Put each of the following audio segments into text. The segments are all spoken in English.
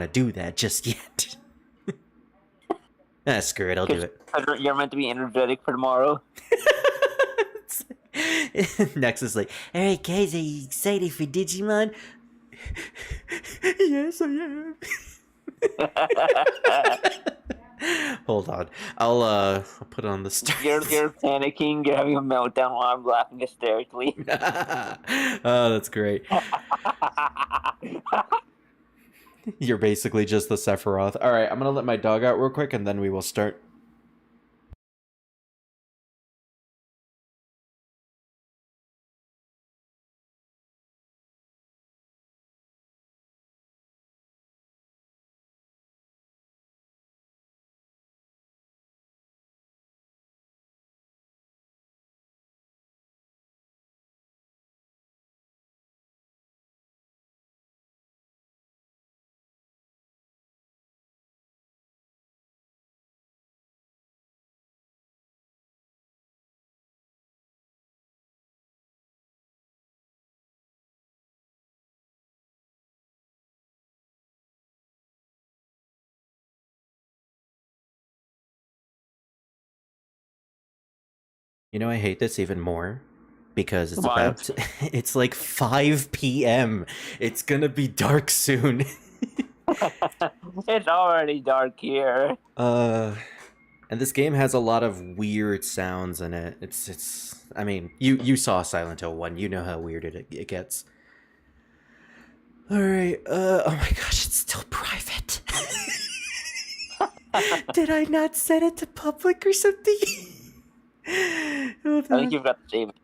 to do that just yet. Screw it, I'll do it. You're meant to be energetic for tomorrow. Next is like, alright guys, are you excited for Digimon? Yes, I am. Hold on. I'll put on the start. You're panicking, you're having a meltdown while I'm laughing hysterically. Oh, that's great. You're basically just the Sephiroth. Alright, I'm gonna let my dog out real quick and then we will start. You know, I hate this even more because it's Why? it's like 5 p.m. It's gonna be dark soon. It's already dark here. And this game has a lot of weird sounds in it. It's I mean, you saw Silent Hill 1. You know how weird it gets. Alright, oh my gosh, it's still private. Did I not set it to public or something? I think you've got to save it.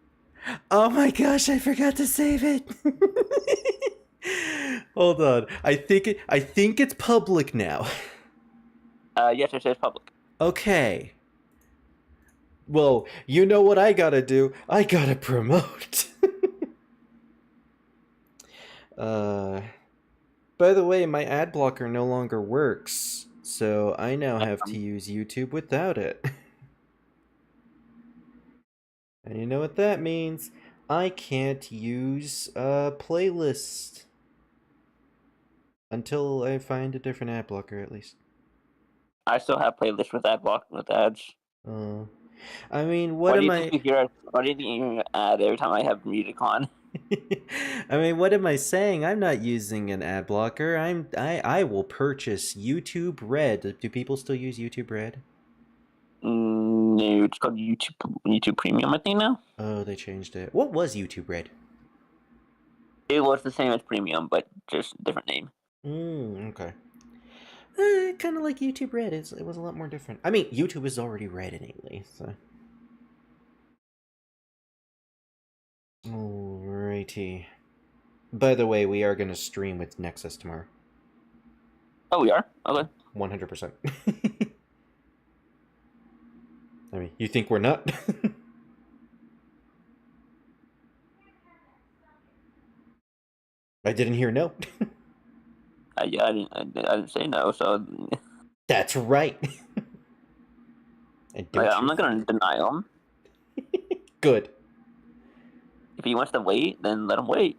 Oh my gosh, I forgot to save it. Hold on. I think it's public now. Yes, it says public. Okay. Well, you know what I gotta do? I gotta promote. By the way, my ad blocker no longer works, so I now have to use YouTube without it. And you know what that means? I can't use a playlist. Until I find a different ad blocker, at least. I still have playlists with ads. I mean, Why do you think you hear an ad every time I have music on? I mean, what am I saying? I'm not using an ad blocker. I will purchase YouTube Red. Do people still use YouTube Red? No, it's called YouTube Premium, I think now. Oh, they changed it. What was YouTube Red? It was the same as Premium, but just a different name. Okay. Kind of like YouTube Red. It was a lot more different. I mean, YouTube is already red innately, so. Alrighty. By the way, we are going to stream with Nexus tomorrow. Oh, we are? Okay. 100%. I mean, you think we're not? I didn't hear no. Yeah, I didn't say no, so. That's right. I'm not gonna deny him. Good. If he wants to wait, then let him wait.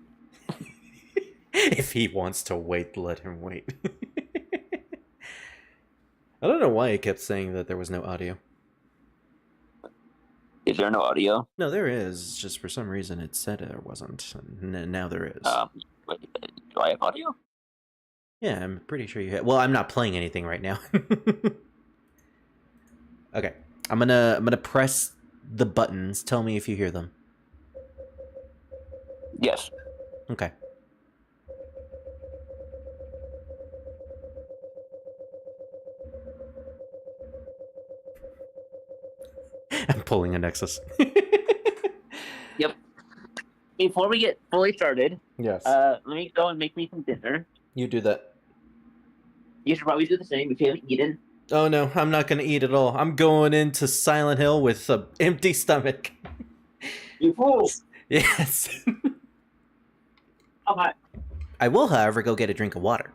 If he wants to wait, let him wait. I don't know why it kept saying that there was no audio. Is there no audio? No, there is. It's just for some reason it said there wasn't. And now there is. Wait, do I have audio? Yeah, I'm pretty sure you have. Well, I'm not playing anything right now. Okay. I'm gonna press the buttons. Tell me if you hear them. Yes. Okay. I'm pulling a Nexus. Yep. Before we get fully started, Yes. let me go and make me some dinner. You do that. You should probably do the same if you haven't eaten. Oh no, I'm not gonna eat at all. I'm going into Silent Hill with an empty stomach. You fools! Yes. Okay. I will, however, go get a drink of water.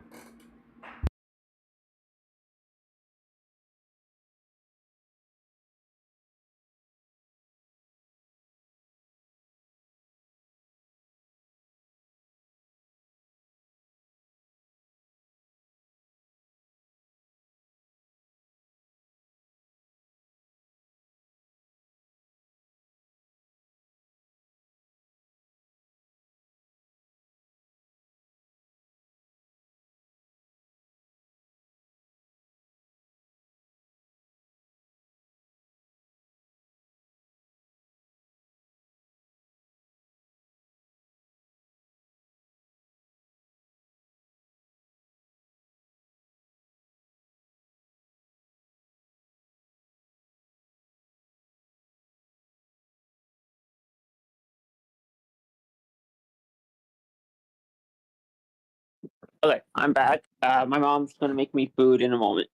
Okay, I'm back. My mom's gonna make me food in a moment.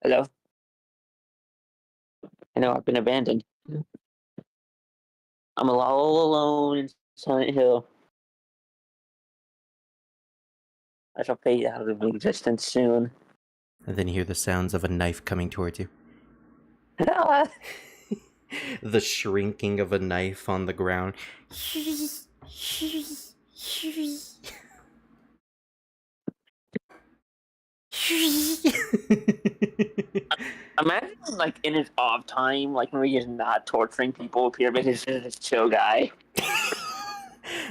Hello? I know I've been abandoned. I'm all alone in Silent Hill. I shall fade out of existence soon. And then you hear the sounds of a knife coming towards you. The shrinking of a knife on the ground. Imagine, like, in his off time, like, when he's not torturing people, Pyramid is just this chill guy.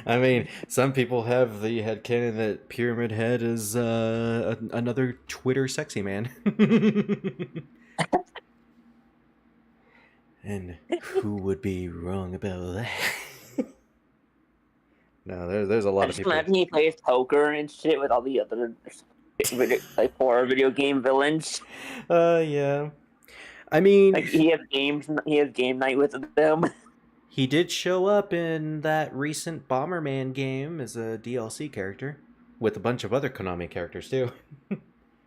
I mean, some people have the headcanon that Pyramid Head is another Twitter sexy man. And who would be wrong about that? No, there's a I lot of just people. imagine he plays poker and shit with all the other, like, horror video game villains. Yeah. I mean, Like, he has game night with them. he did show up in that recent Bomberman game as a DLC character, with a bunch of other Konami characters too.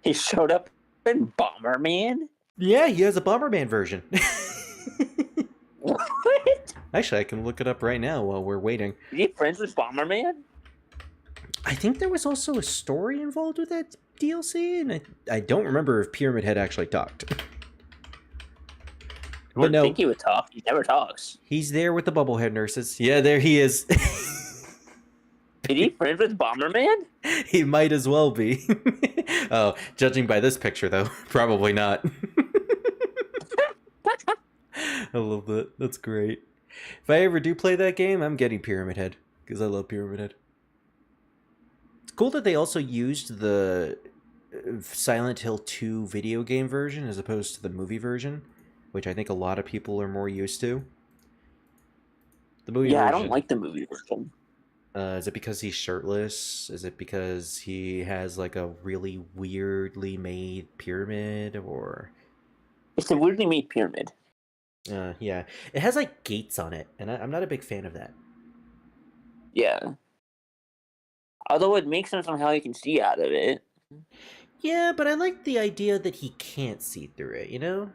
He showed up in Bomberman? Yeah, he has a Bomberman version. What? Actually, I can look it up right now while we're waiting. Is he friends with Bomberman? I think there was also a story involved with that DLC, and I don't remember if Pyramid Head actually talked. I would no, think he would talk. He never talks. he's there with the bubblehead nurses. Yeah, there he is. Is he friends with Bomberman? He might as well be. Oh, judging by this picture, though, probably not. I love that. That's great. If I ever do play that game, I'm getting Pyramid Head, because I love Pyramid Head. It's cool that they also used the Silent Hill 2 video game version as opposed to the movie version, which I think a lot of people are more used to. The movie version. I don't like the movie version. Is it because he's shirtless? Is it because he has like a really weirdly made pyramid? Or It's a weirdly made pyramid. yeah, it has like gates on it, and I'm not a big fan of that. Yeah. Although it makes sense on how you can see out of it. Yeah, but I like the idea that he can't see through it, you know?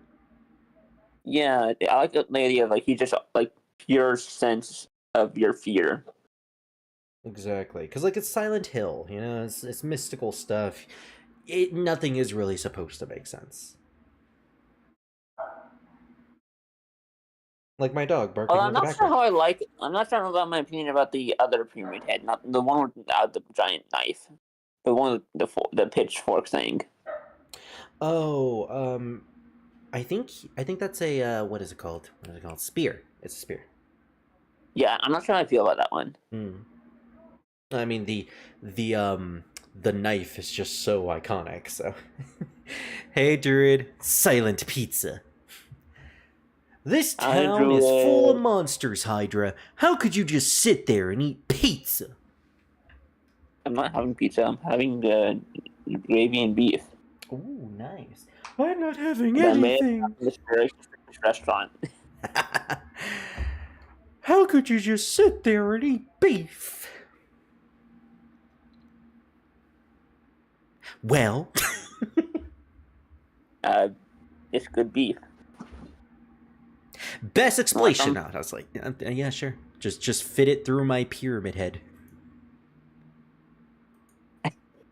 Yeah, I like the idea of, like, he just, like, pure sense of your fear. Exactly, because like it's Silent Hill, you know, it's mystical stuff. Nothing is really supposed to make sense. Like my dog barking Well, in the background. I'm not sure about my opinion about the other pyramid head, not the one without the giant knife. The one with the pitchfork thing. Oh, I think that's a what is it called? What is it called? Spear. It's a spear. Yeah, I'm not sure how I feel about that one. I mean the knife is just so iconic. So, hey, Druid, silent pizza. This town is full of monsters, Hydra. How could you just sit there and eat pizza? I'm not having pizza. I'm having gravy and beef. Ooh, nice. I'm not having anything. This restaurant. How could you just sit there and eat beef? Well, It's good beef. Best explanation. I was like, yeah, sure. Just fit it through my pyramid head.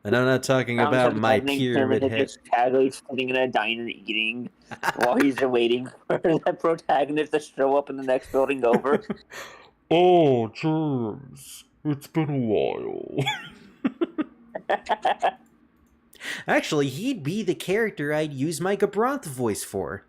And I'm not talking about my pyramid head. Just casually sitting in a diner eating while he's waiting for the protagonist to show up in the next building over. Oh, James, it's been a while. Actually, he'd be the character I'd use my Gabranth voice for.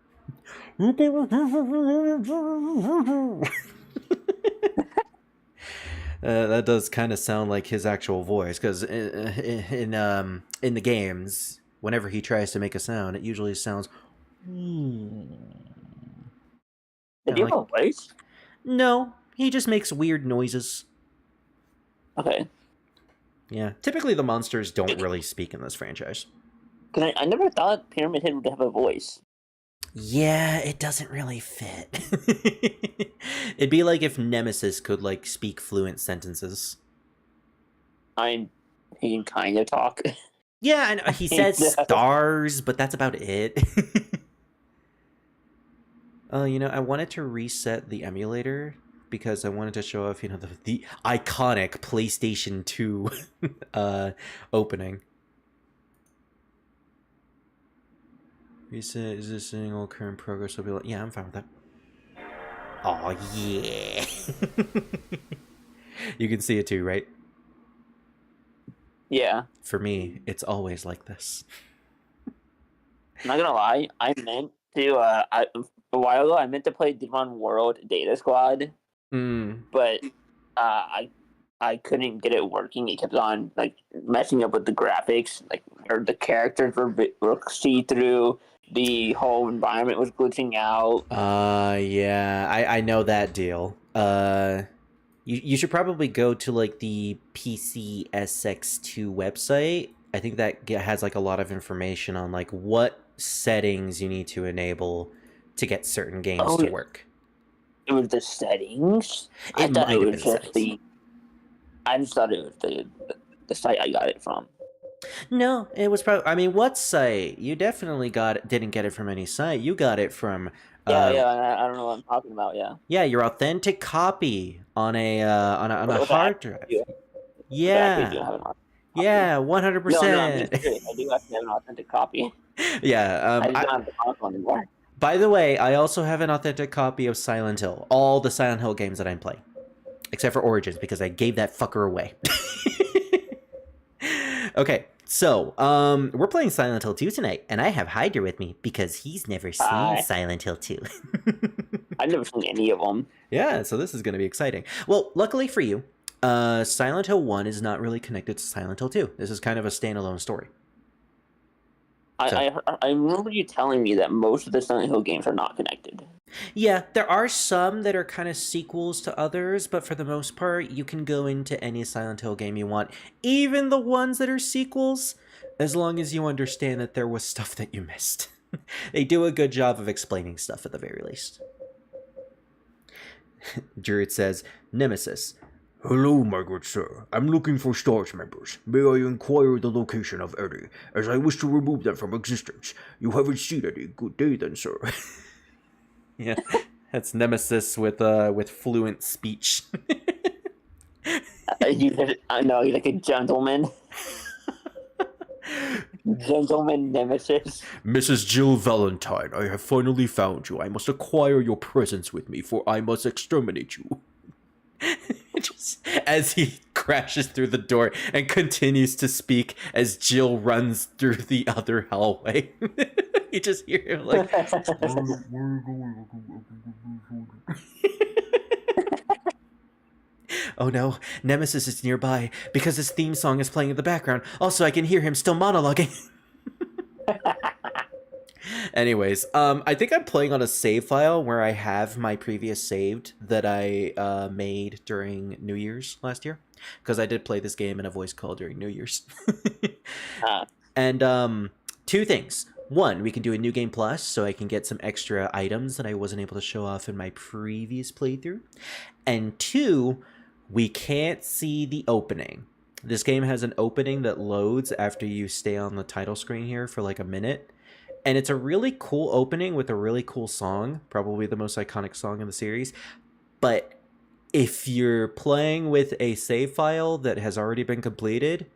That does kind of sound like his actual voice, because in the games, whenever he tries to make a sound, it usually sounds. Did you have a voice? No, he just makes weird noises. Okay. Yeah, typically the monsters don't really speak in this franchise. Because I never thought Pyramid Head would have a voice. Yeah, it doesn't really fit. It'd be like if Nemesis could like speak fluent sentences. He can kind of talk. Yeah, and he says stars, but that's about it. I wanted to reset the emulator because I wanted to show off, the iconic PlayStation 2 opening. Reset, is this saying all current progress will be like, yeah, I'm fine with that. Oh, yeah. You can see it too, right? Yeah. For me, it's always like this. I'm not gonna lie, I meant to, a while ago, I meant to play Digimon World Data Squad, but I couldn't get it working. It kept on like messing up with the graphics, or the characters were see-through. The whole environment was glitching out. Yeah, I know that deal. You should probably go to like the PCSX2 website. I think that has like a lot of information on like what settings you need to enable to get certain games to work. It was the settings. I thought it was just I just thought it was the site I got it from. No, it was probably. I mean, what site? You definitely didn't get it from any site. You got it from. Yeah, I don't know what I'm talking about. Yeah. Yeah, your authentic copy on a hard drive. Yeah. Yeah, 100%. No, I'm just kidding. I do actually have an authentic copy. Yeah. I just don't have the console anymore. By the way, I also have an authentic copy of Silent Hill. All the Silent Hill games that I'm playing. Except for Origins, because I gave that fucker away. Okay, so, we're playing Silent Hill 2 tonight, and I have Hydra with me, because he's never seen Silent Hill 2. I've never seen any of them. Yeah, so this is going to be exciting. Well, luckily for you, Silent Hill 1 is not really connected to Silent Hill 2. This is kind of a standalone story. I remember you telling me that most of the Silent Hill games are not connected. Yeah, there are some that are kind of sequels to others, but for the most part, you can go into any Silent Hill game you want, even the ones that are sequels, as long as you understand that there was stuff that you missed. They do a good job of explaining stuff at the very least. Druid says, Nemesis. Hello, my good sir. I'm looking for Stars members. May I inquire the location of any, as I wish to remove them from existence. You haven't seen any. Good day then, sir. Yeah, that's Nemesis with fluent speech. I know, you're like a gentleman. Gentleman Nemesis. Mrs. Jill Valentine, I have finally found you. I must acquire your presence with me, for I must exterminate you. Just as he crashes through the door and continues to speak as Jill runs through the other hallway. You just hear him like... Oh no, Nemesis is nearby because his theme song is playing in the background. Also, I can hear him still monologuing. Anyways, I think I'm playing on a save file where I have my previous saved that I made during New Year's last year. Because I did play this game in a voice call during New Year's. And two things. One, we can do a New Game Plus, so I can get some extra items that I wasn't able to show off in my previous playthrough. And two, we can't see the opening. This game has an opening that loads after you stay on the title screen here for like a minute. And it's a really cool opening with a really cool song, probably the most iconic song in the series. But if you're playing with a save file that has already been completed,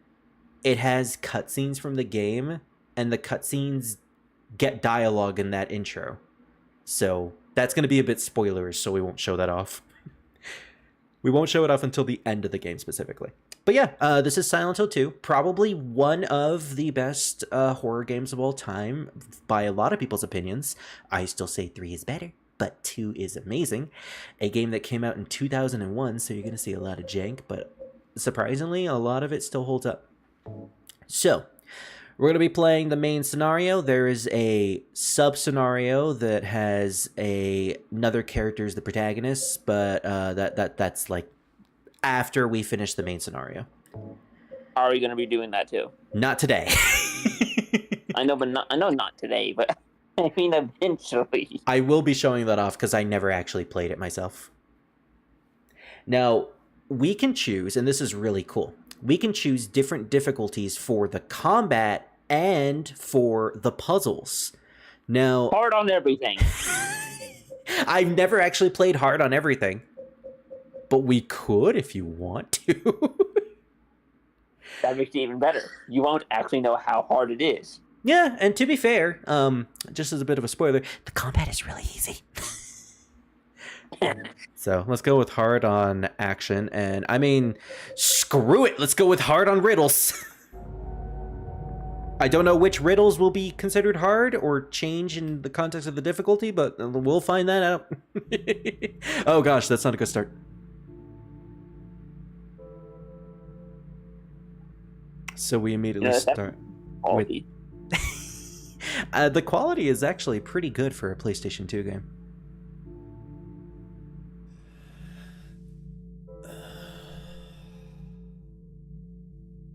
it has cutscenes from the game, and the cutscenes get dialogue in that intro. So that's going to be a bit spoilerish, so we won't show that off. We won't show it off until the end of the game specifically. But yeah, this is Silent Hill 2, probably one of the best horror games of all time by a lot of people's opinions. I still say 3 is better, but 2 is amazing. A game that came out in 2001, so you're going to see a lot of jank, but surprisingly, a lot of it still holds up. So, we're going to be playing the main scenario. There is a sub-scenario that has another character as the protagonist, but that's like after we finish the main scenario. Are we going to be doing that too? Not today. I know not today, but I mean eventually. I will be showing that off because I never actually played it myself. Now, we can choose, and this is really cool, we can choose different difficulties for the combat and for the puzzles. Now, hard on everything. I've never actually played hard on everything, but we could if you want to. That makes it even better. You won't actually know how hard it is. Yeah, and to be fair, just as a bit of a spoiler, the combat is really easy. So let's go with hard on action, and I mean, screw it, let's go with hard on riddles. I don't know which riddles will be considered hard or change in the context of the difficulty, but we'll find that out. Oh gosh, that's not a good start. So we immediately start with... the quality is actually pretty good for a PlayStation 2 game.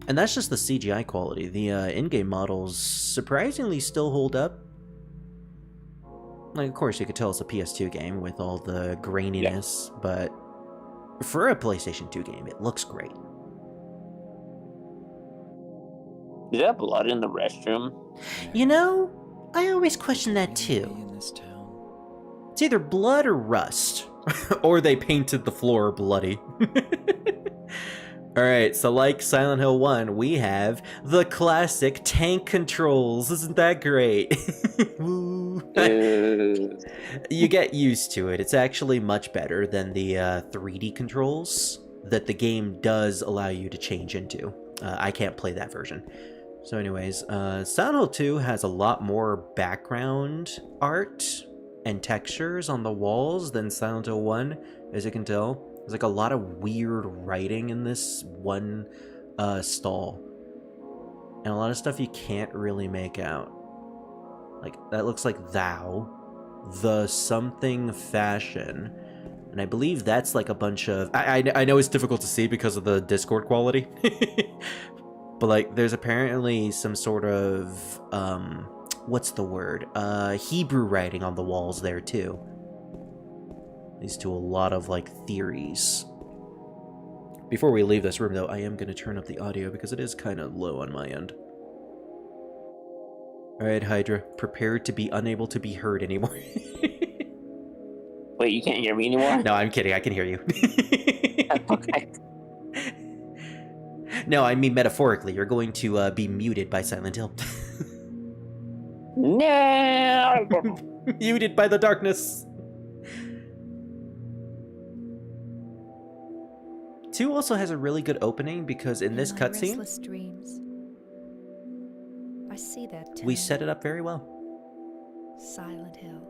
And that's just the CGI quality. The in-game models surprisingly still hold up. Like, of course, you could tell it's a PS2 game with all the graininess, but for a PlayStation 2 game, it looks great. Is there blood in the restroom? You know, I always question that too. It's either blood or rust. Or they painted the floor bloody. Alright, so like Silent Hill 1, we have the classic tank controls. Isn't that great? You get used to it. It's actually much better than the 3D controls that the game does allow you to change into. I can't play that version. So anyways, Silent Hill 2 has a lot more background art and textures on the walls than Silent Hill 1, as you can tell. There's like a lot of weird writing in this one stall. And a lot of stuff you can't really make out. Like, that looks like thou, the something fashion. And I believe that's like a bunch of... I know it's difficult to see because of the Discord quality. But like, there's apparently some sort of, what's the word? Hebrew writing on the walls there too. Leads to a lot of like theories. Before we leave this room though, I am going to turn up the audio because it is kind of low on my end. Alright, Hydra, prepare to be unable to be heard anymore. Wait, you can't hear me anymore? No, I'm kidding, I can hear you. Okay. No, I mean metaphorically. You're going to be muted by Silent Hill. No! Muted by the darkness. 2 also has a really good opening because in this cutscene, I see that we set it up very well. Silent Hill.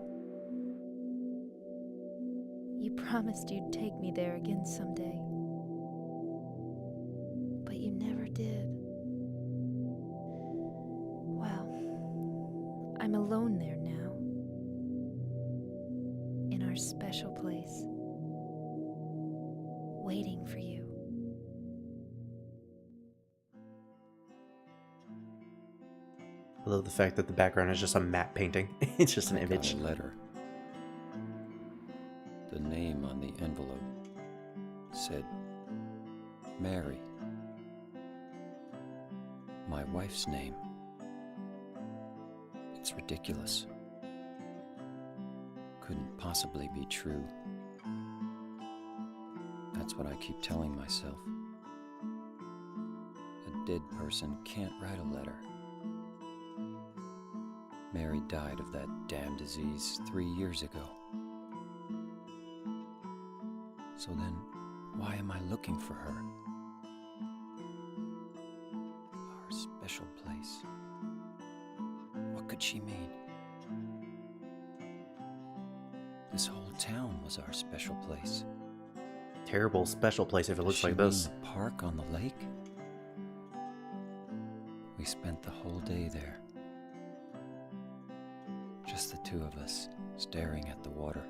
You promised you'd take me there again someday. But you never did. Well, I'm alone there now. In our special place. Waiting for you. I love the fact that the background is just a matte painting. It's just an image. A letter. The name on the envelope said, Mary. My wife's name. It's ridiculous. Couldn't possibly be true. That's what I keep telling myself. A dead person can't write a letter. Mary died of that damn disease 3 years ago. So then, why am I looking for her? Our special place. What could she mean? This whole town was our special place. Terrible special place if it looks like this. The park on the lake? We spent the whole day there. Just the two of us, staring at the water.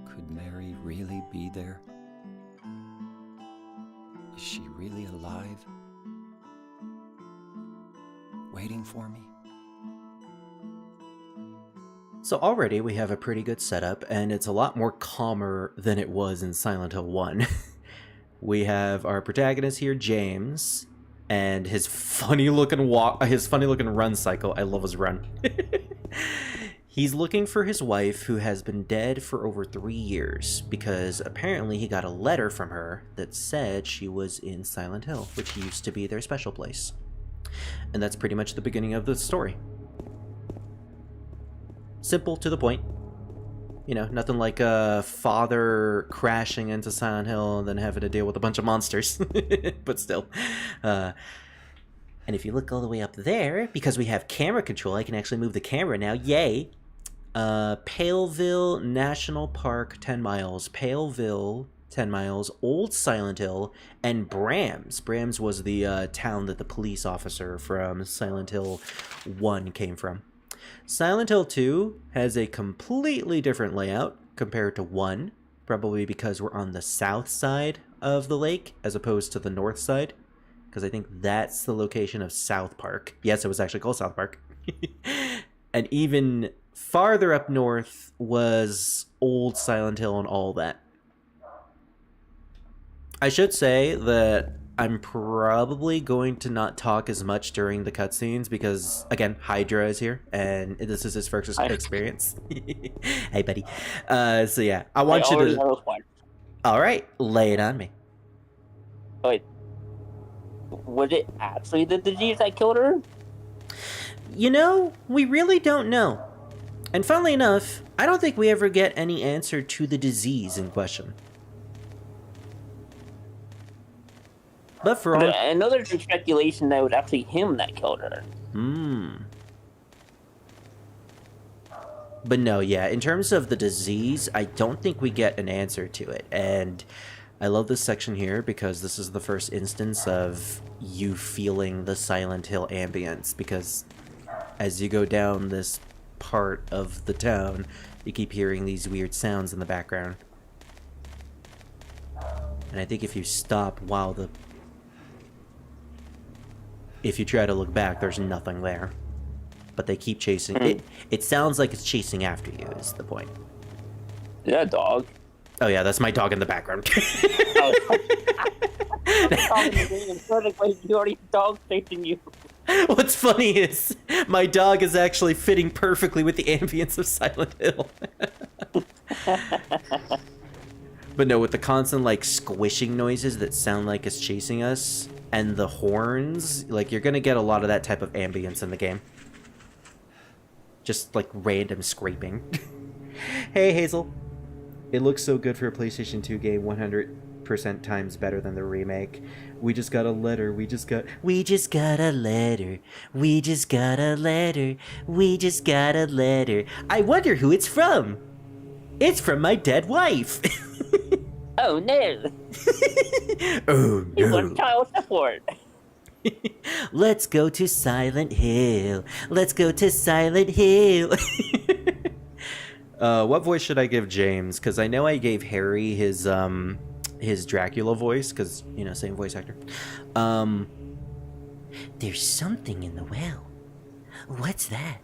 Could Mary really be there? Is she really alive? Waiting for me? So already we have a pretty good setup, and it's a lot more calmer than it was in Silent Hill 1. We have our protagonist here, James, and his funny looking run cycle. I love his run. He's looking for his wife, who has been dead for over 3 years, because apparently he got a letter from her that said she was in Silent Hill, which used to be their special place. And that's pretty much the beginning of the story. Simple, to the point. You know, nothing like a father crashing into Silent Hill and then having to deal with a bunch of monsters. But still. And if you look all the way up there, because we have camera control, I can actually move the camera now. Yay! Paleville National Park, 10 miles. Paleville, 10 miles. Old Silent Hill, and Brams. Brams was the town that the police officer from Silent Hill 1 came from. Silent Hill 2 has a completely different layout compared to 1, probably because we're on the south side of the lake as opposed to the north side, because I think that's the location of South Park. Yes, it was actually called South Park. And even farther up north was Old Silent Hill and all that. I should say that I'm probably going to not talk as much during the cutscenes because, again, Hydra is here, and this is his first experience. Hey, buddy. So yeah, I want you to... All right, lay it on me. Wait, was it actually the disease that killed her? You know, we really don't know. And funnily enough, I don't think we ever get any answer to the disease in question. But for all... Another speculation that it was actually him that killed her. But no, yeah, in terms of the disease, I don't think we get an answer to it. And I love this section here because this is the first instance of you feeling the Silent Hill ambience. Because as you go down this part of the town, you keep hearing these weird sounds in the background. And I think if you stop while if you try to look back, there's nothing there. But they keep chasing. It sounds like it's chasing after you, is the point. Yeah, dog. Oh yeah, that's my dog in the background. You already dog chasing you. What's funny is, my dog is actually fitting perfectly with the ambience of Silent Hill. But no, with the constant, like, squishing noises that sound like it's chasing us, and the horns, like, you're gonna get a lot of that type of ambience in the game. Just, like, random scraping. Hey, Hazel. It looks so good for a PlayStation 2 game, 100% times better than the remake. We just got a letter, we just got a letter, we just got a letter, we just got a letter. I wonder who it's from. It's from my dead wife. Oh no. Oh no. He wants child support. Let's go to Silent Hill. Let's go to Silent Hill. What voice should I give James? Because I know I gave Harry his Dracula voice, because, you know, same voice actor. There's something in the well. What's that?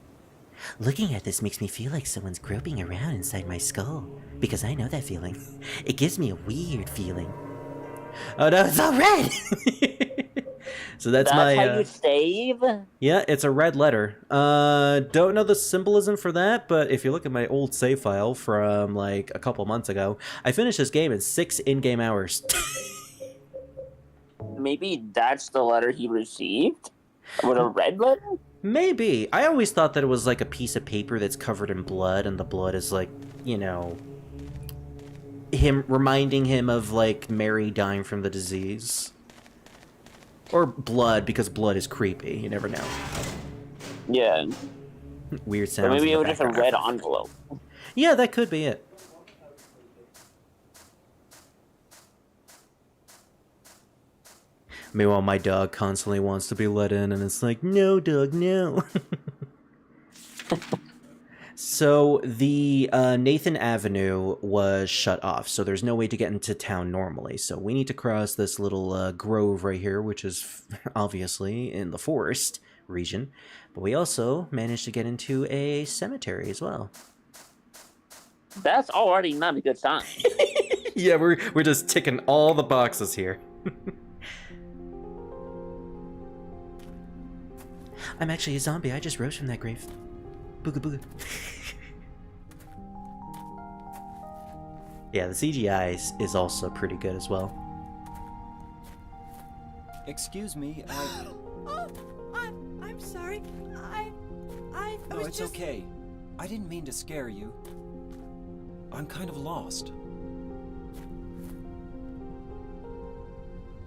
Looking at this makes me feel like someone's groping around inside my skull, because I know that feeling. It gives me a weird feeling. Oh no, it's all red! So that's my... how you save? Yeah, it's a red letter. Don't know the symbolism for that, but if you look at my old save file from, like, a couple months ago, I finished this game in 6 in-game hours. Maybe that's the letter he received? With a red letter? Maybe. I always thought that it was like a piece of paper that's covered in blood, and the blood is like, you know, him reminding him of, like, Mary dying from the disease. Or blood, because blood is creepy. You never know. Yeah. Weird sounds. Or maybe it was just a red envelope. Yeah, that could be it. Meanwhile, my dog constantly wants to be let in, and it's like, no, dog, no. So, the Nathan Avenue was shut off, so there's no way to get into town normally. So we need to cross this little grove right here, which is obviously in the forest region. But we also managed to get into a cemetery as well. That's already not a good sign. Yeah, we're just ticking all the boxes here. I'm actually a zombie. I just rose from that grave. Booga booga. Yeah, the CGI is also pretty good as well. Excuse me, Oh, I'm sorry. I No, was it's just... okay. I didn't mean to scare you. I'm kind of lost.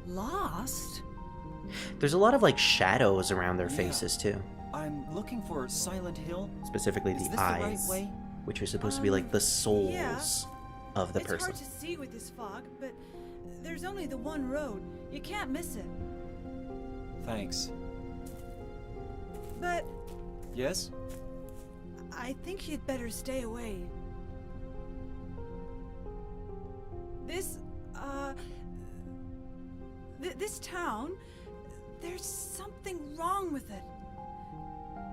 Lost? There's a lot of like shadows around their Yeah. faces too. I'm looking for Silent Hill. Specifically Is the this eyes, the right way? which are supposed to be like the souls yeah. of the It's person. hard to see with this fog, but there's only the one road. You can't miss it. Thanks. But Yes? I think you'd better stay away. This, this town, there's something wrong with it.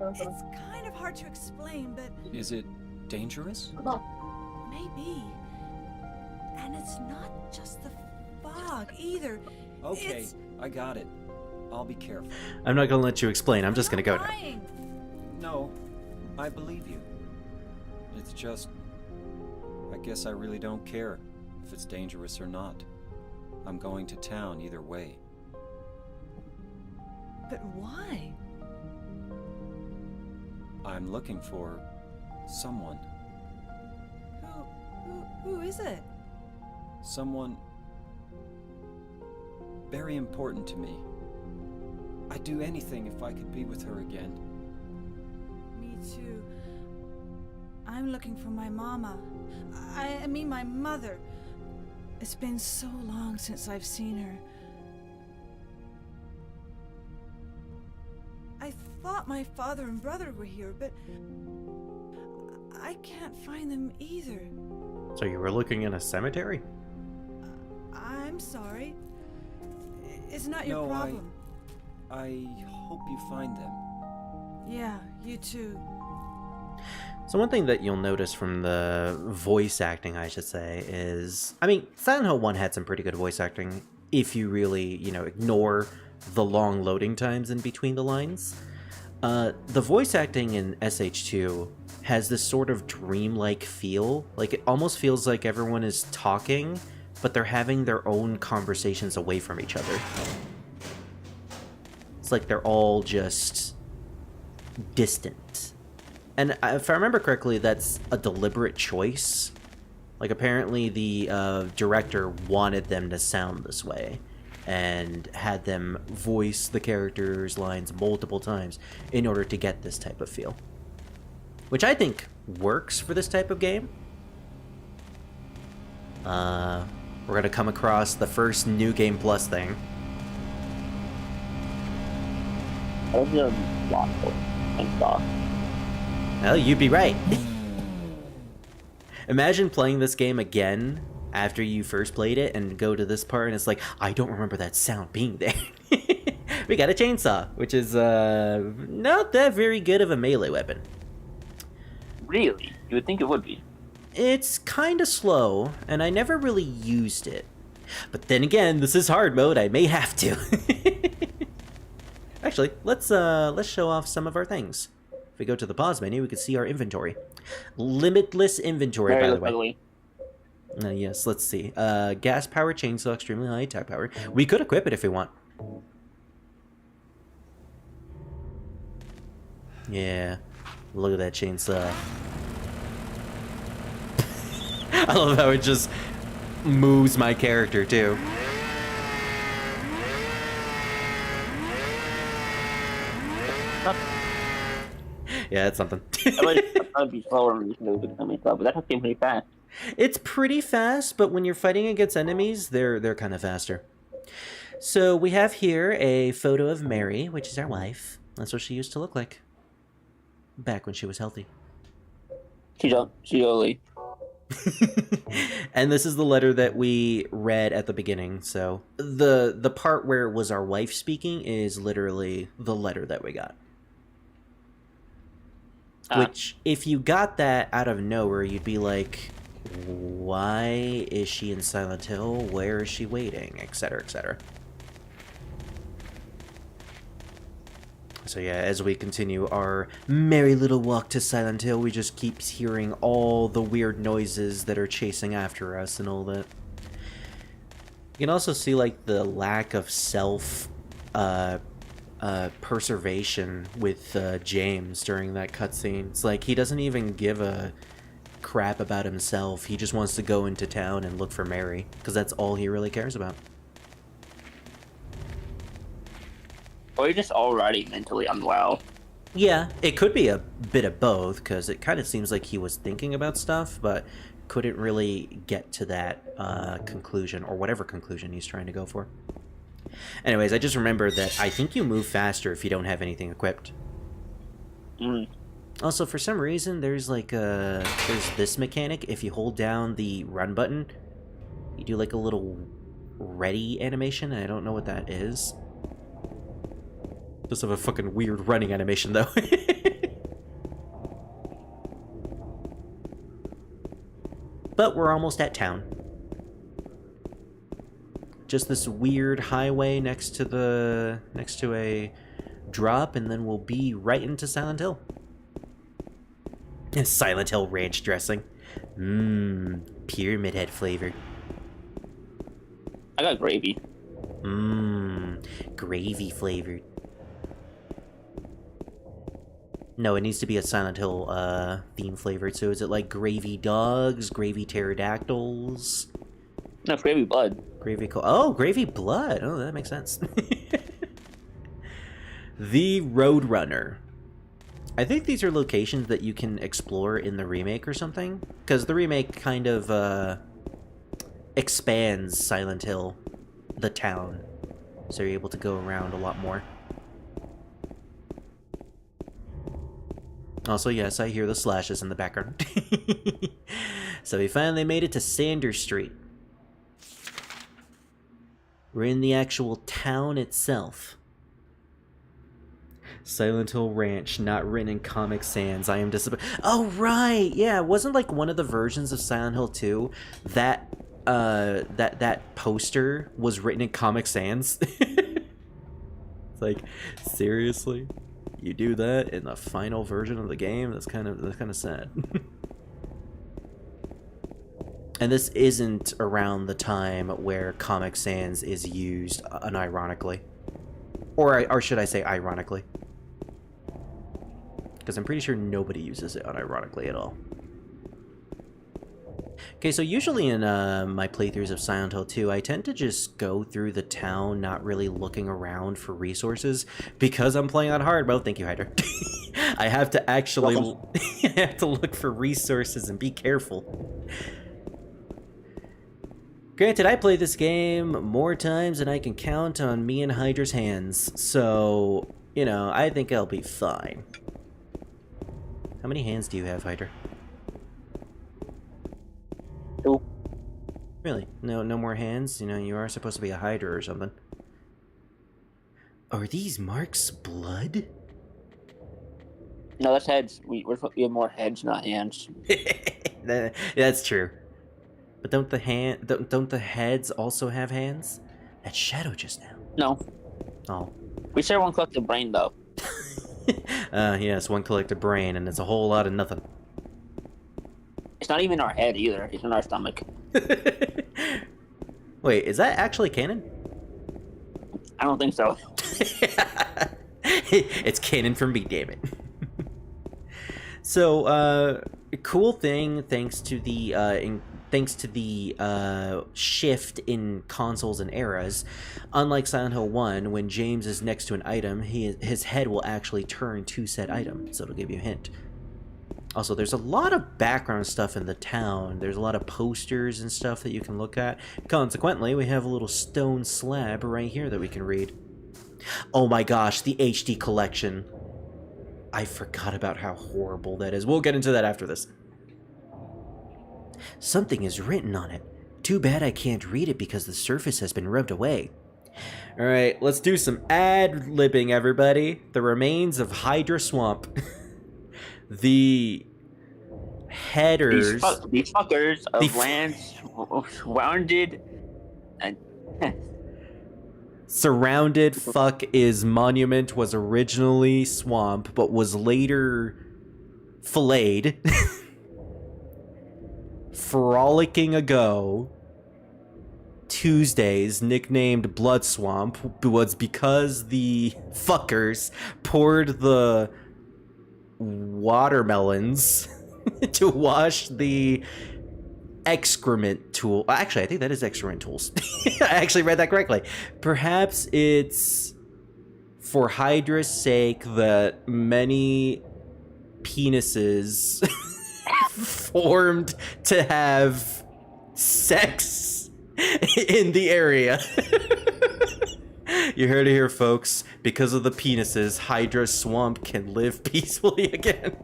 It's kind of hard to explain, but Is it dangerous? maybe. And it's not just the fog either. Okay, It's- I got it. I'll be careful. I'm not gonna let you explain. I'm just gonna go now. lying. No, I believe you. It's just... I guess I really don't care if it's dangerous or not. I'm going to town either way. But why? I'm looking for... someone. Who is it? Someone... very important to me. I'd do anything if I could be with her again. Me too. I'm looking for my mama. I mean my mother. It's been so long since I've seen her. I thought my father and brother were here, but I can't find them either. So you were looking in a cemetery? I'm sorry. It's not your No, problem. I hope you find them. Yeah, you too. So one thing that you'll notice from the voice acting, I should say, is... I mean, Silent Hill 1 had some pretty good voice acting, if you really, ignore the long loading times in between the lines. The voice acting in SH2 has this sort of dreamlike feel. Like, it almost feels like everyone is talking, but they're having their own conversations away from each other. It's like they're all just distant. And if I remember correctly, that's a deliberate choice. Like, apparently the director wanted them to sound this way and had them voice the characters' lines multiple times in order to get this type of feel. Which I think works for this type of game. We're going to come across the first New Game Plus thing. That was a lot of thought. Well, you'd be right. Imagine playing this game again after you first played it and go to this part and it's like, I don't remember that sound being there. We got a chainsaw, which is not that very good of a melee weapon. Really? You would think it would be. It's kind of slow, and I never really used it. But then again, this is hard mode, I may have to. Actually, let's show off some of our things. If we go to the pause menu, we can see our inventory. Limitless inventory, by the way. Ugly. Yes, let's see. Gas power chainsaw, extremely high attack power. We could equip it if we want. Yeah, look at that chainsaw. I love how it just moves my character too. Yeah, it's something. I'd be slower than this movie, but that came pretty fast. It's pretty fast, but when you're fighting against enemies, they're kind of faster. So we have here a photo of Mary, which is our wife. That's what she used to look like back when she was healthy. She only. And this is the letter that we read at the beginning. So the part where it was our wife speaking is literally the letter that we got. Which, if you got that out of nowhere, you'd be like, Why is she in Silent Hill? Where is she waiting? Etc, etc. So yeah, as we continue our merry little walk to Silent Hill, we just keep hearing all the weird noises that are chasing after us and all that. You can also see, like, the lack of preservation with James during that cutscene. It's like he doesn't even give a crap about himself. He just wants to go into town and look for Mary, because that's all he really cares about. Or you're just already mentally unwell. Yeah, it could be a bit of both, because it kind of seems like he was thinking about stuff, but couldn't really get to that conclusion, or whatever conclusion he's trying to go for. Anyways, I just remembered that I think you move faster if you don't have anything equipped. Also, for some reason, there's like there's this mechanic. If you hold down the run button, you do like a little ready animation, and I don't know what that is. Does have a fucking weird running animation, though. But we're almost at town. Just this weird highway next to a drop, and then we'll be right into Silent Hill. And Silent Hill ranch dressing. Pyramid Head flavor. I got gravy. Gravy flavored. No, it needs to be a Silent Hill theme flavored. So is it like gravy dogs, gravy pterodactyls? No, it's gravy blood. Gravy gravy blood. Oh, that makes sense. The Roadrunner. I think these are locations that you can explore in the remake or something, because the remake kind of expands Silent Hill, the town, so you're able to go around a lot more. Also, yes, I hear the slashes in the background. So we finally made it to Sanders Street. We're in the actual town itself. Silent Hill Ranch, not written in Comic Sans. I am disappointed. Oh, right! Yeah, it wasn't like one of the versions of Silent Hill 2 that that poster was written in Comic Sans. It's like, seriously? You do that in the final version of the game? That's kind of sad. And this isn't around the time where Comic Sans is used unironically. Or should I say ironically? Because I'm pretty sure nobody uses it unironically at all. Okay, so usually in my playthroughs of Silent Hill 2, I tend to just go through the town, not really looking around for resources, because I'm playing on hard mode. Thank you, Hydra. I have to actually I have to look for resources and be careful. Granted, I play this game more times than I can count on me and Hydra's hands, so, you know, I think I'll be fine. How many hands do you have, Hydra? 2. Really? No more hands? You know, you are supposed to be a Hydra or something. Are these marks blood? No, that's heads. We have more heads, not hands. That's true. But don't the heads also have hands? That's Shadow just now. No. Oh. We share one collective brain, though. Yes, one collective brain, and it's a whole lot of nothing. It's not even our head either. It's in our stomach. Wait, is that actually canon? I don't think so. It's canon for me, damn it. So, cool thing, thanks to the shift in consoles and eras, unlike Silent Hill 1, when James is next to an item, his head will actually turn to said item, so it'll give you a hint. Also, there's a lot of background stuff in the town. There's a lot of posters and stuff that you can look at. Consequently, we have a little stone slab right here that we can read. Oh my gosh, the HD collection. I forgot about how horrible that is. We'll get into that after this. Something is written on it. Too bad I can't read it because the surface has been rubbed away. Alright, let's do some ad-libbing, everybody. The remains of Hydra Swamp. The headers. These fuckers of The- land surrounded and Surrounded fuck is monument was originally swamp, but was later filleted. Frolicking ago, Tuesdays, nicknamed Blood Swamp, was because the fuckers poured the watermelons to wash the excrement tool. Actually, I think that is excrement tools. I actually read that correctly. Perhaps it's for Hydra's sake that many penises formed to have sex in the area. You heard it here, folks. Because of the penises, Hydra's swamp can live peacefully again.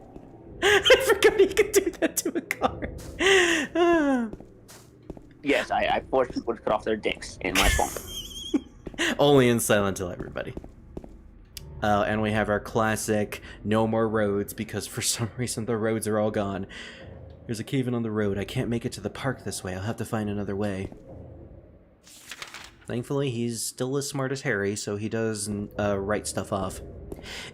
I forgot he could do that to a car. yes, I forced people to cut off their dicks in my swamp. Only in Silent Hill, everybody. And we have our classic no more roads because for some reason the roads are all gone. There's a cave-in on the road. I can't make it to the park this way. I'll have to find another way. Thankfully, he's still as smart as Harry, so he doesn't write stuff off.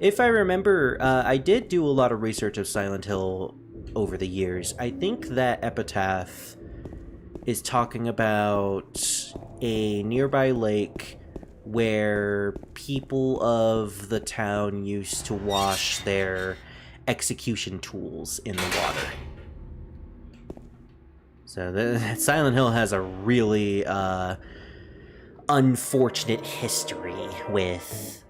If I remember, I did do a lot of research of Silent Hill over the years. I think that Epitaph is talking about a nearby lake where people of the town used to wash their execution tools in the water. So Silent Hill has a really unfortunate history with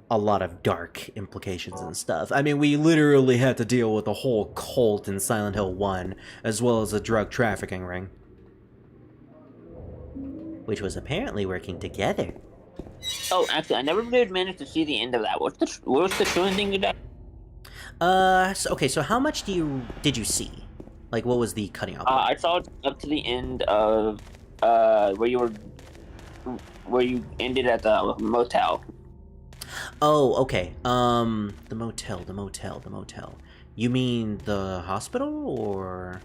a lot of dark implications and stuff. I mean, we literally had to deal with a whole cult in Silent Hill 1, as well as a drug trafficking ring, which was apparently working together. Oh, actually, I never did manage to see the end of that. What was the true ending of that? Okay, so how much did you see? Like, what was the cutting off? I saw it up to the end of where you ended at the motel. Oh, okay. The motel. You mean the hospital, or?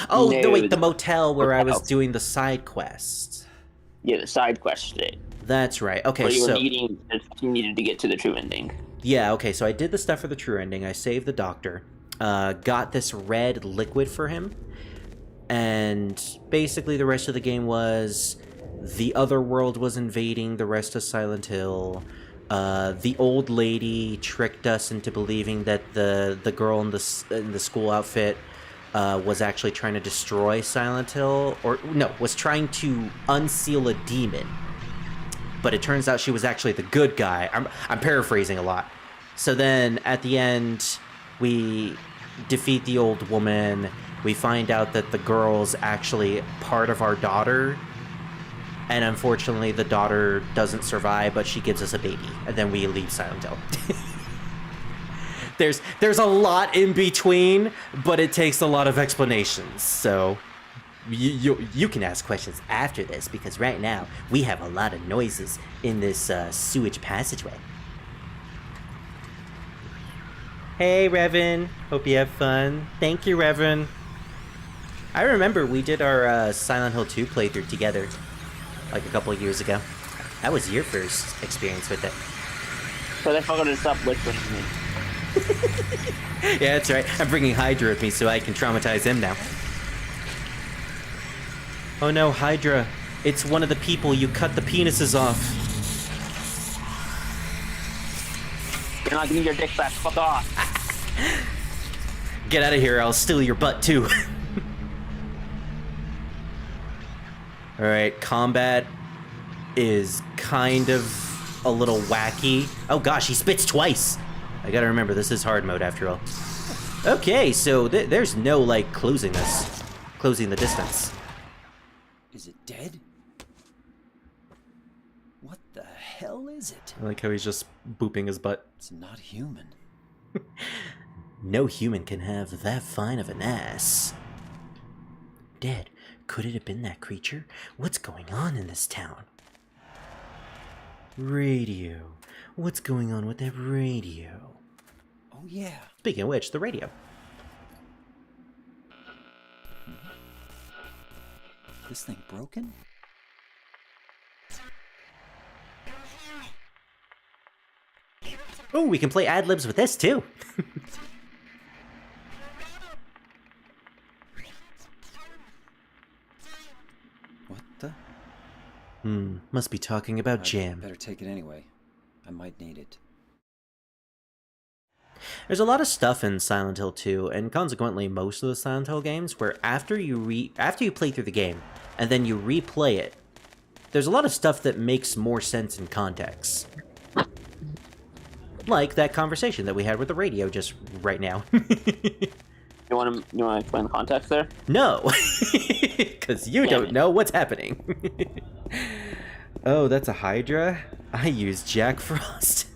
Oh, no, wait, the motel where I was doing the side quest. Yeah, the side quest shit. That's right. Okay, where so you needed to get to the true ending. Yeah, okay, so I did the stuff for the true ending. I saved the doctor, got this red liquid for him, and basically the rest of the game was the other world was invading the rest of Silent Hill. The old lady tricked us into believing that the girl in the school outfit was actually trying to destroy Silent Hill, or no, was trying to unseal a demon. But it turns out she was actually the good guy. I'm paraphrasing a lot. So then, at the end, we defeat the old woman. We find out that the girl's actually part of our daughter. And unfortunately, the daughter doesn't survive, but she gives us a baby. And then we leave Silent Hill. There's a lot in between, but it takes a lot of explanations. So you can ask questions after this, because right now we have a lot of noises in this sewage passageway. Hey, Revan. Hope you have fun. Thank you, Revan. I remember we did our Silent Hill 2 playthrough together, like a couple of years ago. That was your first experience with it. So they're fucking to stop whispering to me. Yeah, that's right. I'm bringing Hydra with me so I can traumatize him now. Oh no, Hydra. It's one of the people you cut the penises off. You're not getting your dick back. Fuck off. Get out of here, I'll steal your butt too. Alright, combat is kind of a little wacky. Oh gosh, he spits twice. I gotta remember, this is hard mode after all. Okay, so there's no, like, closing the distance. Is it dead? What the hell is it? I like how he's just booping his butt. It's not human. No human can have that fine of an ass. Dead. Could it have been that creature? What's going on in this town? Radio. What's going on with that radio? Oh yeah. Speaking of which, the radio. This thing broken? Oh, we can play ad-libs with this, too. What the? Must be talking about jam. Better take it anyway. I might need it. There's a lot of stuff in Silent Hill 2, and consequently most of the Silent Hill games, where after you play through the game, and then you replay it, there's a lot of stuff that makes more sense in context. Like that conversation that we had with the radio just right now. You want to explain the context there? No, because you don't know what's happening. Oh, that's a Hydra? I use Jack Frost.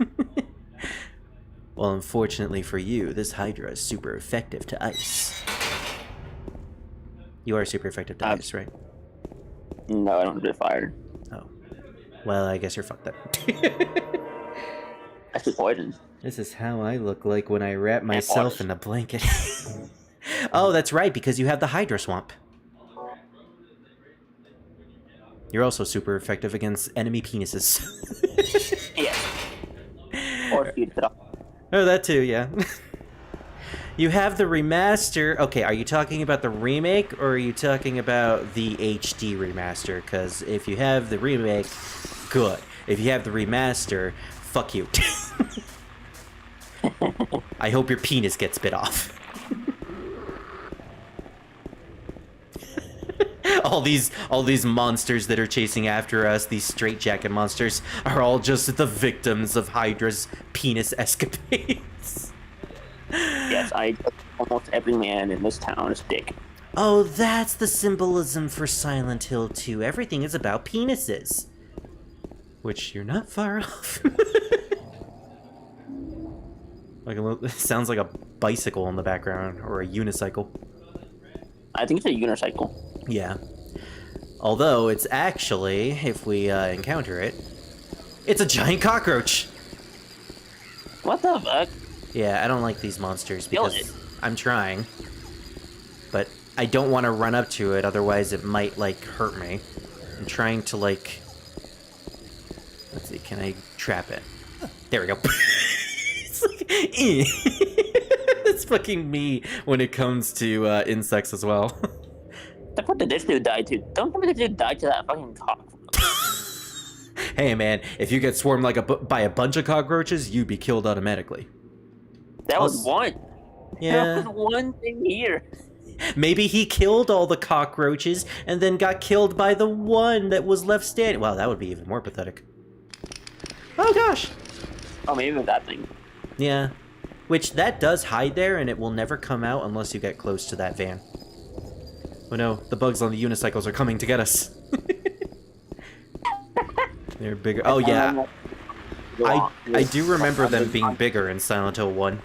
Well, unfortunately for you, this Hydra is super effective to ice. You are super effective to ice, right? No, I don't get fired. Oh. Well, I guess you're fucked up. That's the poison. This is how I look like when I wrap myself in a blanket. Oh, that's right, because you have the Hydra Swamp. You're also super effective against enemy penises. Yeah. Or if you Oh, that too, yeah. You have the remaster. Okay, are you talking about the remake, or are you talking about the HD remaster? Because if you have the remake, good. If you have the remaster, fuck you. I hope your penis gets bit off. all these monsters that are chasing after us, these straitjacket monsters, are all just the victims of Hydra's penis escapades. Yes, almost every man in this town is dick. Oh, that's the symbolism for Silent Hill 2. Everything is about penises. Which you're not far off. Like it sounds like a bicycle in the background, or a unicycle. I think it's a unicycle. Yeah. Although it's actually, if we encounter it, it's a giant cockroach. What the fuck? Yeah, I don't like these monsters Kill because it. I'm trying. But I don't want to run up to it, otherwise it might, like, hurt me. I'm trying to, like... Let's see, can I trap it? There we go. It's like... It's fucking me when it comes to insects as well. That's what this dude died to. Don't tell me this dude died to that fucking cock. Hey man, if you get swarmed like by a bunch of cockroaches, you'd be killed automatically. That was one. Yeah. That was one thing here. Maybe he killed all the cockroaches and then got killed by the one that was left standing. Wow, that would be even more pathetic. Oh gosh. Oh, maybe it was that thing. Yeah. Which, that does hide there, and it will never come out unless you get close to that van. Oh no, the bugs on the unicycles are coming to get us. They're bigger. Oh yeah. I do remember them being bigger in Silent Hill 1.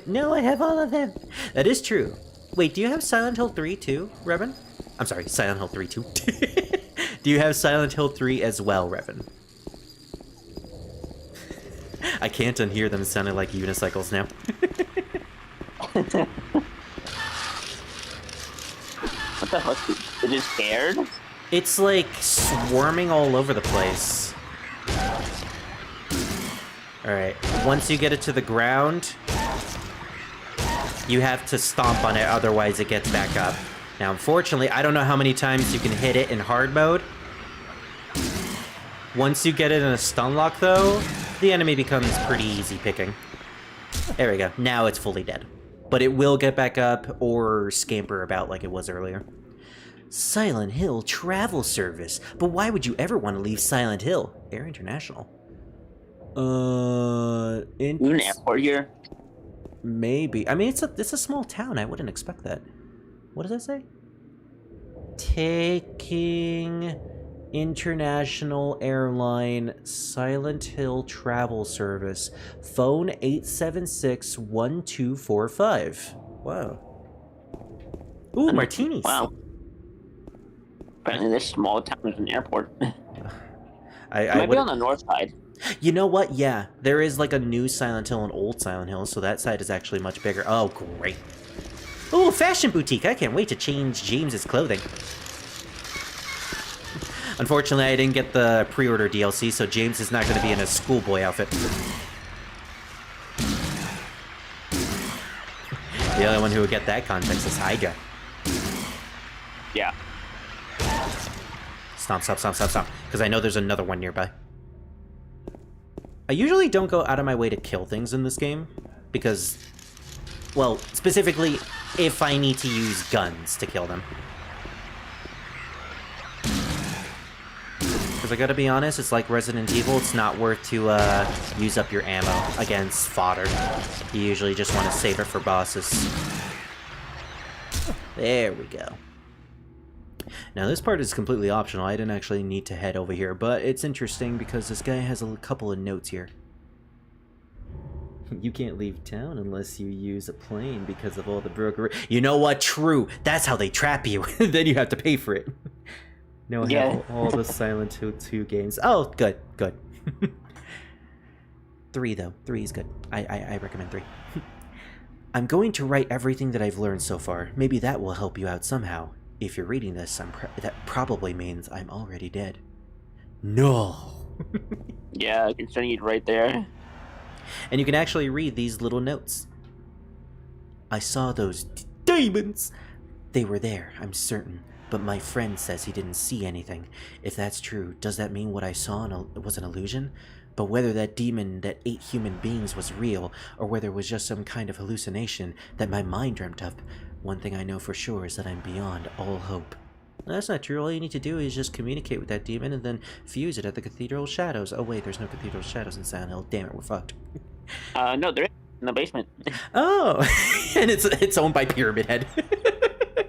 No, I have all of them. That is true. Wait, do you have Silent Hill 3 too, Revan? I'm sorry, Silent Hill 3 too. Do you have Silent Hill 3 as well, Revan? I can't unhear them sounding like unicycles now. What the fuck? Is it scared? It's like swarming all over the place. Alright, once you get it to the ground, you have to stomp on it, otherwise it gets back up. Now, unfortunately, I don't know how many times you can hit it in hard mode. Once you get it in a stun lock, though, the enemy becomes pretty easy picking. There we go. Now it's fully dead. But it will get back up or scamper about like it was earlier. Silent Hill travel service. But why would you ever want to leave Silent Hill? Air International. An airport here? Maybe. I mean, it's a small town. I wouldn't expect that. What does that say? Taking international airline Silent Hill travel service. Phone 876-1245. Wow. Ooh, martinis. Wow. Apparently this small town is an airport. I might be on the north side. You know what? Yeah, there is like a new Silent Hill and old Silent Hill, so that side is actually much bigger. Oh, great. A little fashion boutique. I can't wait to change James's clothing. Unfortunately, I didn't get the pre-order DLC, so James is not going to be in a schoolboy outfit. The only one who would get that context is Hydra. Yeah. Stomp, stomp, stomp, stomp, stomp. Because I know there's another one nearby. I usually don't go out of my way to kill things in this game. Because, well, specifically, if I need to use guns to kill them. Because I gotta be honest, it's like Resident Evil, it's not worth to use up your ammo against fodder. You usually just want to save it for bosses. There we go. Now this part is completely optional, I didn't actually need to head over here, but it's interesting because this guy has a couple of notes here. You can't leave town unless you use a plane because of all the broker... You know what? True! That's how they trap you! Then you have to pay for it. No, I have all the Silent Hill 2 games. Oh, good, good. 3, though. 3 is good. I recommend 3. I'm going to write everything that I've learned so far. Maybe that will help you out somehow. If you're reading this, that probably means I'm already dead. No! Yeah, I can send you right there. And you can actually read these little notes. I saw those demons! They were there, I'm certain. But my friend says he didn't see anything. If that's true, does that mean what I saw was an illusion? But whether that demon that ate human beings was real, or whether it was just some kind of hallucination that my mind dreamt up, one thing I know for sure is that I'm beyond all hope. That's not true. All you need to do is just communicate with that demon and then fuse it at the Cathedral Shadows. Oh wait, there's no Cathedral Shadows in Silent Hill. Damn it, we're fucked. No, there is in the basement. Oh, and it's owned by Pyramid Head.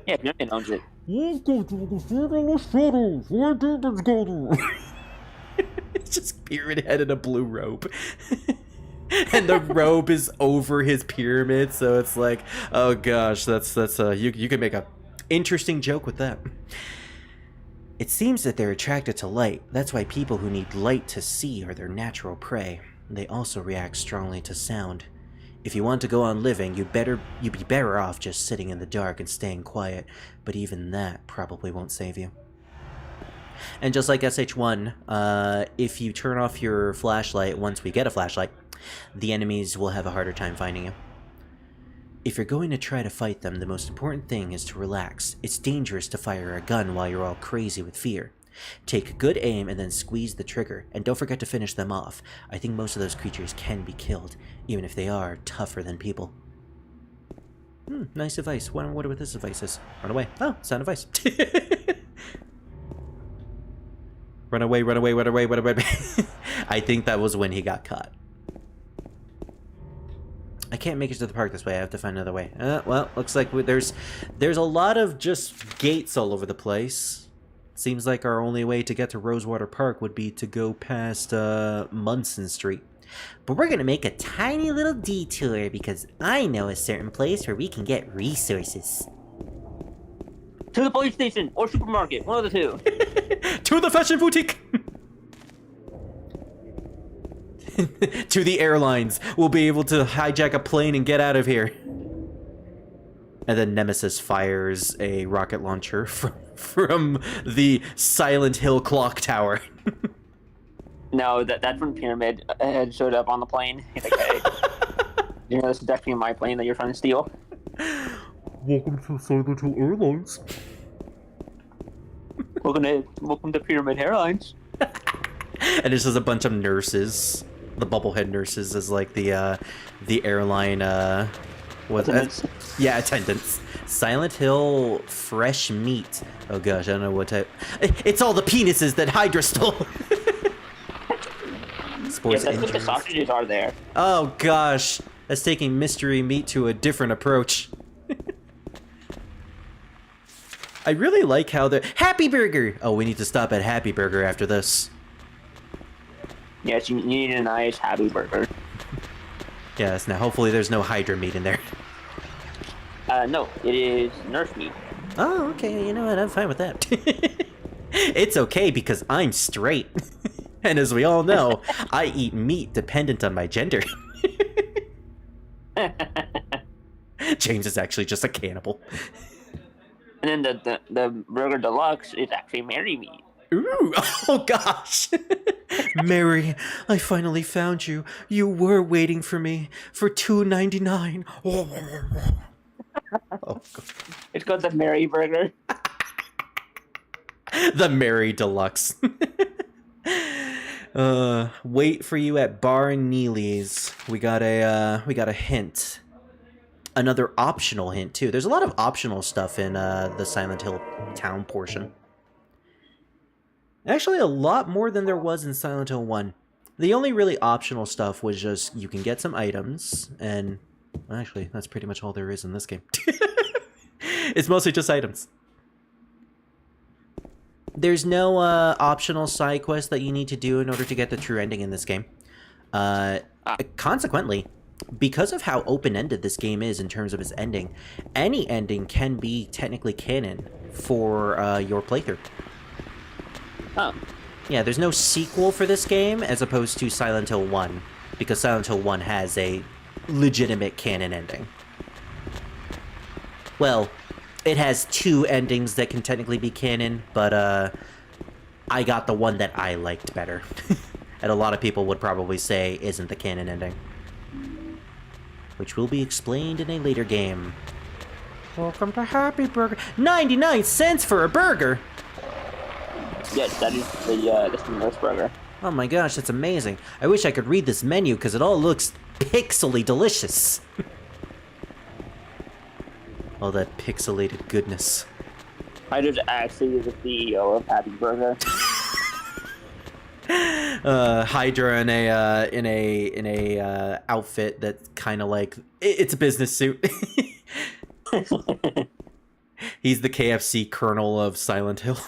Yeah, Pyramid owns it. It's just Pyramid Head in a blue robe. And the robe is over his pyramid, so it's like, oh gosh, that's you could make a interesting joke with that. It seems that they're attracted to light. That's why people who need light to see are their natural prey. They also react strongly to sound. If you want to go on living, you'd be better off just sitting in the dark and staying quiet, but even that probably won't save you. And just like SH1, if you turn off your flashlight once we get a flashlight, the enemies will have a harder time finding you. If you're going to try to fight them, the most important thing is to relax. It's dangerous to fire a gun while you're all crazy with fear. Take good aim and then squeeze the trigger, and don't forget to finish them off. I think most of those creatures can be killed, even if they are tougher than people. Nice advice. Wonder what this advice is. Run away. Oh, sound advice. Run away, run away, run away, run away. I think that was when he got caught. I can't make it to the park this way. I have to find another way. Well, looks like there's a lot of just gates all over the place. Seems like our only way to get to Rosewater Park would be to go past Munson Street. But we're gonna make a tiny little detour because I know a certain place where we can get resources. To the police station or supermarket, one of the two. To the fashion boutique! To the airlines. We'll be able to hijack a plane and get out of here. And then Nemesis fires a rocket launcher from the Silent Hill clock tower. No, that's when Pyramid had showed up on the plane. He's like, hey, you know, this is actually my plane that you're trying to steal. Welcome to Silent Hill Airlines. Welcome to Pyramid Airlines. And it's just a bunch of nurses. The bubblehead nurses is like the airline Attendants. Yeah, attendants. Silent Hill fresh meat. Oh gosh, I don't know what type. It's all the penises that Hydra stole. Sports that's what the sausages are there. Oh gosh, that's taking mystery meat to a different approach. I really like how they're... Happy Burger! Oh, we need to stop at Happy Burger after this. Yes, you need a nice Happy Burger. Yes, now hopefully there's no Hydra meat in there. No, it is nurse meat. Oh, okay, you know what, I'm fine with that. It's okay because I'm straight. And as we all know, I eat meat dependent on my gender. James is actually just a cannibal. And then the burger deluxe is actually Mary meat. Ooh, oh gosh. Mary, I finally found you. You were waiting for me for $2.99. Oh, God. It's called the Mary burger. The Mary Deluxe. Wait for you at Bar Neely's. We got a hint. Another optional hint too. There's a lot of optional stuff in the Silent Hill town portion. Actually, a lot more than there was in Silent Hill 1. The only really optional stuff was just you can get some items, and actually, that's pretty much all there is in this game. It's mostly just items. There's no optional side quest that you need to do in order to get the true ending in this game. Consequently, because of how open-ended this game is in terms of its ending, any ending can be technically canon for your playthrough. Oh. Yeah, there's no sequel for this game as opposed to Silent Hill 1, because Silent Hill 1 has a legitimate canon ending. Well, it has 2 endings that can technically be canon, but I got the one that I liked better. And a lot of people would probably say isn't the canon ending. Which will be explained in a later game. Welcome to Happy Burger. 99 cents for a burger! Yes, that is the Steamroast burger. Oh my gosh, that's amazing. I wish I could read this menu because it all looks pixely delicious. All that pixelated goodness. Hydra's actually the CEO of Happy Burger. Hydra in a outfit that's kind of like it's a business suit. He's the KFC colonel of Silent Hill.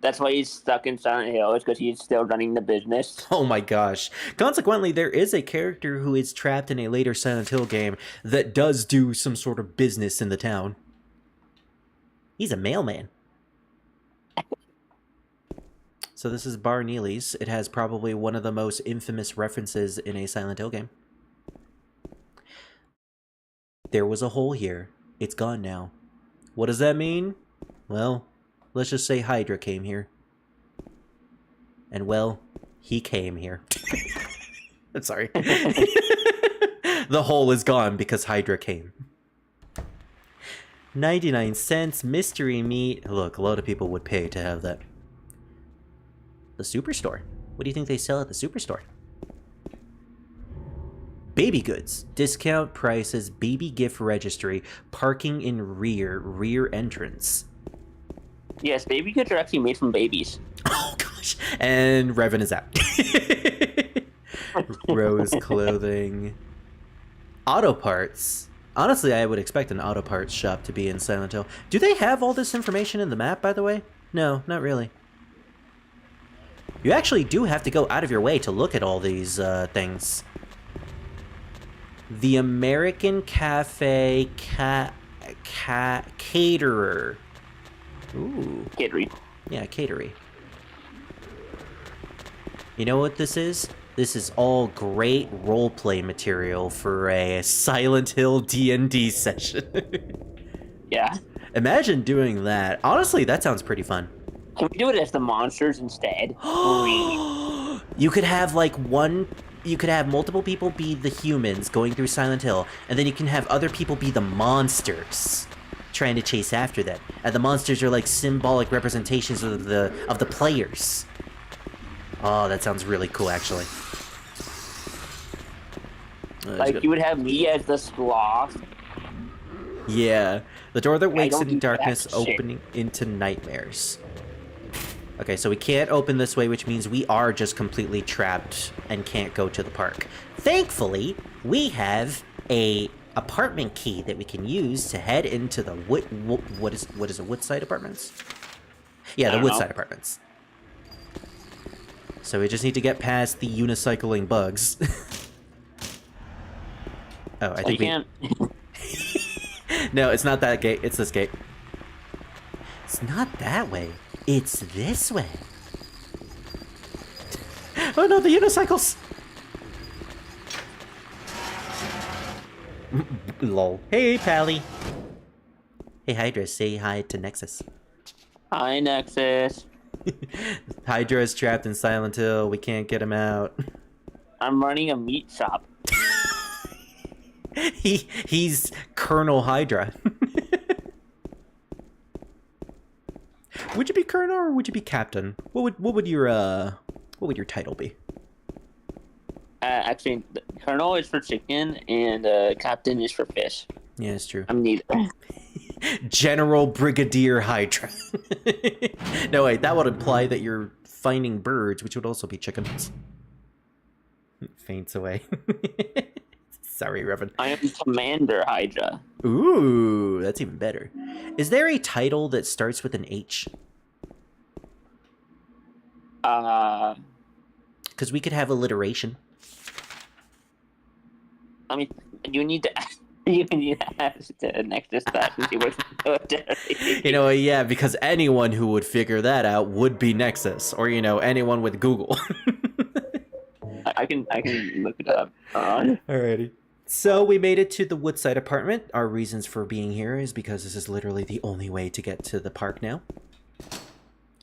That's why he's stuck in Silent Hill, is because he's still running the business. Oh my gosh. Consequently, there is a character who is trapped in a later Silent Hill game that does do some sort of business in the town. He's a mailman. So this is Bar Neely's. It has probably one of the most infamous references in a Silent Hill game. There was a hole here. It's gone now. What does that mean? Well, let's just say Hydra came here. And well, he came here. I'm sorry. The hole is gone because Hydra came. 99 cents, mystery meat. Look, a lot of people would pay to have that. The Superstore. What do you think they sell at the Superstore? Baby goods. Discount prices, baby gift registry, parking in rear entrance. Yes, baby goods are actually made from babies. Oh gosh. And Revan is out. Rose clothing. Auto parts. Honestly, I would expect an auto parts shop to be in Silent Hill. Do they have all this information in the map, by the way? No, not really. You actually do have to go out of your way to look at all these things. The American Cafe Caterer. Ooh. Catering. Yeah, catering. You know what this is? This is all great roleplay material for a Silent Hill D&D session. Yeah. Imagine doing that. Honestly, that sounds pretty fun. Can we do it as the monsters instead? You could have like you could have multiple people be the humans going through Silent Hill, and then you can have other people be the monsters trying to chase after them. And the monsters are like symbolic representations of the players. Oh, that sounds really cool, actually. Like, you would have me as the sloth. Yeah. The door that wakes in darkness opening into nightmares. Okay, so we can't open this way, which means we are just completely trapped and can't go to the park. Thankfully, we have a apartment key that we can use to head into the what is it, Woodside Apartments? Yeah, the Woodside Apartments. So we just need to get past the unicycling bugs. Oh, I think we can't. No, it's not that gate. It's this gate. It's not that way. It's this way. Oh no, the unicycles! Lol. Hey, Pally. Hey, Hydra, say hi to Nexus. Hi, Nexus. Hydra is trapped in Silent Hill. We can't get him out. I'm running a meat shop. He's Colonel Hydra. Would you be Colonel or would you be Captain? What would your title be? Actually, Colonel is for chicken and Captain is for fish. Yeah, it's true. I'm neither. General Brigadier Hydra. No, wait, that would imply that you're finding birds, which would also be chickens. Faints away. Sorry, Revan. I am Commander Hydra. Ooh, that's even better. Is there a title that starts with an H? Because we could have alliteration. I mean, you need to ask the Nexus that since he works in the military. You know, yeah, because anyone who would figure that out would be Nexus, or you know, anyone with Google. I can look it up. Alrighty. So we made it to the Woodside apartment. Our reasons for being here is because this is literally the only way to get to the park now.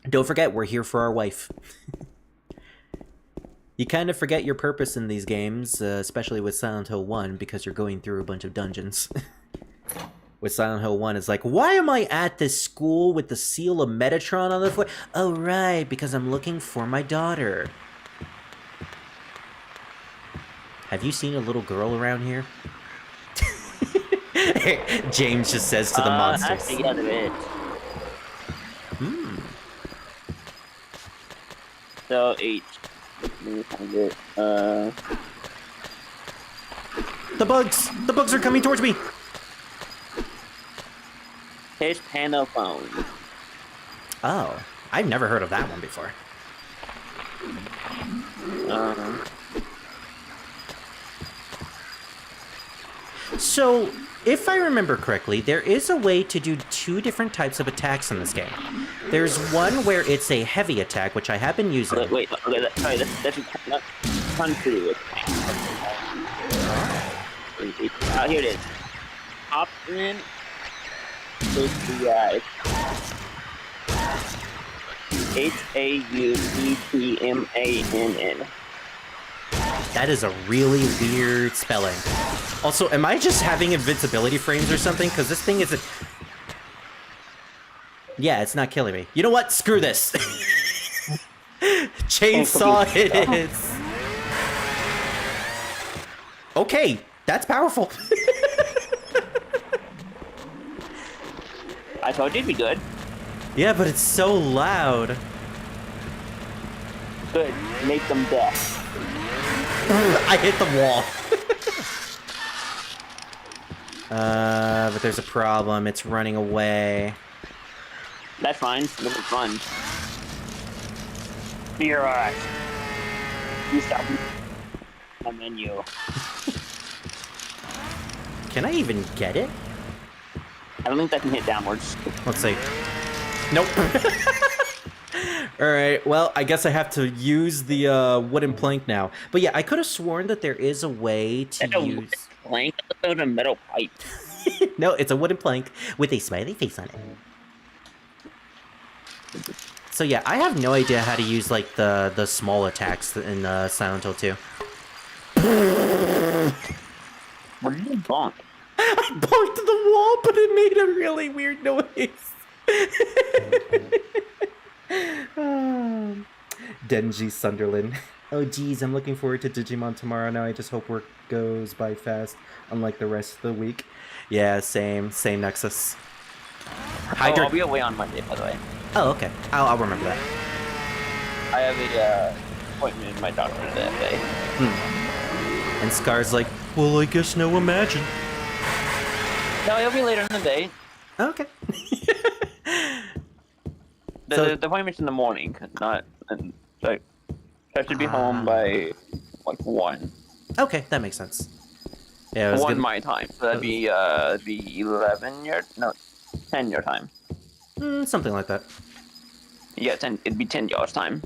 Don't forget, we're here for our wife. You kind of forget your purpose in these games, especially with Silent Hill 1, because you're going through a bunch of dungeons. With Silent Hill 1, it's like, why am I at this school with the seal of Metatron on the floor? Oh, right, because I'm looking for my daughter. Have you seen a little girl around here? James just says to the monsters. Actually, yeah, there is. So, H. Let me find it. The bugs! The bugs are coming towards me! Here's Panophone. Oh, I've never heard of that one before. So, if I remember correctly, there is a way to do two different types of attacks in this game. There's one where it's a heavy attack, which I have been using. Wait, okay, sorry, that's not country. Here it is. Option is the Hautemann. That is a really weird spelling. Also, am I just having invincibility frames or something? Because this thing isn't... Yeah, it's not killing me. You know what? Screw this. Chainsaw it is. Okay, that's powerful. I told you it'd be good. Yeah, but it's so loud. Good. Make them deaf. I hit the wall. But there's a problem. It's running away. That's fine. This is fun. You're alright. You stop. My menu. Can I even get it? I don't think that can hit downwards. Let's see. Nope. Alright, well, I guess I have to use the wooden plank now. But yeah, I could have sworn that there is a way to use... A plank? That's a metal pipe. No, it's a wooden plank with a smiley face on it. So yeah, I have no idea how to use, like, the small attacks in Silent Hill 2. What did you bonk? I bonked the wall, but it made a really weird noise. Denji Sunderland. Oh geez, I'm looking forward to Digimon tomorrow now. I just hope work goes by fast, unlike the rest of the week. Yeah, same Nexus. Hydra... Oh, I'll be away on Monday, by the way. Oh, okay. I'll remember that. I have a appointment with my doctor that day. And Scar's like, well, I guess no, imagine. No, it'll be later in the day. Okay. The appointment's in the morning, not... And, so I should be home by, like, 1. Okay, that makes sense. Yeah, it was 1 good. my time. So that'd be 11 your... No, 10 your time. Something like that. Yeah, it'd be 10 y'all's time.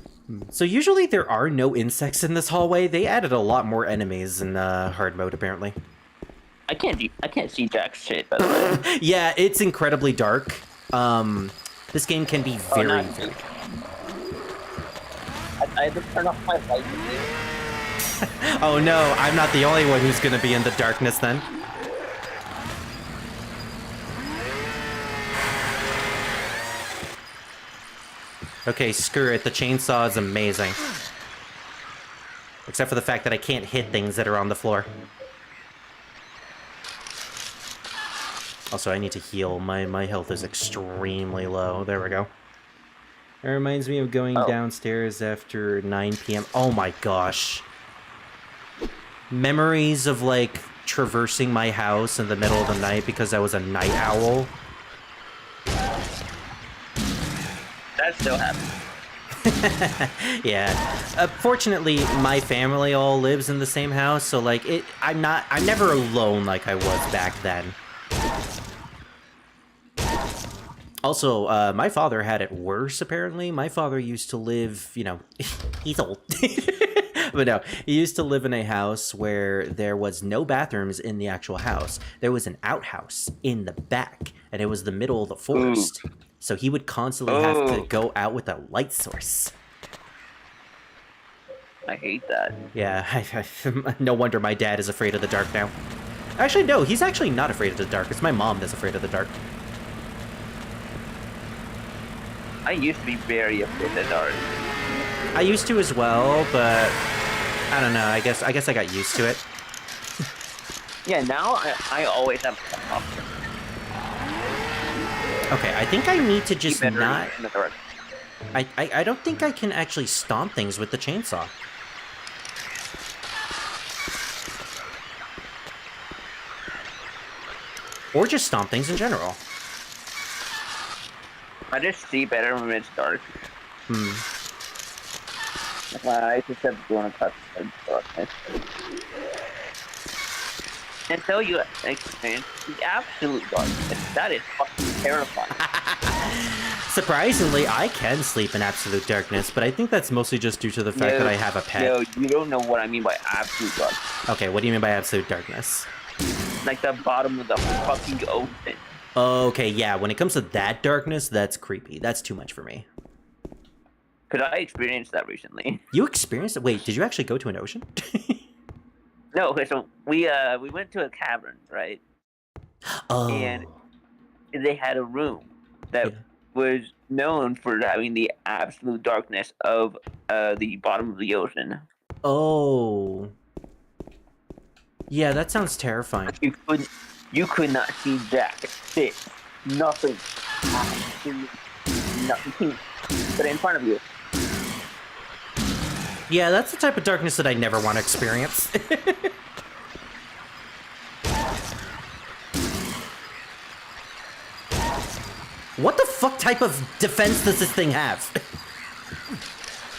So usually there are no insects in this hallway. They added a lot more enemies in hard mode, apparently. I can't see jack shit, by the way. Yeah, it's incredibly dark. This game can be very, very... I had to turn off my light. Oh no, I'm not the only one who's gonna be in the darkness then. Okay, screw it. The chainsaw is amazing. Except for the fact that I can't hit things that are on the floor. Also, I need to heal. My health is extremely low. There we go. It reminds me of going downstairs after 9 p.m. Oh my gosh. Memories of, like, traversing my house in the middle of the night because I was a night owl. That still happens. Yeah. Fortunately, my family all lives in the same house, so, like, I'm never alone like I was back then. Also, my father had it worse, apparently. My father used to live, you know, he's old. But no, he used to live in a house where there was no bathrooms in the actual house. There was an outhouse in the back, and it was the middle of the forest. Ooh. So he would constantly have to go out with a light source. I hate that. Yeah, no wonder my dad is afraid of the dark now. Actually, no, he's actually not afraid of the dark. It's my mom that's afraid of the dark. I used to be very afraid of the dark. I used to as well, but I don't know. I guess I got used to it. Yeah, now I always have. Okay, I think I need to just not. I don't think I can actually stomp things with the chainsaw. Or just stomp things in general. I just see better when it's dark. My eyes just have grown across the darkness. Until you experience the absolute darkness, that is fucking terrifying. Surprisingly, I can sleep in absolute darkness, but I think that's mostly just due to the fact that I have a pet. No, you don't know what I mean by absolute darkness. Okay, what do you mean by absolute darkness? Like the bottom of the fucking ocean. Okay, yeah, when it comes to that darkness, that's creepy. That's too much for me. Because I experienced that recently. You experienced it? Wait, did you actually go to an ocean? No, okay, so we went to a cavern, right? Oh. And they had a room that was known for having the absolute darkness of the bottom of the ocean. Oh. Yeah, that sounds terrifying. You could not see jack, shit, nothing, nothing, but in front of you. Yeah, that's the type of darkness that I never want to experience. What the fuck type of defense does this thing have?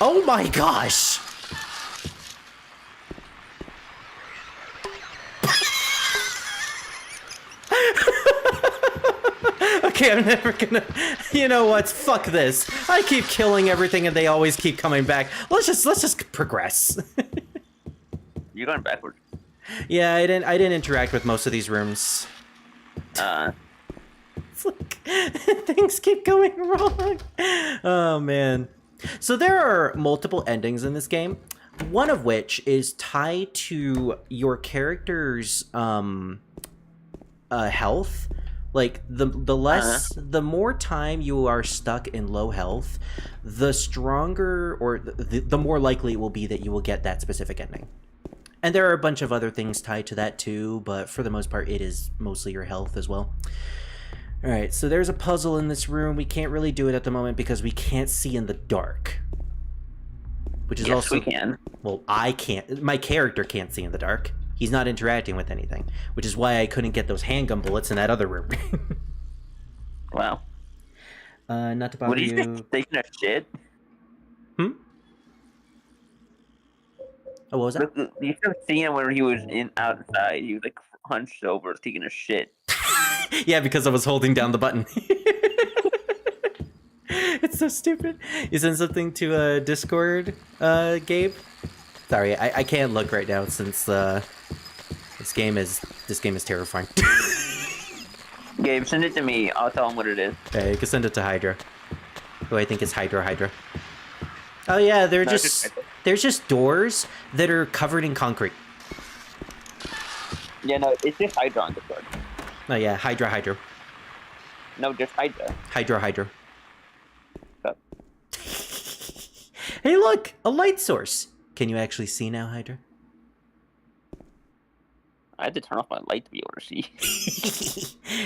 Oh my gosh! Okay, I'm never gonna... You know what? Fuck this. I keep killing everything and they always keep coming back. Let's just progress. You're going backwards. Yeah, I didn't interact with most of these rooms. It's like, things keep going wrong. Oh, man. So there are multiple endings in this game, one of which is tied to your character's health. Like, the more time you are stuck in low health, the stronger or the more likely it will be that you will get that specific ending. And there are a bunch of other things tied to that too, but for the most part, it is mostly your health as well. All right, so there's a puzzle in this room. We can't really do it at the moment because we can't see in the dark. Which is also... Yes, we can. Well, I can't. My character can't see in the dark. He's not interacting with anything, which is why I couldn't get those handgun bullets in that other room. Wow. Not to bother you. What are you taking a shit? Oh, what was that? You should have seen him when he was outside. He was like hunched over, taking a shit. Yeah, because I was holding down the button. It's so stupid. You sent something to Discord, Gabe? Sorry, I can't look right now since This game is terrifying. Gabe, send it to me. I'll tell him what it is. Okay, you can send it to Hydra. Who I think is Hydra. Oh yeah, there's just doors that are covered in concrete. Yeah, no, it's just Hydra on Discord. Oh yeah, Hydra. No, just Hydra. Hydra. Okay. Hey look! A light source! Can you actually see now, Hydra? I had to turn off my light to be able to see.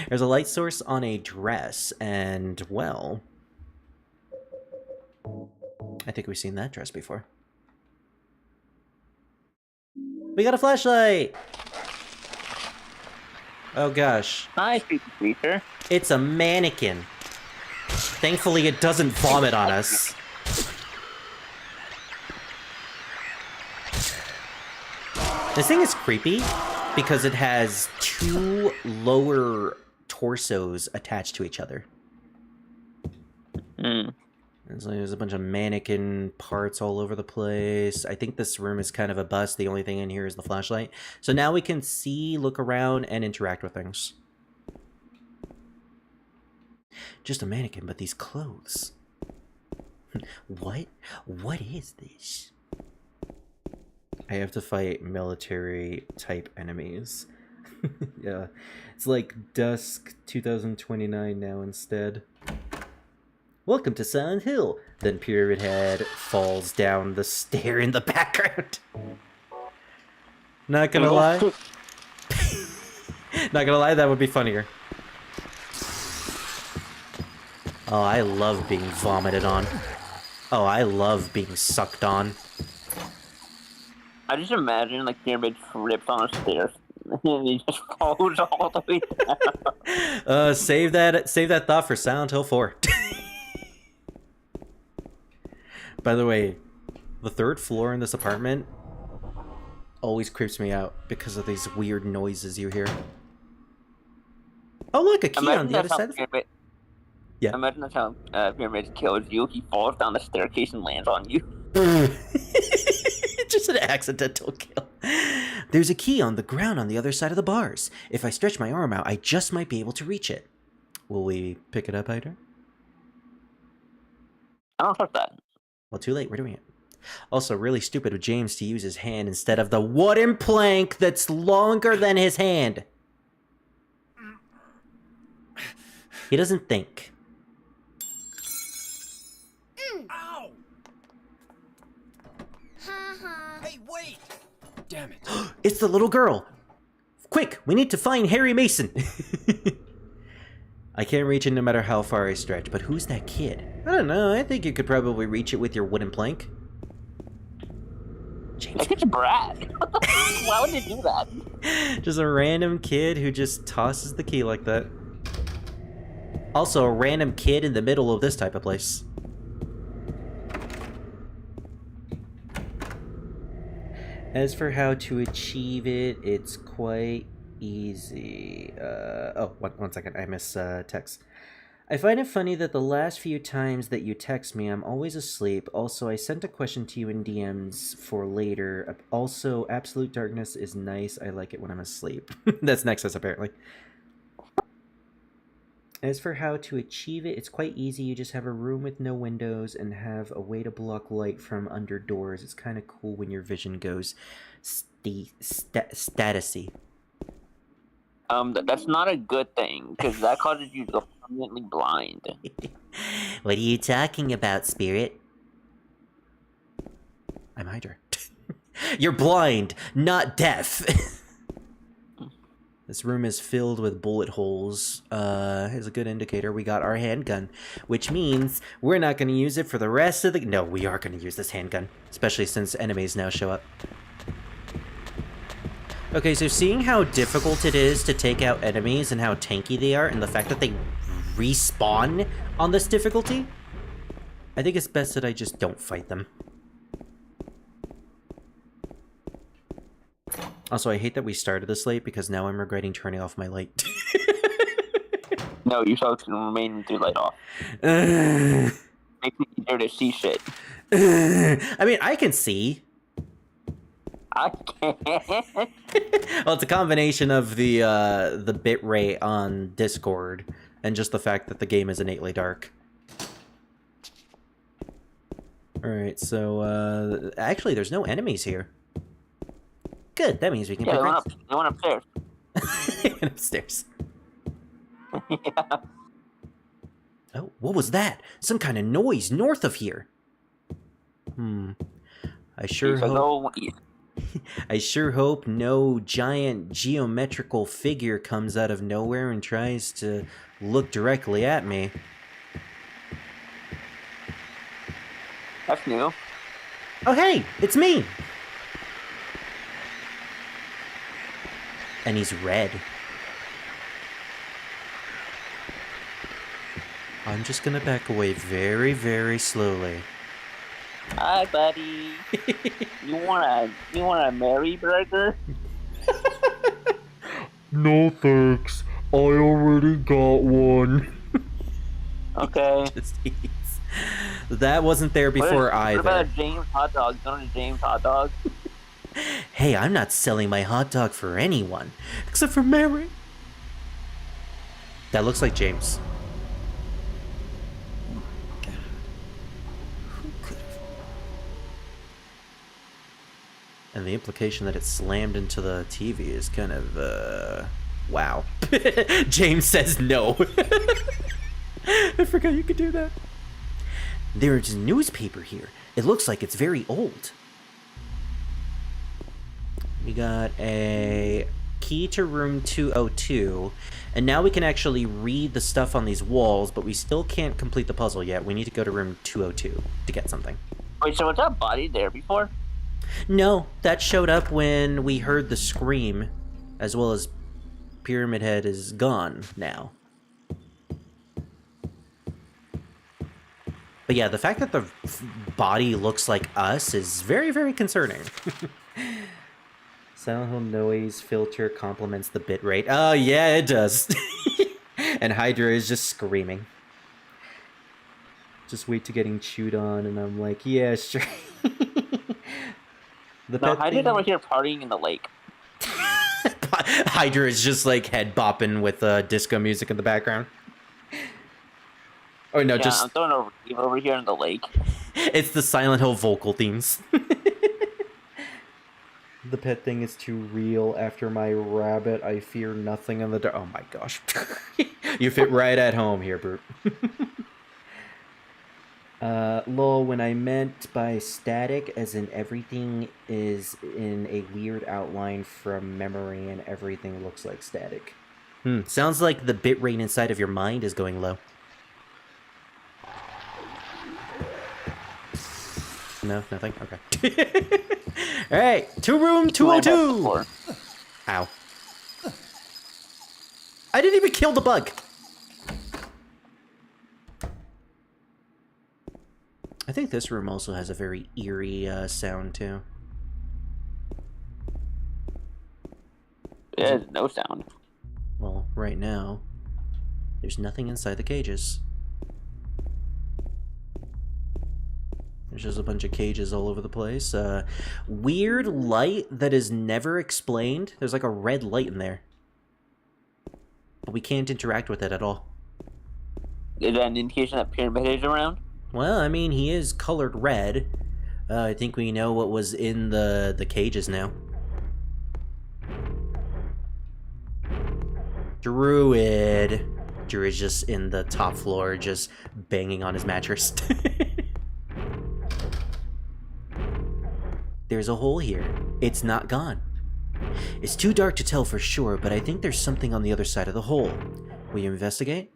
There's a light source on a dress, and, well... I think we've seen that dress before. We got a flashlight! Oh gosh. Hi, creepy creature. It's a mannequin. Thankfully it doesn't vomit on us. This thing is creepy because it has two lower torsos attached to each other. There's a bunch of mannequin parts all over the place. I think this room is kind of a bust. The only thing in here is the flashlight. So now we can see, look around, and interact with things. Just a mannequin, but these clothes. What? What is this? I have to fight military-type enemies. Yeah. It's like Dusk 2029 now instead. Welcome to Silent Hill. Then Pyramid Head falls down the stair in the background. Not gonna lie. Not gonna lie, that would be funnier. Oh, I love being vomited on. Oh, I love being sucked on. I just imagine like Pyramid trips on a stairs and he just falls all the way down. Save that thought for Silent Hill 4. By the way, the third floor in this apartment always creeps me out because of these weird noises you hear. Oh look, a key Imagine on the other side. Yeah. Imagine that's how Pyramid kills you. He falls down the staircase and lands on you. Just an accidental kill. There's a key on the ground on the other side of the bars. If I stretch my arm out, I just might be able to reach it. Will we pick it up, Hydra? I don't trust that. Well, too late. We're doing it. Also, really stupid of James to use his hand instead of the wooden plank that's longer than his hand. He doesn't think. Ow! Hey, wait! Damn it. It's the little girl. Quick, we need to find Harry Mason. I can't reach it no matter how far I stretch, but who's that kid? I don't know, I think you could probably reach it with your wooden plank. James. I think it's Brad. Why would you do that? Just a random kid who just tosses the key like that. Also, a random kid in the middle of this type of place. As for how to achieve it, it's quite easy. One second, I miss text. I find it funny that the last few times that you text me, I'm always asleep. Also, I sent a question to you in DMs for later. Also, Absolute Darkness is nice. I like it when I'm asleep. That's Nexus, apparently. As for how to achieve it, it's quite easy. You just have a room with no windows and have a way to block light from under doors. It's kind of cool when your vision goes statusy. That's not a good thing, because that causes you to go permanently blind. What are you talking about, Spirit? I'm Hydra. You're blind, not deaf. This room is filled with bullet holes. Here's a good indicator. We got our handgun, which means we're not going to use it for the rest of the... No, we are going to use this handgun, especially since enemies now show up. Okay, so seeing how difficult it is to take out enemies and how tanky they are, and the fact that they respawn on this difficulty, I think it's best that I just don't fight them. Also, I hate that we started this late because now I'm regretting turning off my light. No, you should remain with your light off. Makes it easier to see shit. I mean, I can see. I can't. Well, it's a combination of the bit rate on Discord and just the fact that the game is innately dark. Alright, so, actually, there's no enemies here. Good, that means we can Yeah, progress. they went upstairs. Upstairs. Yeah. Oh, what was that? Some kind of noise north of here. I sure hope... I sure hope no giant geometrical figure comes out of nowhere and tries to look directly at me. That's new. Oh, hey, it's me! And he's red. I'm just gonna back away very, very slowly. Hi, buddy. you want a Mary burger? No thanks. I already got one. Okay. Just eats. That wasn't there before either. What about a James hot dog? You want a James hot dog? Hey, I'm not selling my hot dog for anyone. Except for Mary. That looks like James. God. Who could have? And the implication that it slammed into the TV is kind of, wow. James says no. I forgot you could do that. There's a newspaper here. It looks like it's very old. We got a key to room 202, and now we can actually read the stuff on these walls, but we still can't complete the puzzle yet. We need to go to room 202 to get something. Wait, so was that body there before? No, that showed up when we heard the scream, as well as Pyramid Head is gone now. But yeah, the fact that the body looks like us is very, very concerning. Silent Hill noise filter complements the bitrate. Oh, yeah, it does. And Hydra is just screaming. Just wait to getting chewed on, and I'm like, yeah, sure. No, Hydra's over here partying in the lake. Hydra is just like head bopping with disco music in the background. Or no, yeah, just... I'm throwing over here in the lake. It's the Silent Hill vocal themes. The pet thing is too real. After my rabbit, I fear nothing in the dark. Oh my gosh. You fit right at home here, Brute. Lol, when I meant by static, as in everything is in a weird outline from memory and everything looks like static. Sounds like the bitrate inside of your mind is going low. No, nothing? Okay. Alright, to room 202! Ow. I didn't even kill the bug! I think this room also has a very eerie sound, too. There's no sound. Well, right now, there's nothing inside the cages. There's just a bunch of cages all over the place. Weird light that is never explained. There's like a red light in there. But we can't interact with it at all. Is that an indication that Pyramid Head is around? Well, I mean, he is colored red. I think we know what was in the cages now. Druid. Druid's just in the top floor, just banging on his mattress. There's a hole here. It's not gone. It's too dark to tell for sure, but I think there's something on the other side of the hole. Will you investigate?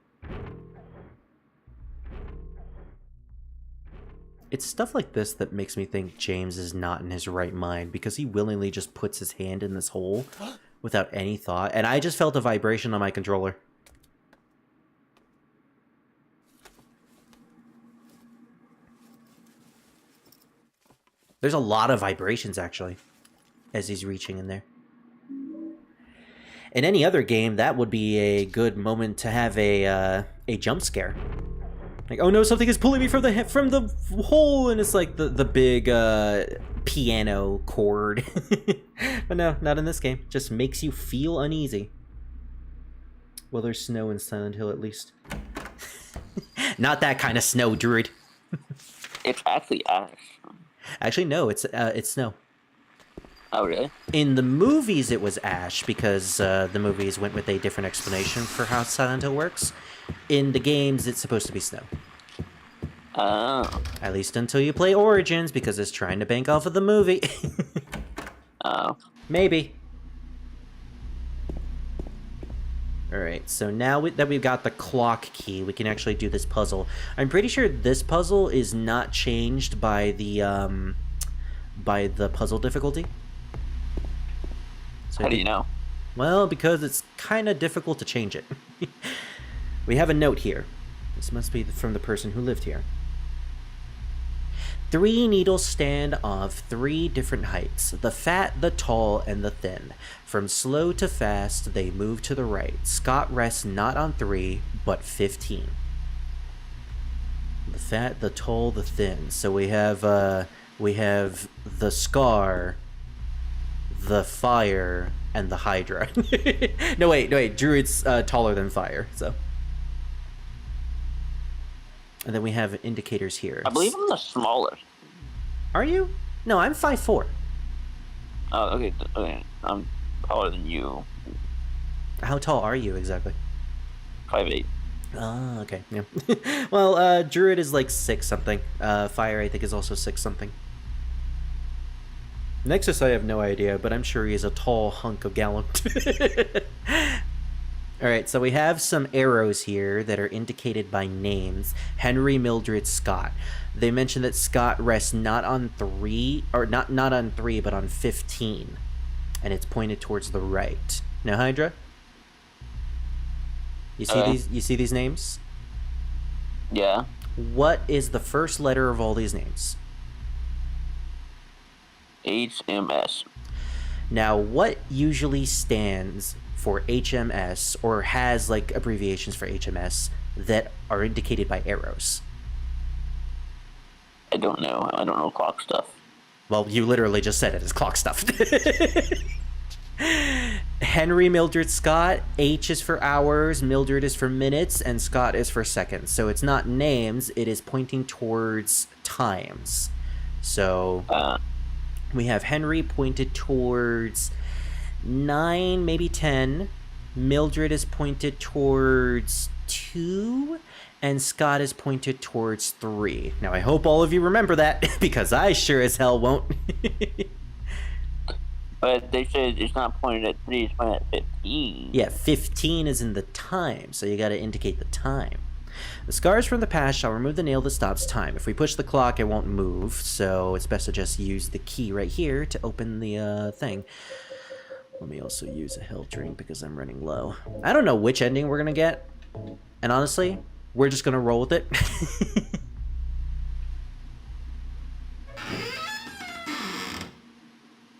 It's stuff like this that makes me think James is not in his right mind, because he willingly just puts his hand in this hole without any thought, and I just felt a vibration on my controller. There's a lot of vibrations, actually, as he's reaching in there. In any other game, that would be a good moment to have a jump scare. Like, oh no, something is pulling me from the hole, and it's like the big piano chord. But no, not in this game. Just makes you feel uneasy. Well, there's snow in Silent Hill, at least. Not that kind of snow, Druid. It's actually ash. Actually, no, it's snow. Oh, really? In the movies, it was ash, because the movies went with a different explanation for how Silent Hill works. In the games, it's supposed to be snow. Oh. At least until you play Origins, because it's trying to bank off of the movie. Oh. Maybe. Alright, so now that we've got the clock key, we can actually do this puzzle. I'm pretty sure this puzzle is not changed by the puzzle difficulty. So How do you know? Well, because it's kind of difficult to change it. We have a note here. This must be from the person who lived here. 3 needles stand of 3 different heights, the fat, the tall, and the thin. From slow to fast, they move to the right. Scott rests not on 3, but 15. The fat, the tall, the thin. So we have the Scar, the Fire, and the Hydra. No, wait. Druid's taller than Fire, so. And then we have indicators here. I believe I'm the smallest. Are you? No, I'm 5'4". Oh, okay. I'm taller than you. How tall are you exactly? 5'8". Ah, okay, yeah. Well, Druid is like 6 something. Fire, I think, is also 6 something. Nexus, I have no idea, but I'm sure he is a tall hunk of gallant. Alright, so we have some arrows here that are indicated by names. Henry, Mildred, Scott. They mention that Scott rests not on 3, or not on 3, but on 15. And it's pointed towards the right. Now, Hydra? You see these names? Yeah. What is the first letter of all these names? HMS. Now, what usually stands for HMS, or has like abbreviations for HMS, that are indicated by arrows? I don't know. I don't know clock stuff. Well, you literally just said it as clock stuff. Henry, Mildred, Scott. H is for hours, Mildred is for minutes, and Scott is for seconds. So it's not names, it is pointing towards times. So we have Henry pointed towards 9, maybe 10. Mildred is pointed towards 2. And Scott is pointed towards 3. Now, I hope all of you remember that, because I sure as hell won't. But they said it's not pointed at 3, it's pointed at 15. Yeah, 15 is in the time, so you gotta indicate the time. The scars from the past shall remove the nail that stops time. If we push the clock, it won't move, so it's best to just use the key right here to open the thing. Let me also use a health drink because I'm running low. I don't know which ending we're gonna get, and honestly, we're just gonna roll with it.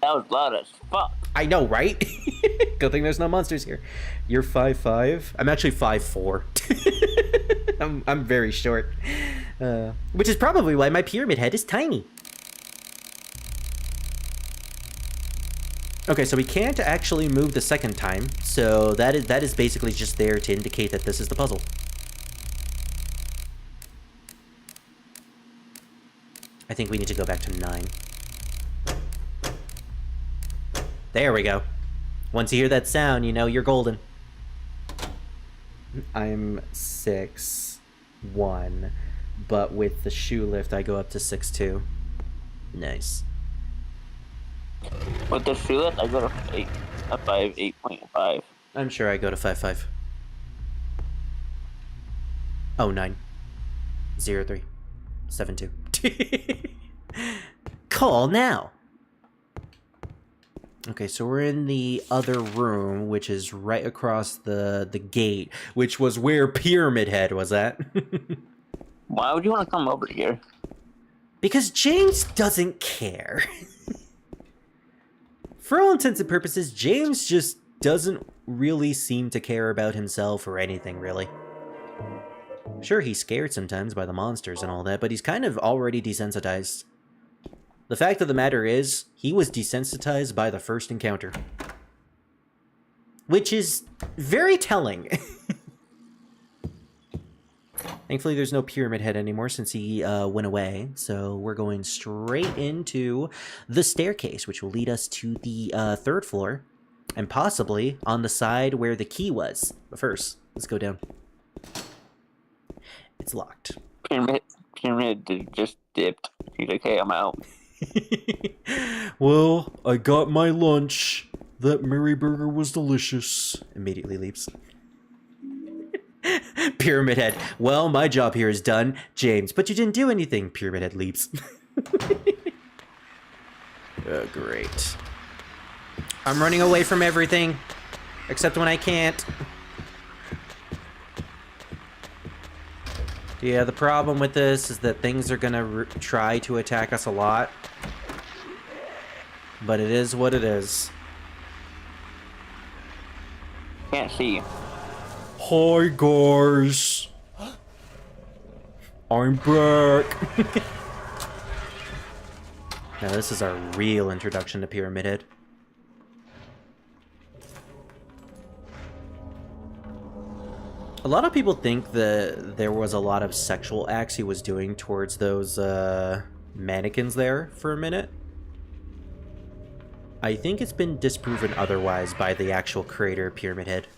That was loud as fuck. I know, right? Good thing there's no monsters here. You're 5'5". I'm actually 5'4". I'm very short. Which is probably why my pyramid head is tiny. Okay, so we can't actually move the second time, so that is basically just there to indicate that this is the puzzle. I think we need to go back to 9. There we go. Once you hear that sound, you know you're golden. I'm 6'1", but with the shoe lift, I go up to 6'2". Nice. With the shoe lift, I go to 8.5. I'm sure I go to 5'5". Oh, 9. 03. 72. Call now. Okay, so we're in the other room, which is right across the gate, which was where Pyramid Head was at. Why would you want to come over here? Because James doesn't care. For all intents and purposes, James just doesn't really seem to care about himself or anything, really. Sure, he's scared sometimes by the monsters and all that, but he's kind of already desensitized. The fact of the matter is, he was desensitized by the first encounter. Which is very telling. Thankfully, there's no Pyramid Head anymore since he went away. So we're going straight into the staircase, which will lead us to the 3rd floor. And possibly on the side where the key was. But first, let's go down. It's locked. Pyramid just dipped. He's like, hey, I'm out. Well, I got my lunch. That Mary Burger was delicious. Immediately leaps. Pyramid Head. Well, my job here is done. James, but you didn't do anything. Pyramid Head leaps. Oh, great. I'm running away from everything. Except when I can't. Yeah, the problem with this is that things are gonna try to attack us a lot. But it is what it is. Can't see. Hi, guys. I'm back. Now, this is our real introduction to Pyramid Head. A lot of people think that there was a lot of sexual acts he was doing towards those mannequins there for a minute. I think it's been disproven otherwise by the actual creator of Pyramid Head.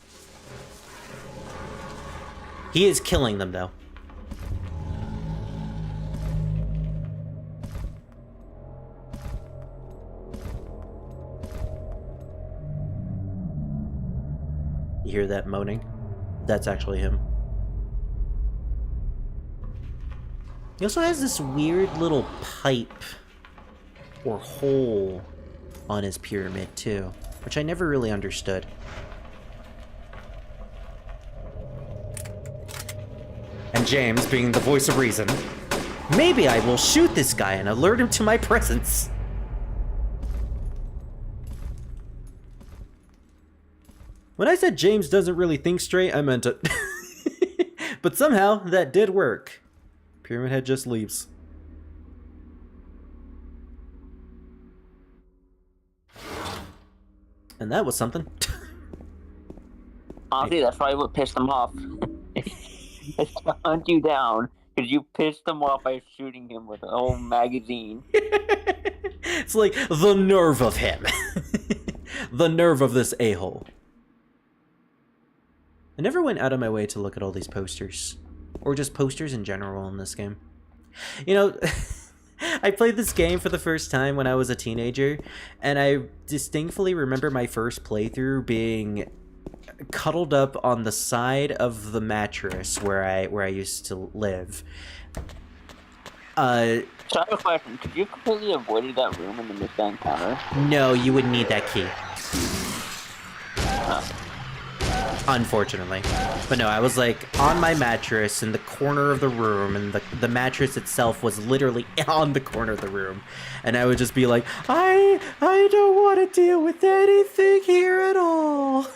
He is killing them, though. You hear that moaning? That's actually him. He also has this weird little pipe or hole on his pyramid too, which I never really understood. And James, being the voice of reason, maybe I will shoot this guy and alert him to my presence. When I said James doesn't really think straight, I meant it. But somehow, that did work. Pyramid Head just leaves. And that was something. Honestly, that's probably what pissed them off. It's to hunt you down, because you pissed them off by shooting him with an old magazine. It's like, the nerve of him. The nerve of this a-hole. I never went out of my way to look at all these posters. Or just posters in general in this game. You know, I played this game for the first time when I was a teenager, and I distinctly remember my first playthrough being cuddled up on the side of the mattress where I used to live. So I have a question. Could you completely avoided that room in the Mr. Encounter? No, you would need that key. Unfortunately. But no, I was like on my mattress in the corner of the room, and the mattress itself was literally on the corner of the room. And I would just be like, I don't want to deal with anything here at all.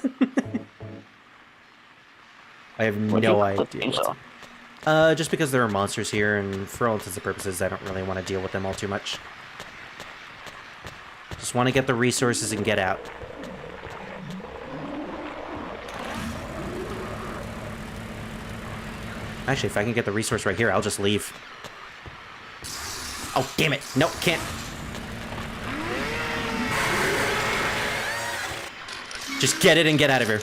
I have no idea. Just because there are monsters here, and for all intents and purposes, I don't really want to deal with them all too much. Just want to get the resources and get out. Actually, if I can get the resource right here, I'll just leave. Oh, damn it. Nope, can't. Just get it and get out of here.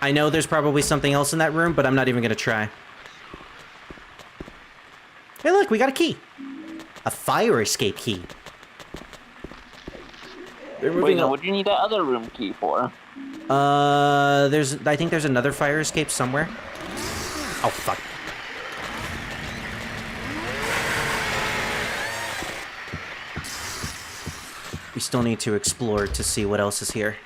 I know there's probably something else in that room, but I'm not even going to try. Hey, look, we got a key. A fire escape key. Wait, now what do you need that other room key for? I think there's another fire escape somewhere. Oh, fuck. We still need to explore to see what else is here.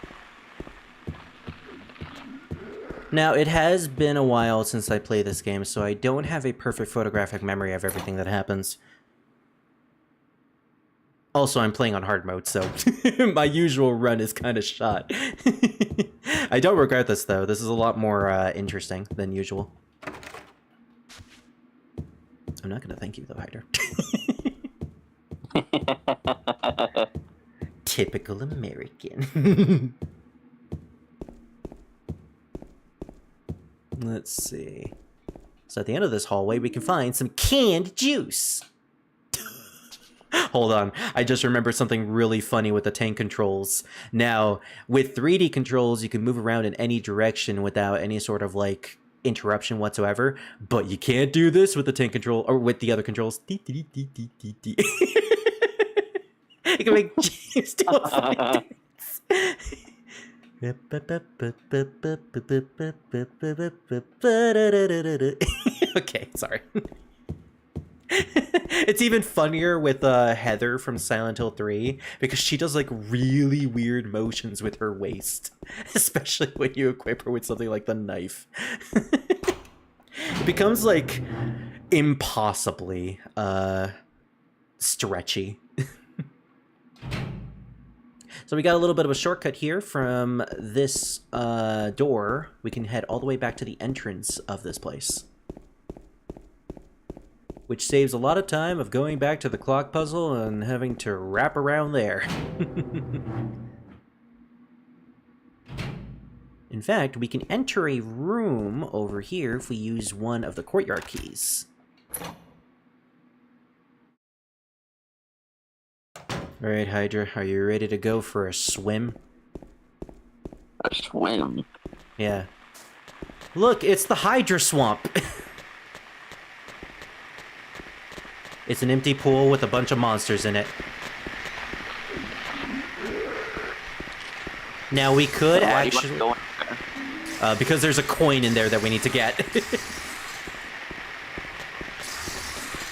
Now, it has been a while since I played this game, so I don't have a perfect photographic memory of everything that happens. Also, I'm playing on hard mode, so my usual run is kind of shot. I don't regret this, though. This is a lot more interesting than usual. I'm not going to thank you, though, Hyder. Typical American. Let's see. So at the end of this hallway, we can find some canned juice. Hold on, I just remembered something really funny with the tank controls. Now, with 3D controls, you can move around in any direction without any sort of, like, interruption whatsoever, but you can't do this with the tank control, or with the other controls. You can make James do a funny dance. Okay, sorry. It's even funnier with Heather from Silent Hill 3 because she does like really weird motions with her waist, especially when you equip her with something like the knife. It becomes like impossibly stretchy. So we got a little bit of a shortcut here from this door. We can head all the way back to the entrance of this place, which saves a lot of time of going back to the clock puzzle and having to wrap around there. In fact, we can enter a room over here if we use one of the courtyard keys. Alright, Hydra, are you ready to go for a swim? A swim? Yeah. Look, it's the Hydra Swamp! It's an empty pool with a bunch of monsters in it. Now we could actually... because there's a coin in there that we need to get.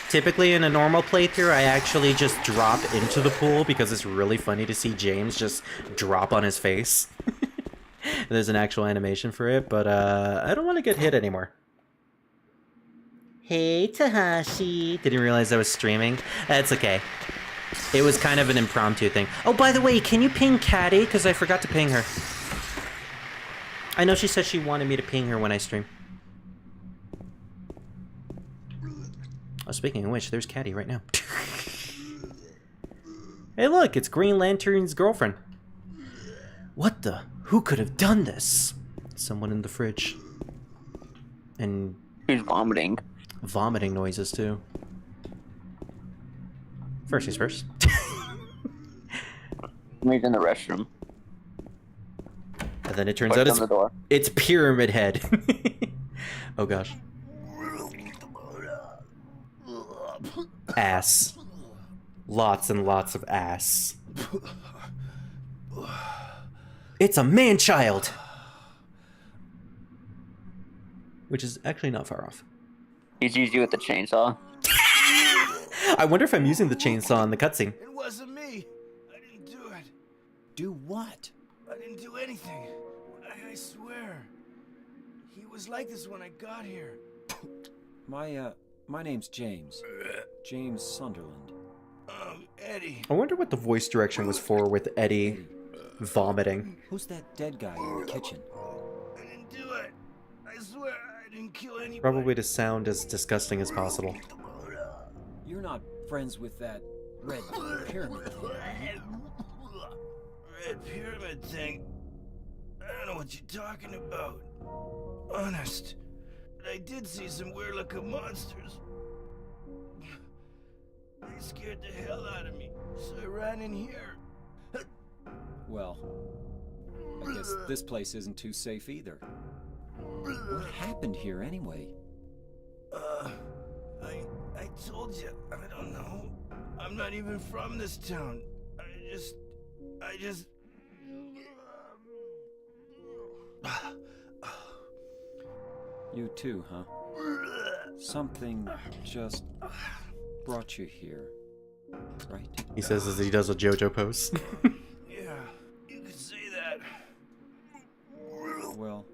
Typically in a normal playthrough, I actually just drop into the pool because it's really funny to see James just drop on his face. There's an actual animation for it, but I don't want to get hit anymore. Hey, Tahashi. Didn't realize I was streaming. That's okay. It was kind of an impromptu thing. Oh, by the way, can you ping Caddy? Because I forgot to ping her. I know she said she wanted me to ping her when I stream. Oh, speaking of which, there's Caddy right now. Hey, look, it's Green Lantern's girlfriend. What the? Who could have done this? Someone in the fridge. And... Who's vomiting? Vomiting noises, too. First things first. He's in the restroom. And then it turns out it's Pyramid Head. Oh, gosh. Ass. Lots and lots of ass. It's a man-child! Which is actually not far off. He's used you with the chainsaw. I wonder if I'm using the chainsaw in the cutscene. It wasn't me. I didn't do it. Do what? I didn't do anything. I swear. He was like this when I got here. My name's James. James Sunderland. Eddie. I wonder what the voice direction was for with Eddie vomiting. Who's that dead guy in the kitchen? I didn't do it. I swear I didn't kill anybody. Probably to sound as disgusting as possible. You're not friends with that red pyramid thing, are you? Red pyramid thing? I don't know what you're talking about. Honest. But I did see some weird looking monsters. They scared the hell out of me, so I ran in here. Well, I guess this place isn't too safe either. What happened here anyway? I told you, I don't know. I'm not even from this town. I just... You too, huh? Something just brought you here, right? He says as he does a JoJo pose. Yeah, you could say that. Well,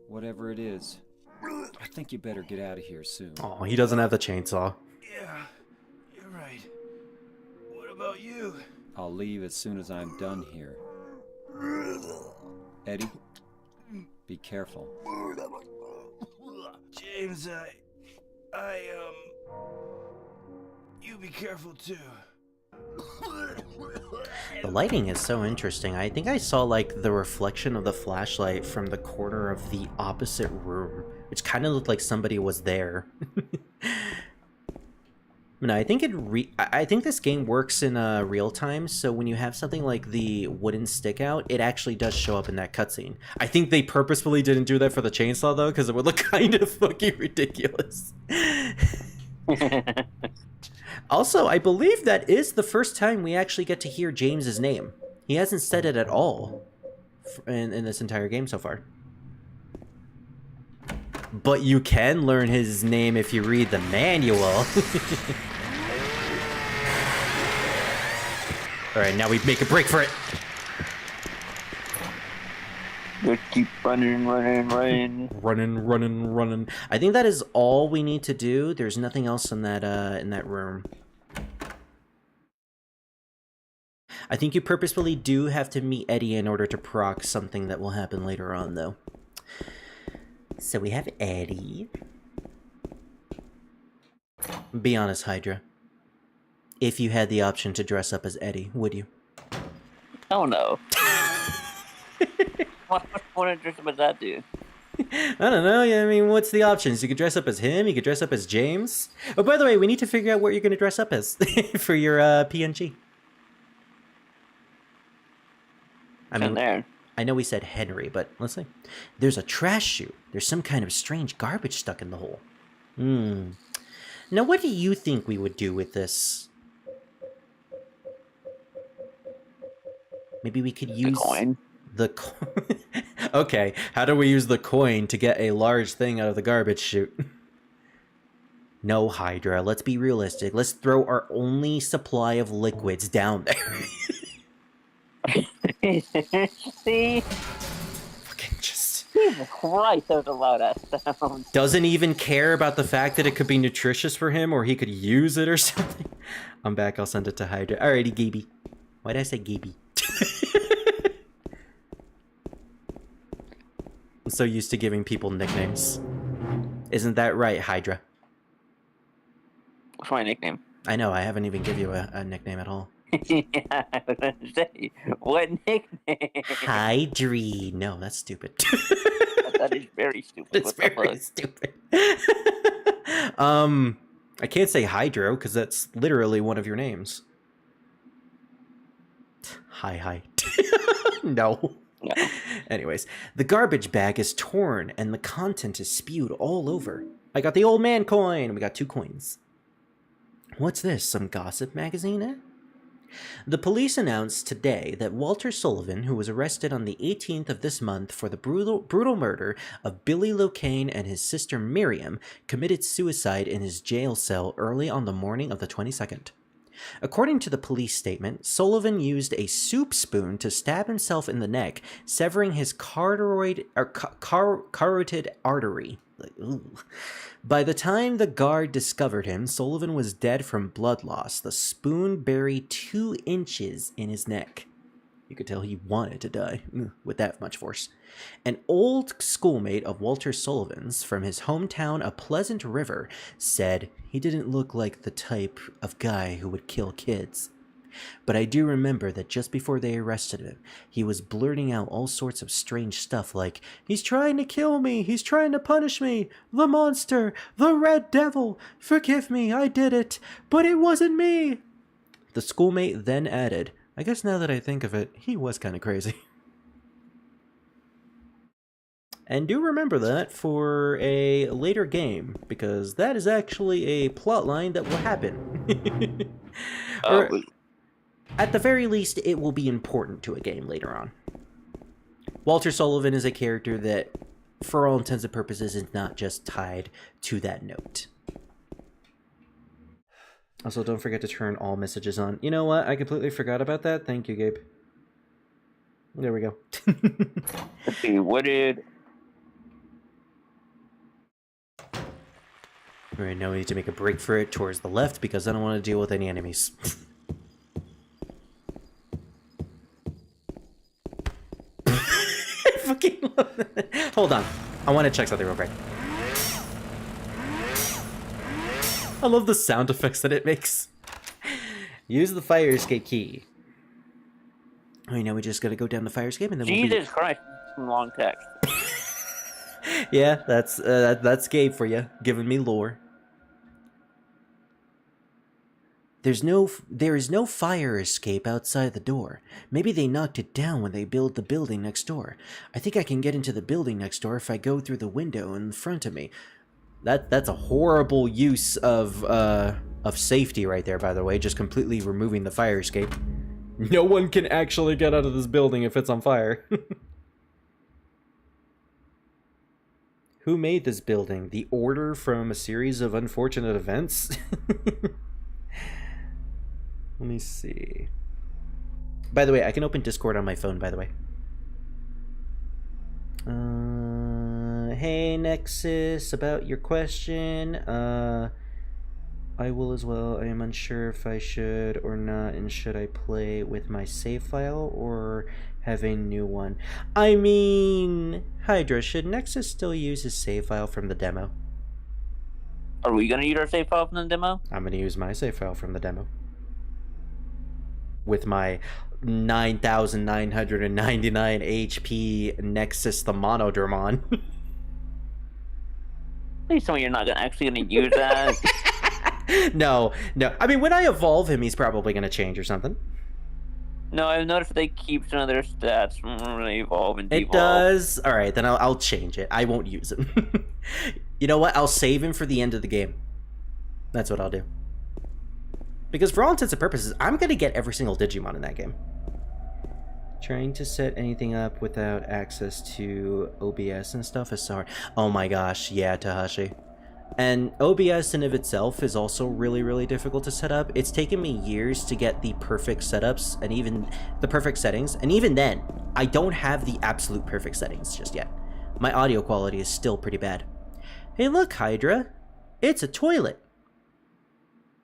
whatever it is, I think you better get out of here soon. Oh, he doesn't have the chainsaw. Yeah, you're right. What about you? I'll leave as soon as I'm done here. Eddie, be careful. James, you be careful too. The lighting is so interesting. I think I saw like the reflection of the flashlight from the corner of the opposite room, which kind of looked like somebody was there. No, I think I think this game works in real time, so when you have something like the wooden stick out, it actually does show up in that cutscene. I think they purposefully didn't do that for the chainsaw though, because it would look kind of fucking ridiculous. Also, I believe that is the first time we actually get to hear James's name. He hasn't said it at all in this entire game so far. But you can learn his name if you read the manual. Alright, now we make a break for it. Just keep running. Running. I think that is all we need to do. There's nothing else in that room. I think you purposefully do have to meet Eddie in order to proc something that will happen later on, though. So we have Eddie. Be honest, Hydra. If you had the option to dress up as Eddie, would you? Oh no. What dress up as that dude? I don't know. I mean, what's the options? You could dress up as him. You could dress up as James. Oh, by the way, we need to figure out what you're going to dress up as for your PNG. I mean, there. I know we said Henry, but let's see. There's a trash chute. There's some kind of strange garbage stuck in the hole. Now, what do you think we would do with this? Maybe we could use... The coin. Okay, how do we use the coin to get a large thing out of the garbage chute? No, Hydra, let's be realistic. Let's throw our only supply of liquids down there. See? Fucking just... Jesus Christ, that was a loud ass sound. Doesn't even care about the fact that it could be nutritious for him or he could use it or something. I'm back, I'll send it to Hydra. Alrighty, Gaby. Why did I say Gaby? I'm so used to giving people nicknames. Isn't that right, Hydra? What's my nickname? I know, I haven't even given you a nickname at all. Yeah, I was gonna say, what nickname? Hydri. No, that's stupid. That is very stupid. It's very stupid. I can't say Hydro, because that's literally one of your names. Hi. No. Anyways, the garbage bag is torn and the content is spewed all over. I got the old man coin. We got 2 coins. What's this? Some gossip magazine, eh? The police announced today that Walter Sullivan, who was arrested on the 18th of this month for the brutal murder of Billy Locane and his sister Miriam, committed suicide in his jail cell early on the morning of the 22nd. According to the police statement, Sullivan used a soup spoon to stab himself in the neck, severing his carotid artery. By the time the guard discovered him, Sullivan was dead from blood loss, the spoon buried 2 inches in his neck. You could tell he wanted to die with that much force. An old schoolmate of Walter Sullivan's from his hometown of Pleasant River said he didn't look like the type of guy who would kill kids. But I do remember that just before they arrested him, he was blurting out all sorts of strange stuff like, "He's trying to kill me, he's trying to punish me, the monster, the red devil, forgive me, I did it, but it wasn't me." The schoolmate then added, "I guess now that I think of it, he was kind of crazy." And do remember that for a later game, because that is actually a plotline that will happen. Or, at the very least, it will be important to a game later on. Walter Sullivan is a character that, for all intents and purposes, is not just tied to that note. Also, don't forget to turn all messages on. You know what? I completely forgot about that. Thank you, Gabe. There we go. Let's see, what did... Alright, now we need to make a break for it towards the left because I don't want to deal with any enemies. I fucking love that. Hold on. I want to check something real quick. I love the sound effects that it makes. Use the fire escape key. All right, now we just gotta go down the fire escape and then Jesus Christ, some long text. Yeah, that's Gabe for you, giving me lore. There is no fire escape outside the door. Maybe they knocked it down when they built the building next door. I think I can get into the building next door if I go through the window in front of me. That's a horrible use of safety right there, by the way, just completely removing the fire escape. No one can actually get out of this building if it's on fire. Who made this building? The Order from a series of unfortunate events? Let me see. By the way, I can open Discord on my phone, by the way. Hey, Nexus, about your question. I will as well. I am unsure if I should or not, and should I play with my save file or have a new one? I mean, Hydra, should Nexus still use his save file from the demo? Are we gonna use our save file from the demo? I'm gonna use my save file from the demo. With my 9,999 HP Nexus the Monodramon. Please tell me you're not actually gonna use that. No. I mean, when I evolve him, he's probably gonna change or something. No, I've noticed they keep some of their stats from when they evolve and devolve. It does? Alright, then I'll change it. I won't use him. You know what? I'll save him for the end of the game. That's what I'll do. Because for all intents and purposes, I'm going to get every single Digimon in that game. Trying to set anything up without access to OBS and stuff is so hard. Oh my gosh, yeah, Tahashi. And OBS in of itself is also really, really difficult to set up. It's taken me years to get the perfect setups and even the perfect settings. And even then, I don't have the absolute perfect settings just yet. My audio quality is still pretty bad. Hey, look, Hydra. It's a toilet.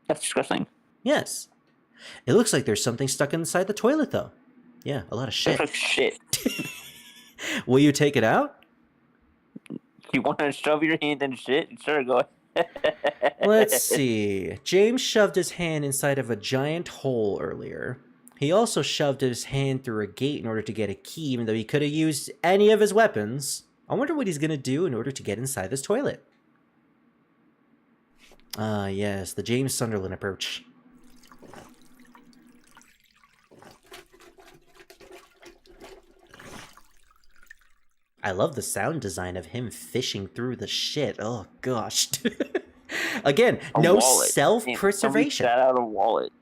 That's disgusting. Yes. It looks like there's something stuck inside the toilet, though. Yeah, a lot of shit. That's like shit. Will you take it out? You want to shove your hand in shit? Sure, go ahead. Let's see. James shoved his hand inside of a giant hole earlier. He also shoved his hand through a gate in order to get a key, even though he could have used any of his weapons. I wonder what he's going to do in order to get inside this toilet. Ah, yes, the James Sunderland approach. I love the sound design of him fishing through the shit. Oh, gosh. Again, no self-preservation. Somebody sat out a wallet.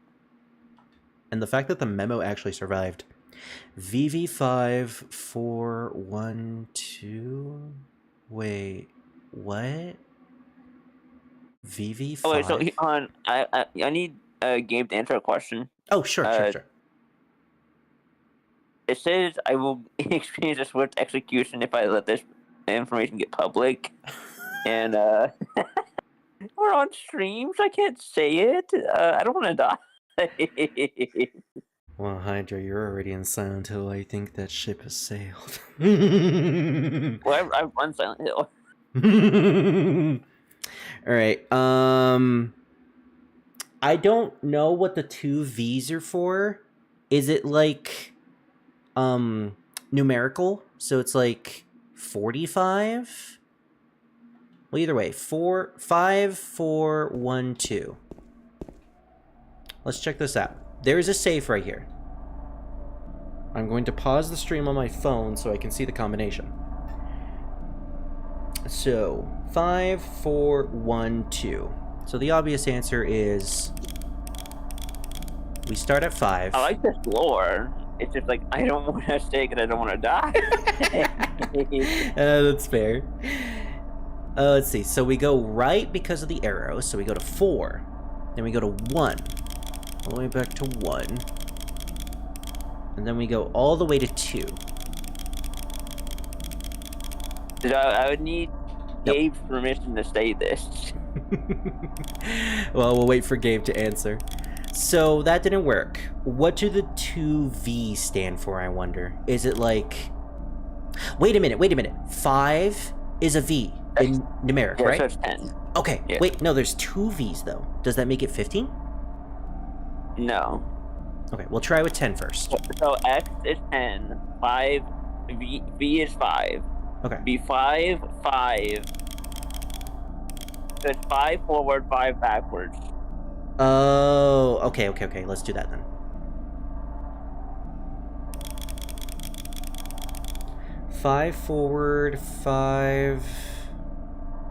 And the fact that the memo actually survived. VV5412? Wait, what? VV5? Oh, wait, so I need Gabe to answer a question. Oh, sure. It says I will experience a swift execution if I let this information get public. And we're on stream, so I can't say it. I don't want to die. Well, Hydra, you're already in Silent Hill. I think that ship has sailed. Well, I run Silent Hill. Alright, I don't know what the two V's are for. Is it like numerical? So it's like 45? Well, either way, 5, 4, 1, 2. Let's check this out. There's a safe right here. I'm going to pause the stream on my phone so I can see the combination. So, 5, 4, 1, 2. So the obvious answer is we start at 5. I like this lore. It's just like, I don't want to stay because I don't want to die. That's fair. Let's see. So we go right because of the arrow. So we go to 4. Then we go to 1. All the way back to 1. And then we go all the way to 2. I would need Gabe's permission to say this. Well, we'll wait for Gabe to answer. So that didn't work. What do the two V's stand for, I wonder? Is it like... Wait a minute. 5 is a V in numeric, right? So it's 10. Okay, yeah. Wait, no, there's two V's though. Does that make it 15? No. Okay, we'll try with 10 first. So X is 10, 5, V is 5. Okay. B5, 5. So it's 5 forward, 5 backwards. Oh, okay. Let's do that then. Five forward, 5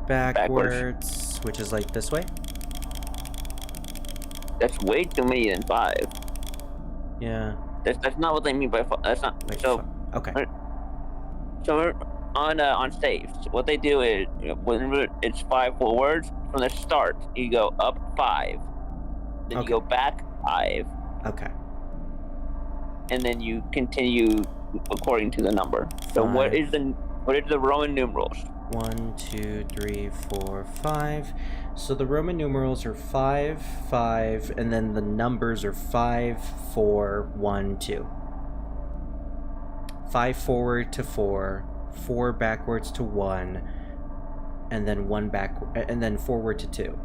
backwards, which is like this way. That's way too many than 5. Yeah. That's not what they mean by 5. That's not. Wait, So okay. So we're on saves, what they do is when it's 5 forwards from the start, you go up 5, then you go back 5. Okay. And then you continue according to the number. So what is the Roman numerals? 1, 2, 3, 4, 5. So the Roman numerals are 5, 5, and then the numbers are 5, 4, 1, 2. 5 forward to 4, 4 backwards to 1, and then 1 back, and then forward to 2.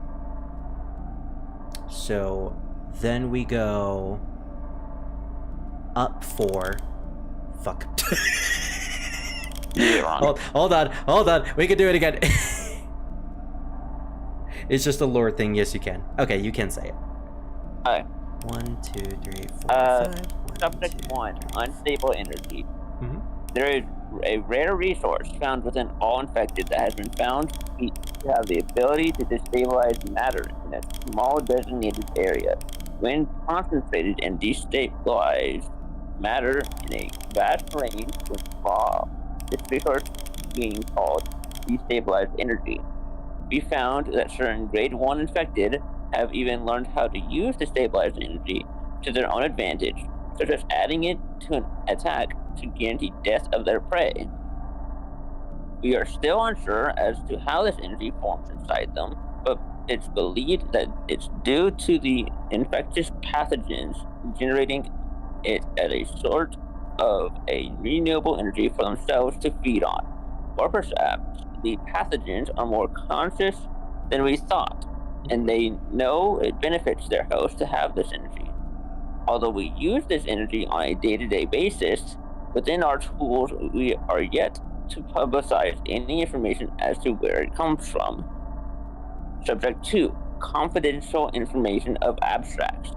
So then we go up 4. Fuck. Hold on. We can do it again. It's just a lore thing. Yes, you can. Okay, you can say it. Alright. 1, 2, 3, 4, 5. Subject 1: unstable energy. Mm-hmm. There is a rare resource found within all infected that has been found to have the ability to destabilize matter in a small designated area. When concentrated and destabilized matter in a vast range with fall, this resource being called destabilized energy. We found that certain grade 1 infected have even learned how to use destabilized energy to their own advantage, such as adding it to an attack to guarantee death of their prey. We are still unsure as to how this energy forms inside them, but it's believed that it's due to the infectious pathogens generating it as a sort of a renewable energy for themselves to feed on. Or perhaps the pathogens are more conscious than we thought, and they know it benefits their host to have this energy. Although we use this energy on a day-to-day basis, within our tools we are yet to publicize any information as to where it comes from. Subject 2: confidential information of abstracts.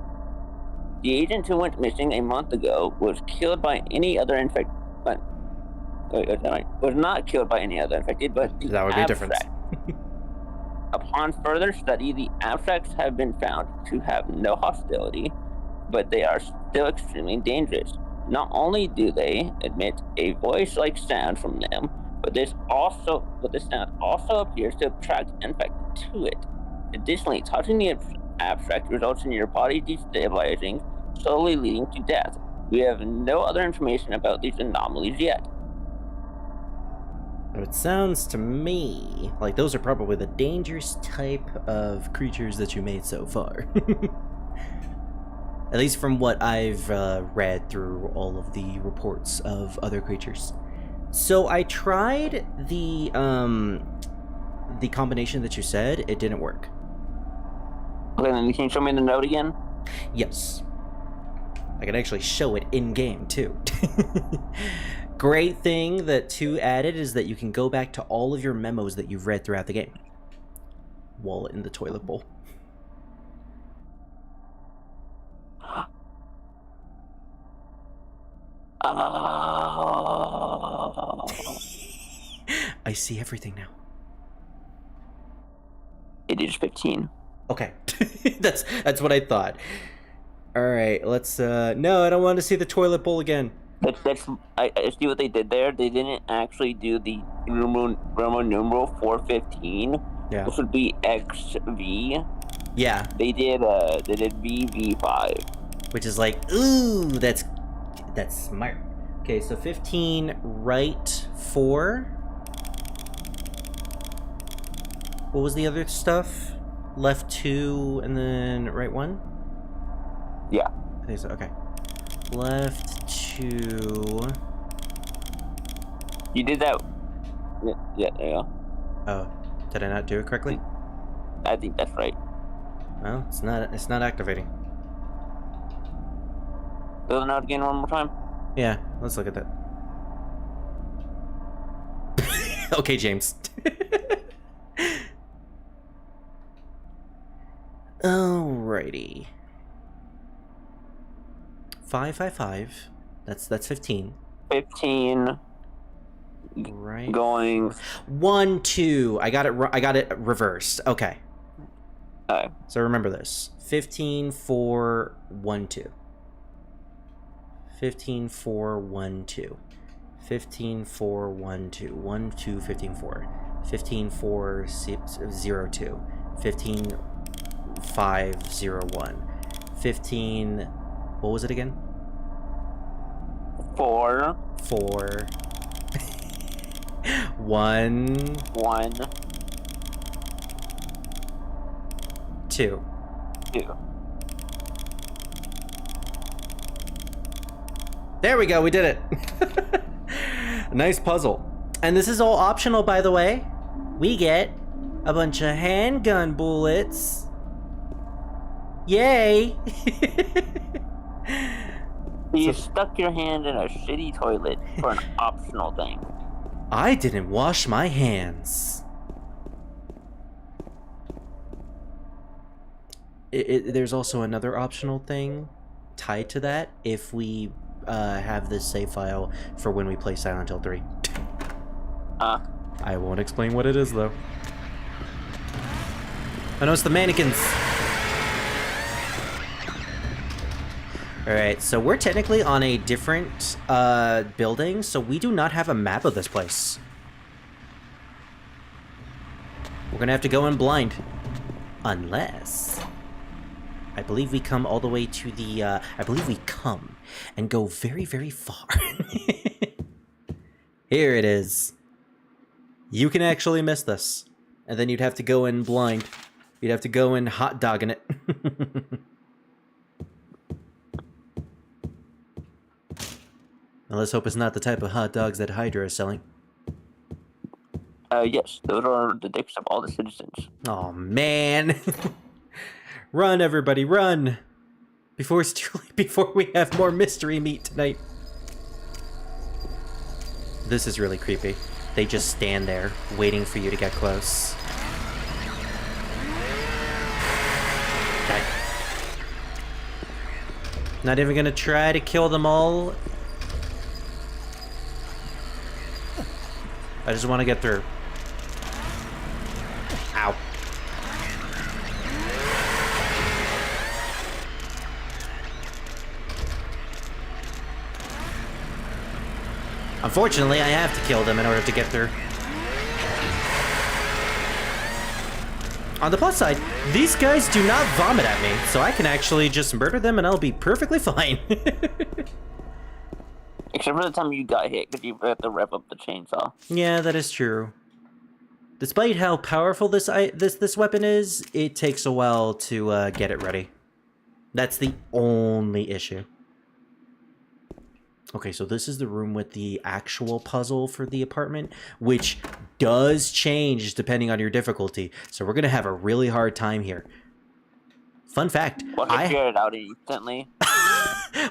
The agent who went missing a month ago was killed by any other infected. Was not killed by any other infected, but the that would be a difference. Upon further study, the abstracts have been found to have no hostility, but they are still extremely dangerous. Not only do they emit a voice-like sound from them, but this sound also appears to attract infected to it. Additionally, touching the abstract results in your body destabilizing, slowly leading to death. We have no other information about these anomalies yet. It sounds to me like those are probably the dangerous type of creatures that you made so far. At least from what I've read through all of the reports of other creatures. So I tried the combination that you said. It didn't work. Okay, then can you show me the note again? Yes. I can actually show it in-game, too. Great thing that 2 added is that you can go back to all of your memos that you've read throughout the game. Wallet in the toilet bowl. I see everything now. It is 15. Okay. that's what I thought. Alright, let's no, I don't want to see the toilet bowl again. I see what they did there. They didn't actually do the Roman numeral 415. Yeah. This would be XV. Yeah. They did VV5. Which is like, ooh, that's smart. Okay, so 15, right 4. What was the other stuff? Left 2 and then right 1? Yeah. I think so, okay. Left 2. You did that. Yeah, there you go. Oh, did I not do it correctly? I think that's right. Well, it's not activating. fill it out again one more time? Yeah, let's look at that. Okay, James. Alrighty. 555. That's 15. 15. Right. Going 1, 2. I got it reversed. Okay. Okay. So remember this. 15, 4, 1, 2. 15, 4, 1, 2. 15, 4, 1, 2. 1, 2, 15, 4. 15, 4, 0, 2. 15, 5, 0, 1. 15... What was it again? 4. 4. 1. 1. 2. 2. There we go, we did it. Nice puzzle. And this is all optional, by the way. We get a bunch of handgun bullets. Yay! You stuck your hand in a shitty toilet for an optional thing. I didn't wash my hands. There's also another optional thing tied to that if we have this save file for when we play Silent Hill 3. I won't explain what it is, though. I know it's the mannequins. Alright, so we're technically on a different building, so we do not have a map of this place. We're gonna have to go in blind. Unless... I believe we come all the way to the, I believe we come and go very, very far. Here it is. You can actually miss this. And then you'd have to go in blind. You'd have to go in hot dogging it. Now let's hope it's not the type of hot dogs that Hydra is selling. Yes, those are the dicks of all the citizens. Oh man. Run, everybody, run! Before it's too late, before we have more mystery meat tonight. This is really creepy. They just stand there, waiting for you to get close. Okay. Not even gonna try to kill them all. I just want to get through. Ow. Unfortunately, I have to kill them in order to get through. On the plus side, these guys do not vomit at me, so I can actually just murder them and I'll be perfectly fine. Except for the time you got hit, because you have to rev up the chainsaw. Yeah, that is true. Despite how powerful this weapon is, it takes a while to get it ready. That's the only issue. Okay, so this is the room with the actual puzzle for the apartment, which does change depending on your difficulty. So we're going to have a really hard time here. Fun fact. Well, I figured it out instantly.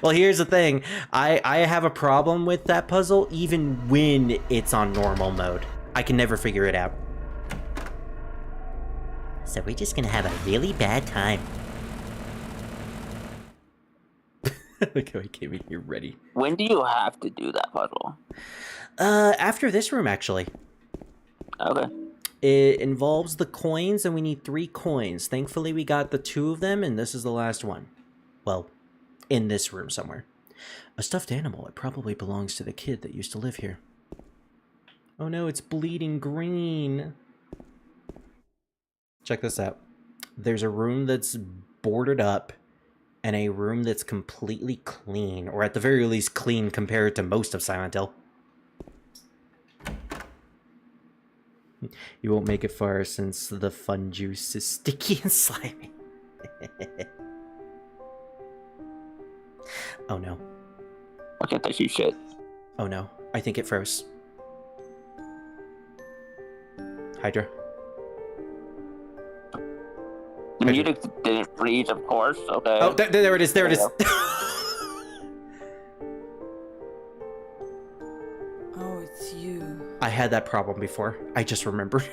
Well, here's the thing. I have a problem with that puzzle even when it's on normal mode. I can never figure it out. So we're just going to have a really bad time. Look how I came in here ready. When do you have to do that puzzle? After this room, actually. Okay. It involves the coins, and we need 3 coins. Thankfully, we got the 2 of them, and this is the last one. Well, in this room somewhere. A stuffed animal. It probably belongs to the kid that used to live here. Oh no, it's bleeding green. Check this out. There's a room that's boarded up, and a room that's completely clean, or at the very least clean compared to most of Silent Hill. You won't make it far since the fun juice is sticky and slimy. Oh no. I can't touch you shit. Oh no. I think it froze. Hydra. The music didn't freeze, of course, okay. Oh, there it is, there it is. I had that problem before. I just remembered.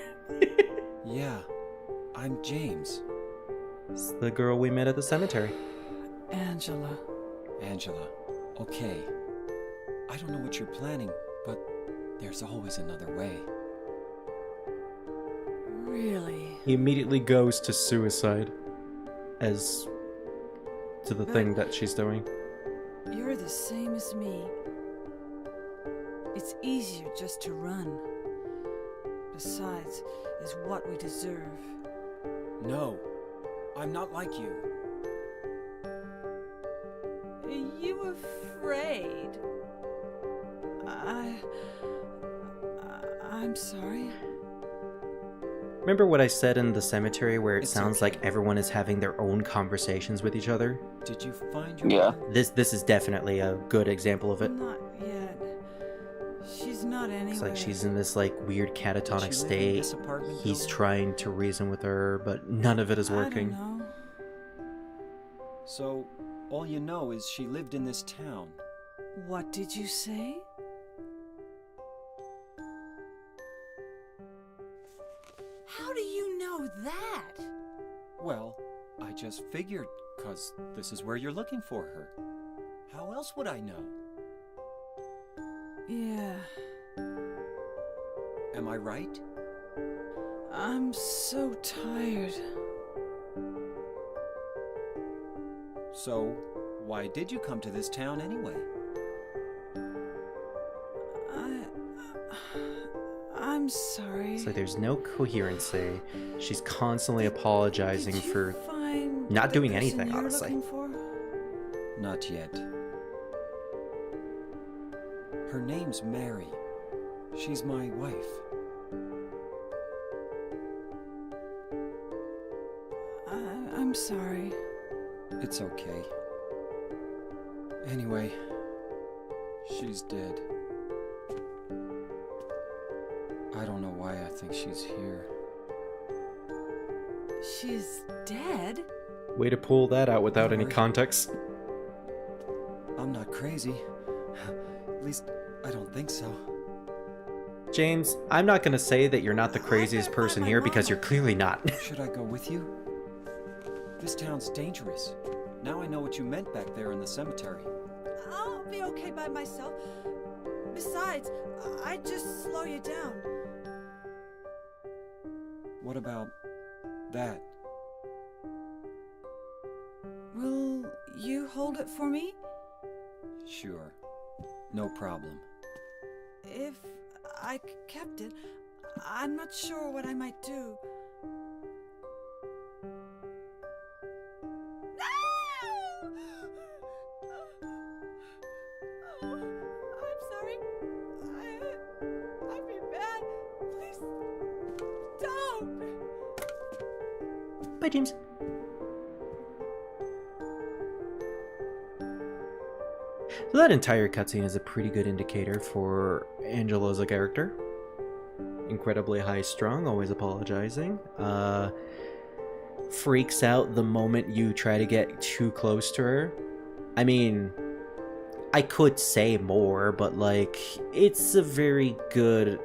Yeah, I'm James. It's the girl we met at the cemetery. Angela. Angela, okay. I don't know what you're planning, but there's always another way. Really? He immediately goes to suicide as to the thing that she's doing. You're the same as me. It's easier just to run. Besides, is what we deserve. No, I'm not like you. You afraid? I'm sorry. Remember what I said in the cemetery where it It's sounds okay. like everyone is having their own conversations with each other? Did you find your Yeah. mother? This is definitely a good example of it. Not yet. She's not anywhere. It's like she's in this like weird Did catatonic she live in state. this apartment He's building? trying to reason with her, but none of it is I don't working. know. So, all you know is she lived in this town. What did you say? How do you know that? Well, I just figured, 'cause this is where you're looking for her. How else would I know? Yeah, Am I right? I'm so tired. So, why did you come to this town anyway? I'm sorry. So there's no coherency. She's constantly apologizing Did you for find not the doing person anything, you're honestly. looking for? Not yet. Her name's Mary. She's my wife. I'm sorry. It's okay. Anyway, she's dead. I don't know why I think she's here. She's dead? way to pull that out without any Sorry. context. I'm not crazy. At least, I don't think so. James, I'm not gonna say that you're not the craziest gotta person find my here because mama. you're clearly not. Should I go with you? This town's dangerous. Now I know what you meant back there in the cemetery. I'll be okay by myself. Besides, I'd just slow you down. What about that? Will you hold it for me? Sure. No problem. If I kept it, I'm not sure what I might do. No! Oh, I'm sorry. I feel bad. Please don't. Bye, James. So that entire cutscene is a pretty good indicator for Angela as a character. Incredibly high-strung, always apologizing. Freaks out the moment you try to get too close to her. I mean, I could say more, but like, it's a very good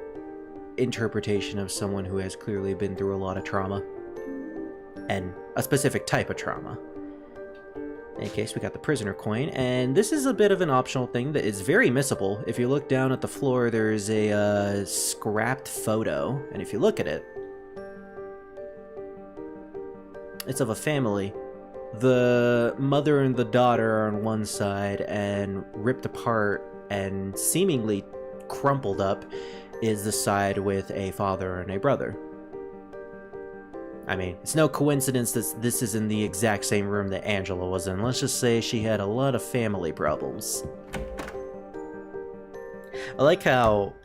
interpretation of someone who has clearly been through a lot of trauma. And a specific type of trauma. In any case, we got the prisoner coin, and this is a bit of an optional thing that is very missable. If you look down at the floor, there's a scrapped photo, and if you look at it, it's of a family. The mother and the daughter are on one side, and ripped apart and seemingly crumpled up is the side with a father and a brother. I mean, it's no coincidence that this is in the exact same room that Angela was in. Let's just say she had a lot of family problems. I like how,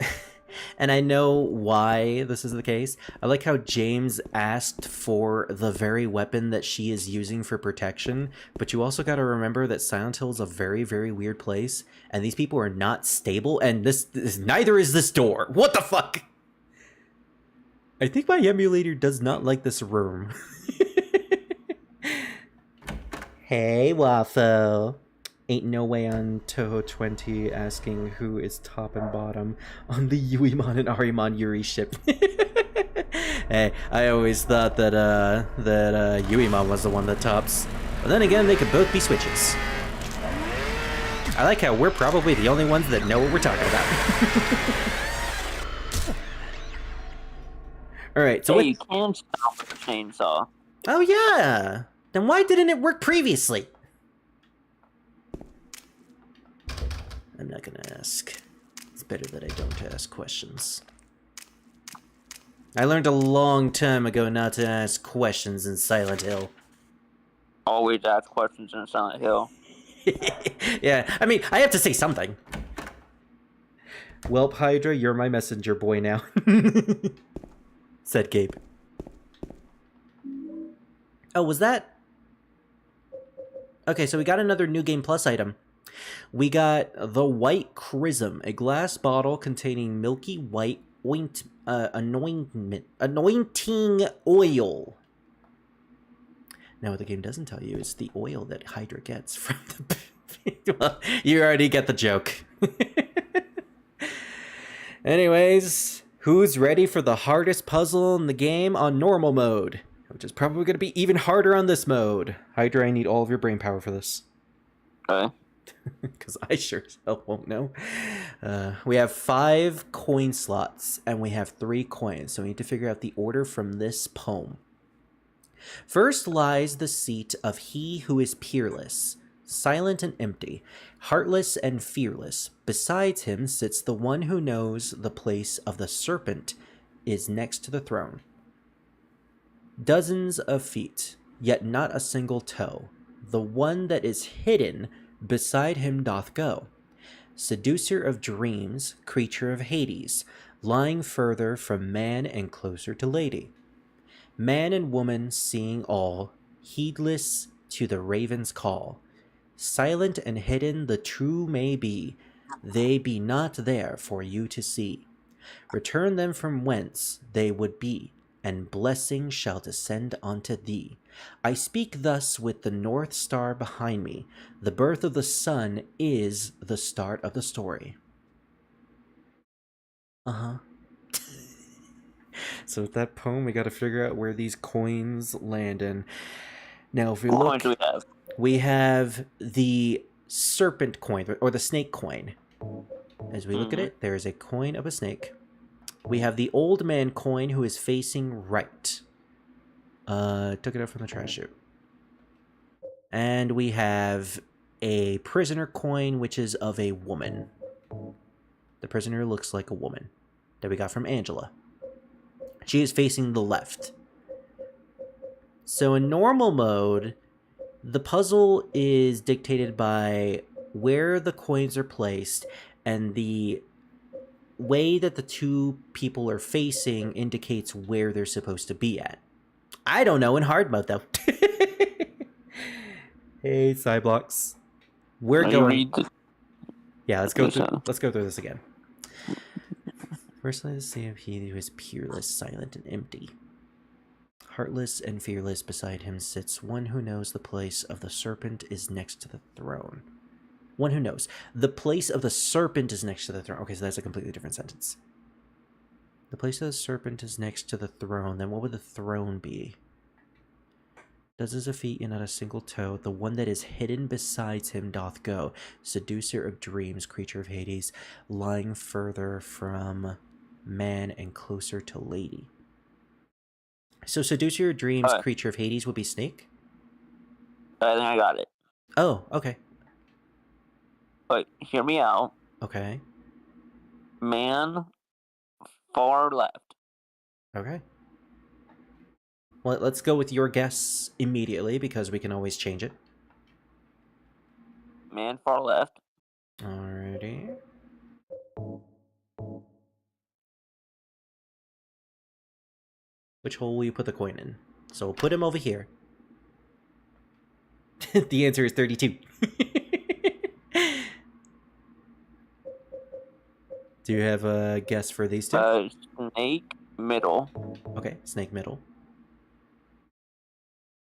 and I know why this is the case, I like how James asked for the very weapon that she is using for protection, but you also gotta remember that Silent Hill is a very, very weird place, and these people are not stable, and neither is this door. What the fuck? I think my emulator does not like this room. Hey, Waffle. Ain't no way on Toho 20 asking who is top and bottom on the Yuimon and Arimon Yuri ship. Hey, I always thought that Yuimon was the one that tops. But then again, they could both be switches. I like how we're probably the only ones that know what we're talking about. Alright, so hey, you can stop with a chainsaw. Oh yeah! Then why didn't it work previously? I'm not gonna ask. It's better that I don't ask questions. I learned a long time ago not to ask questions in Silent Hill. Always ask questions in Silent Hill. Yeah, I mean, I have to say something. Welp Hydra, you're my messenger boy now. Said Gabe. Oh, was that? Okay, so we got another New Game Plus item. We got the White Chrism, a glass bottle containing milky white anointing oil. Now, what the game doesn't tell you is the oil that Hydra gets from the... Well, you already get the joke. Anyways, who's ready for the hardest puzzle in the game on normal mode? Which is probably going to be even harder on this mode. Hydra, I need all of your brain power for this. Okay. Because I sure as hell won't know. We have 5 coin slots, and we have 3 coins, so we need to figure out the order from this poem. First lies the seat of he who is peerless, silent and empty, heartless and fearless. Besides him sits the one who knows the place of the serpent is next to the throne. Dozens of feet, yet not a single toe. The one that is hidden beside him doth go. Seducer of dreams, creature of Hades, lying further from man and closer to lady. Man and woman seeing all, heedless to the raven's call. Silent and hidden the true may be, they be not there for you to see. Return them from whence they would be, and blessing shall descend unto thee. I speak thus with the north star behind me. The birth of the sun is the start of the story. Uh-huh. So with that poem, we got to figure out where these coins land in. Now, if we look... What coins do we have? We have the serpent coin, or the snake coin. As we look at it, there is a coin of a snake. We have the old man coin who is facing right. Took it out from the trash chute. And we have a prisoner coin, which is of a woman. The prisoner looks like a woman. That we got from Angela. She is facing the left. So in normal mode, the puzzle is dictated by where the coins are placed, and the way that the two people are facing indicates where they're supposed to be at. I don't know in hard mode, though. Hey, Cyblocks. We're going... Yeah, let's go through this again. First, let us see if he who is peerless, silent, and empty. Heartless and fearless beside him sits one who knows the place of the serpent is next to the throne. One who knows. The place of the serpent is next to the throne. Okay, so that's a completely different sentence. The place of the serpent is next to the throne. Then what would the throne be? Dozens of feet and not a single toe. The one that is hidden besides him doth go. Seducer of dreams, creature of Hades, lying further from man and closer to lady. So seducer of dreams, creature of Hades would be snake? I think I got it. Oh, okay. But hear me out. Okay. Man, far left. Okay. Well, let's go with your guess immediately, because we can always change it. Man, far left. Alrighty. Which hole will you put the coin in? So we'll put him over here. The answer is 32. Do you have a guess for these two? Snake, middle. Okay, snake middle.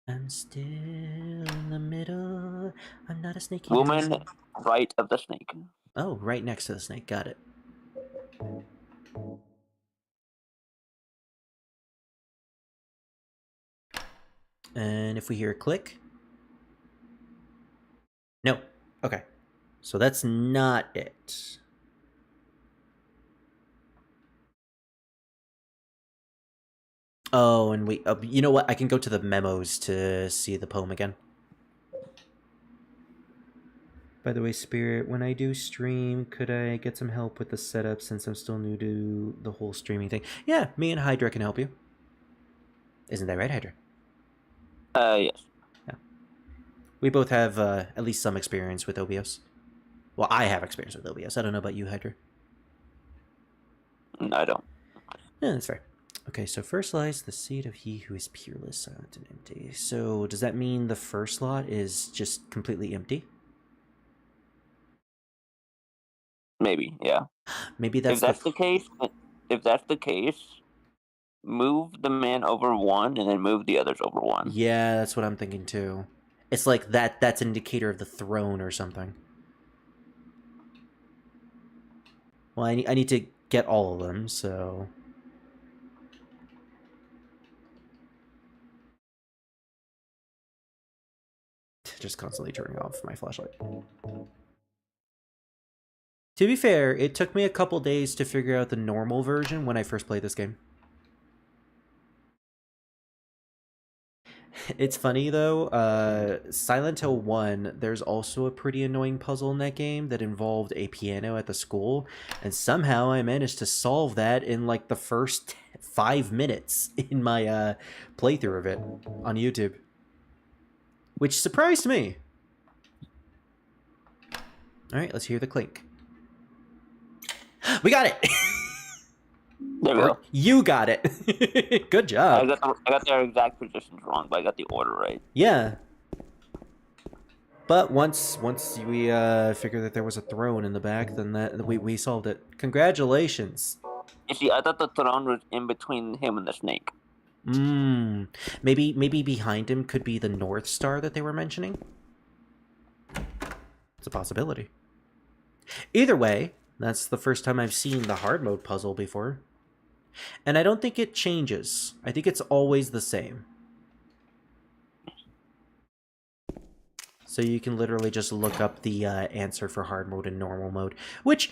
I'm still in the middle. I'm not a snake. Woman right of the snake. Oh, right next to the snake. Got it. And if we hear a click... No. Okay. So that's not it. Oh, and wait. You know what? I can go to the memos to see the poem again. By the way, Spirit, when I do stream, could I get some help with the setup since I'm still new to the whole streaming thing? Yeah, me and Hydra can help you. Isn't that right, Hydra? Yes. Yeah. We both have at least some experience with OBS. Well, I have experience with OBS. I don't know about you, Hydra. No, I don't. Yeah, that's fair. Okay, so first lies the seed of he who is peerless, silent, and empty. So does that mean the first lot is just completely empty? Maybe, yeah. Maybe that's the case. If that's the case, move the man over one, and then move the others over one. Yeah, that's what I'm thinking too. It's like that's an indicator of the throne or something. Well, I need to get all of them, so... Just constantly turning off my flashlight. To be fair, it took me a couple days to figure out the normal version when I first played this game. It's funny though, Silent Hill 1, there's also a pretty annoying puzzle in that game that involved a piano at the school, and somehow I managed to solve that in like the first 5 minutes in my playthrough of it on YouTube. Which surprised me. Alright, let's hear the clink. We got it! There we go. You got it. Good job. I got their exact positions wrong, but I got the order right. Yeah. But once we figured that there was a throne in the back, then we solved it. Congratulations. You see, I thought the throne was in between him and the snake. Maybe behind him could be the North Star that they were mentioning. It's a possibility. Either way, that's the first time I've seen the hard mode puzzle before. And I don't think it changes. I think it's always the same. So you can literally just look up the answer for hard mode and normal mode. Which,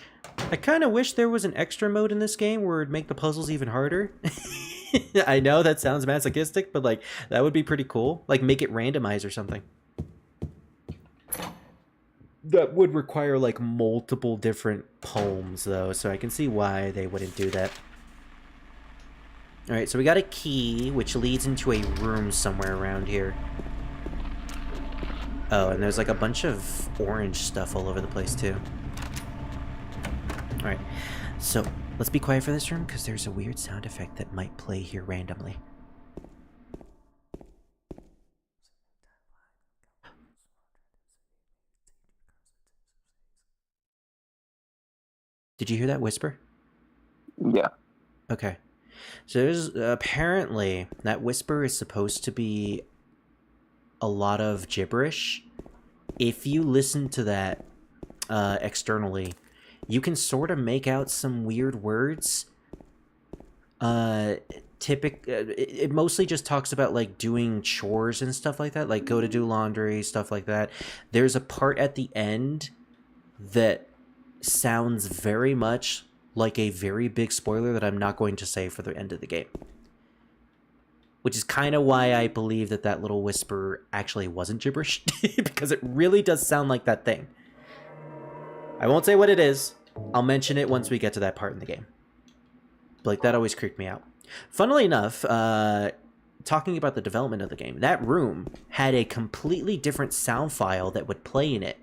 I kind of wish there was an extra mode in this game where it'd make the puzzles even harder. I know that sounds masochistic, but like, that would be pretty cool. Like, make it randomized or something. That would require like multiple different poems though, so I can see why they wouldn't do that. Alright, so we got a key, which leads into a room somewhere around here. Oh, and there's like a bunch of orange stuff all over the place too. Alright, so let's be quiet for this room, because there's a weird sound effect that might play here randomly. Did you hear that whisper? Yeah. Okay. So there's apparently that whisper is supposed to be a lot of gibberish. If you listen to that externally, you can sort of make out some weird words. It mostly just talks about like doing chores and stuff like that, like go to do laundry, stuff like that. There's a part at the end that sounds very much like a very big spoiler that I'm not going to say for the end of the game. Which is kind of why I believe that that little whisper actually wasn't gibberish, because it really does sound like that thing. I won't say what it is. I'll mention it once we get to that part in the game. But like, that always creeped me out. Funnily enough, talking about the development of the game, that room had a completely different sound file that would play in it.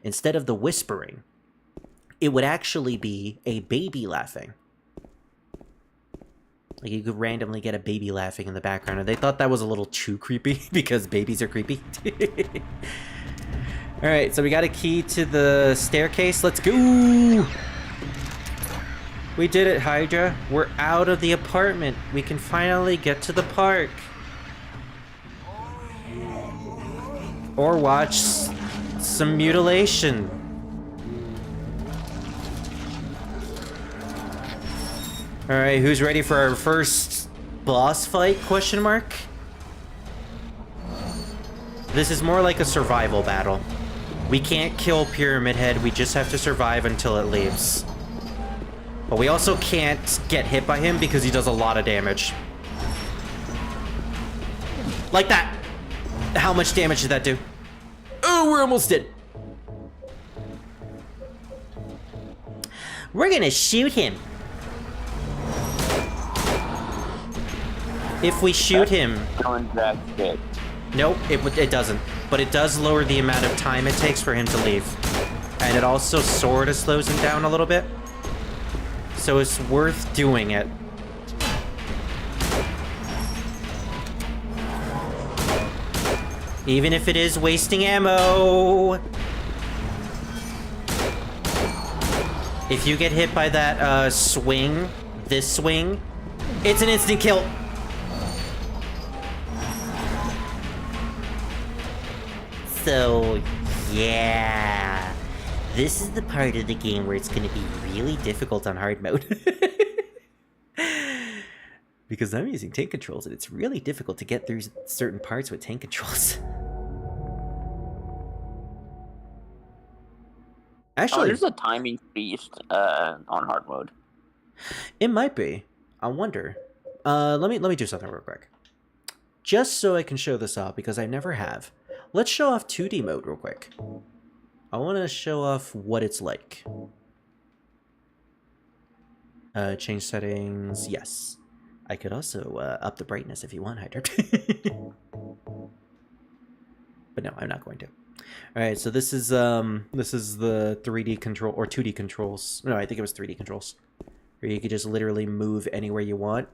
Instead of the whispering, it would actually be a baby laughing. Like, you could randomly get a baby laughing in the background, and they thought that was a little too creepy, because babies are creepy. Alright, so we got a key to the staircase. Let's go! We did it, Hydra. We're out of the apartment. We can finally get to the park. Or watch some mutilation. Alright, who's ready for our first boss fight, question mark? This is more like a survival battle. We can't kill Pyramid Head, we just have to survive until it leaves. But we also can't get hit by him because he does a lot of damage. Like that! How much damage did that do? Oh, we're almost dead. We're gonna shoot him. If we shoot him... Nope, it doesn't. But it does lower the amount of time it takes for him to leave. And it also sorta slows him down a little bit. So it's worth doing it. Even if it is wasting ammo. If you get hit by that swing, this swing, it's an instant kill. So, yeah. This is the part of the game where it's going to be really difficult on hard mode. Because I'm using tank controls and it's really difficult to get through certain parts with tank controls. Actually, there's a timing feast on hard mode. It might be. I wonder. Let me do something real quick. Just so I can show this off, because I never have. Let's show off 2D mode real quick. I want to show off what it's like. Change settings, yes. I could also up the brightness if you want, Hydra. But no, I'm not going to. Alright, so this is the 3D control, or 2D controls. No, I think it was 3D controls. Where you could just literally move anywhere you want.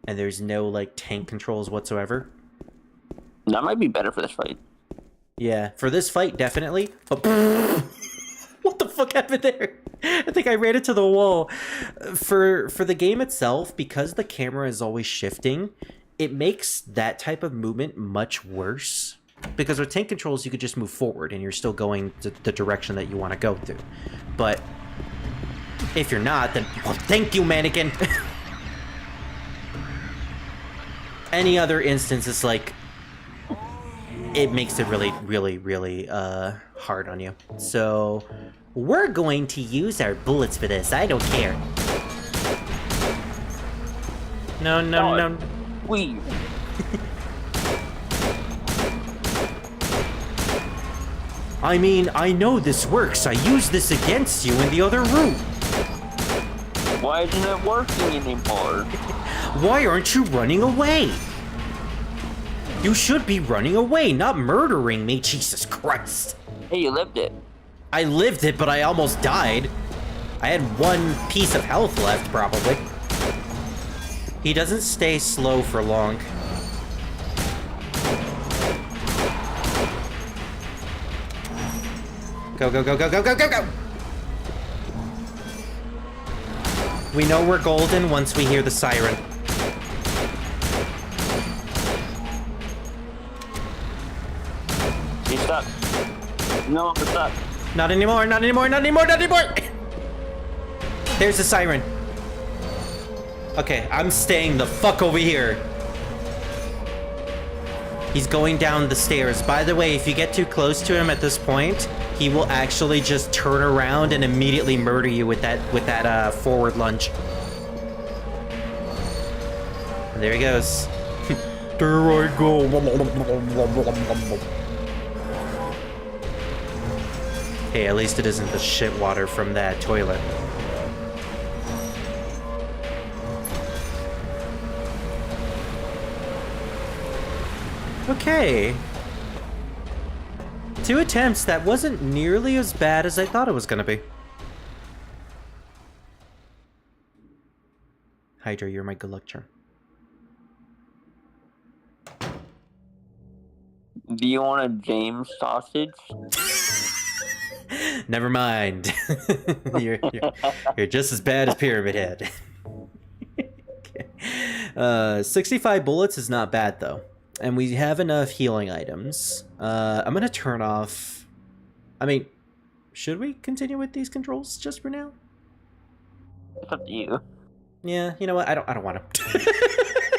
And there's no, like, tank controls whatsoever. That might be better for this fight. Yeah, for this fight, definitely. But what the fuck happened there? I think I ran into the wall. For the game itself, because the camera is always shifting, it makes that type of movement much worse. Because with tank controls, you could just move forward and you're still going to the direction that you want to go to. But if you're not, then well, thank you, mannequin. Any other instance, it's like, it makes it really, really, really hard on you. So we're going to use our bullets for this. I don't care. No. We. I mean, I know this works. I used this against you in the other room. Why isn't it working anymore? Why aren't you running away? You should be running away, not murdering me, Jesus Christ. Hey, you lived it. I lived it, but I almost died. I had one piece of health left, probably. He doesn't stay slow for long. Go, go, go, go, go, go, go, go! We know we're golden once we hear the siren. He's stuck. No, I'm stuck. Not anymore, not anymore, not anymore, not anymore! There's the siren. Okay, I'm staying the fuck over here. He's going down the stairs. By the way, if you get too close to him at this point, he will actually just turn around and immediately murder you with that forward lunge. And there he goes. There I go. Hey, at least it isn't the shit water from that toilet. Okay. 2 attempts, that wasn't nearly as bad as I thought it was gonna be. Hydra, you're my good luck charm. Do you want a James sausage? Never mind. you're just as bad as Pyramid Head. Okay. 65 bullets is not bad, though. and we have enough healing items. I'm gonna turn off... I mean, should we continue with these controls just for now? It's up to you. Yeah, you know what? I don't want to.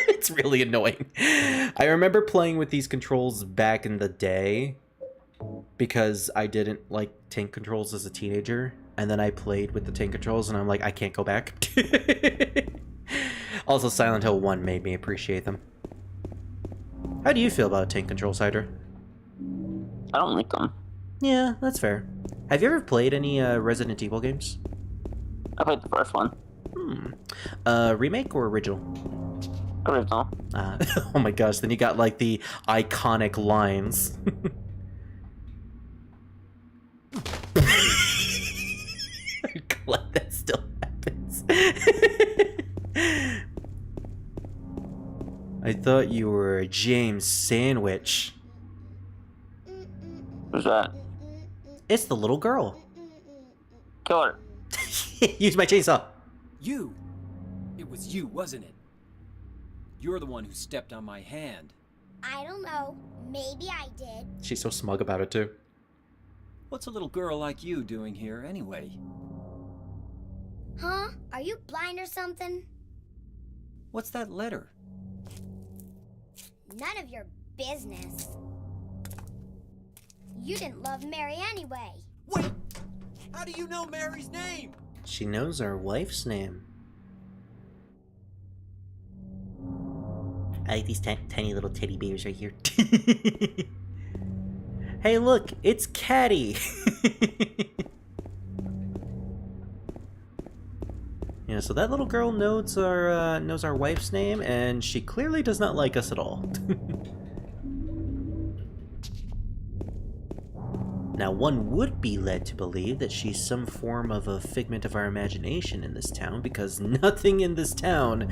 It's really annoying. I remember playing with these controls back in the day because I didn't like tank controls as a teenager, and then I played with the tank controls, and I'm like, I can't go back. Also, Silent Hill 1 made me appreciate them. How do you feel about tank controls, Hydra? I don't like them. Yeah, that's fair. Have you ever played any Resident Evil games? I played the first one. Remake or original? Original. Oh my gosh, then you got like the iconic lines. I'm glad that still happens. I thought you were a James Sandwich. Who's that? It's the little girl. Kill her. Use my chainsaw. You! It was you, wasn't it? You're the one who stepped on my hand. I don't know. Maybe I did. She's so smug about it too. What's a little girl like you doing here anyway? Huh? Are you blind or something? What's that letter? None of your business. You didn't love Mary anyway. Wait! How do you know Mary's name? She knows our wife's name. I like these tiny little teddy bears right here. Hey, look, it's Caddy. Yeah, so that little girl knows our wife's name, and she clearly does not like us at all. Now, one would be led to believe that she's some form of a figment of our imagination in this town, because nothing in this town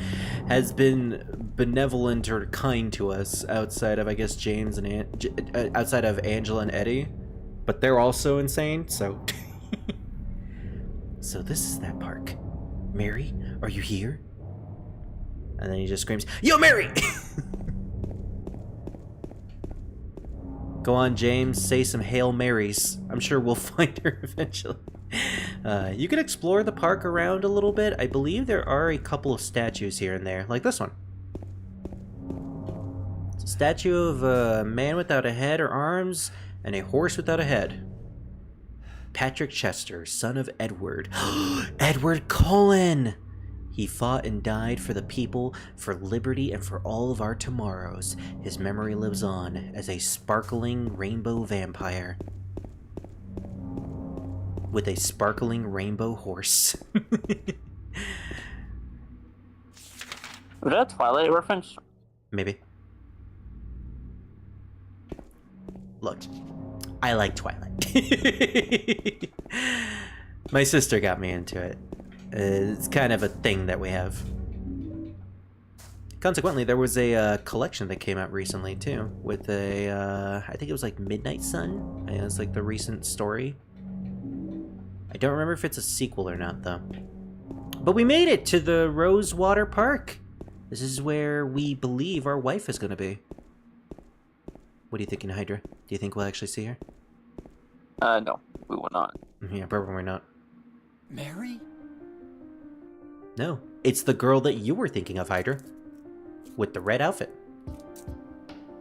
has been benevolent or kind to us outside of, I guess, James and outside of Angela and Eddie. But they're also insane, so... So this is that park. Mary, are you here? And then he just screams, Yo, Mary! Go on, James, say some Hail Marys. I'm sure we'll find her eventually. You can explore the park around a little bit. I believe there are a couple of statues here and there, like this one. It's a statue of a man without a head or arms, and a horse without a head. Patrick Chester, son of Edward. Edward Cullen! He fought and died for the people, for liberty, and for all of our tomorrows. His memory lives on as a sparkling rainbow vampire. With a sparkling rainbow horse. Was that a Twilight reference? Maybe. Look, I like Twilight. My sister got me into it. It's kind of a thing that we have. Consequently, there was a collection that came out recently too, with a I think it was like Midnight Sun. It was like the recent story. I don't remember if it's a sequel or not though. But we made it to the Rosewater Park. This is where we believe our wife is going to be. What are you thinking, Hydra? Do you think we'll actually see her? No, we will not. Yeah, probably not. Mary? No, it's the girl that you were thinking of, Hydra. With the red outfit.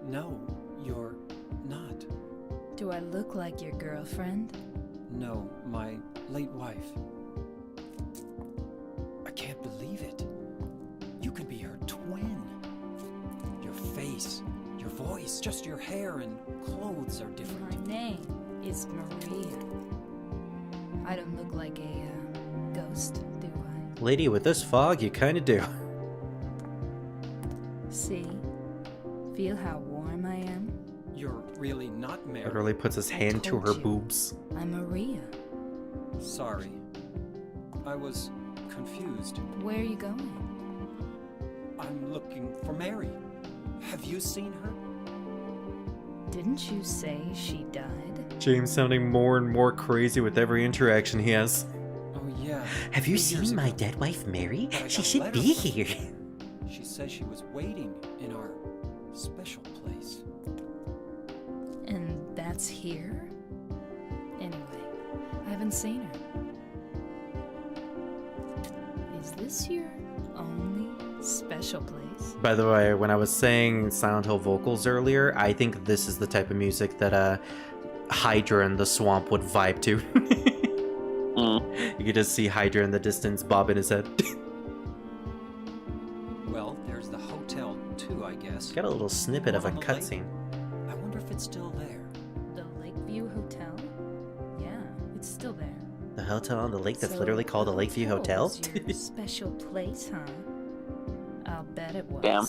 No, you're not. Do I look like your girlfriend? No, my late wife. I can't believe it. You could be her twin. Your face, your voice, just your hair and clothes are My different. name is Maria. I don't look like a ghost, do I? Lady, with this fog, you kinda do. See? Feel how warm I am? You're really not Mary. Literally puts his I hand to told her you. boobs. I'm Maria. Sorry. I was confused. Where are you going? I'm looking for Mary. Have you seen her? Didn't you say she died? James sounding more and more crazy with every interaction he has. Oh yeah. Have you 2 years seen my ago. dead wife, Mary? But I She got should letters be from here. her. She says she was waiting in our Special place. And that's here? Anyway, I haven't seen her. Is this your only special place? By the way, when I was saying Silent Hill vocals earlier, I think this is the type of music that Hydra in the swamp would vibe to. You could just see Hydra in the distance bobbing his head. Well, there's the hotel too, I guess. Got a little snippet of a On the lake. cutscene. I wonder if it's still there. The Lakeview Hotel? Yeah, it's still there. The hotel on the lake that's So literally called the Lakeview Hotel? was your special place, huh? I'll bet it was. Damn.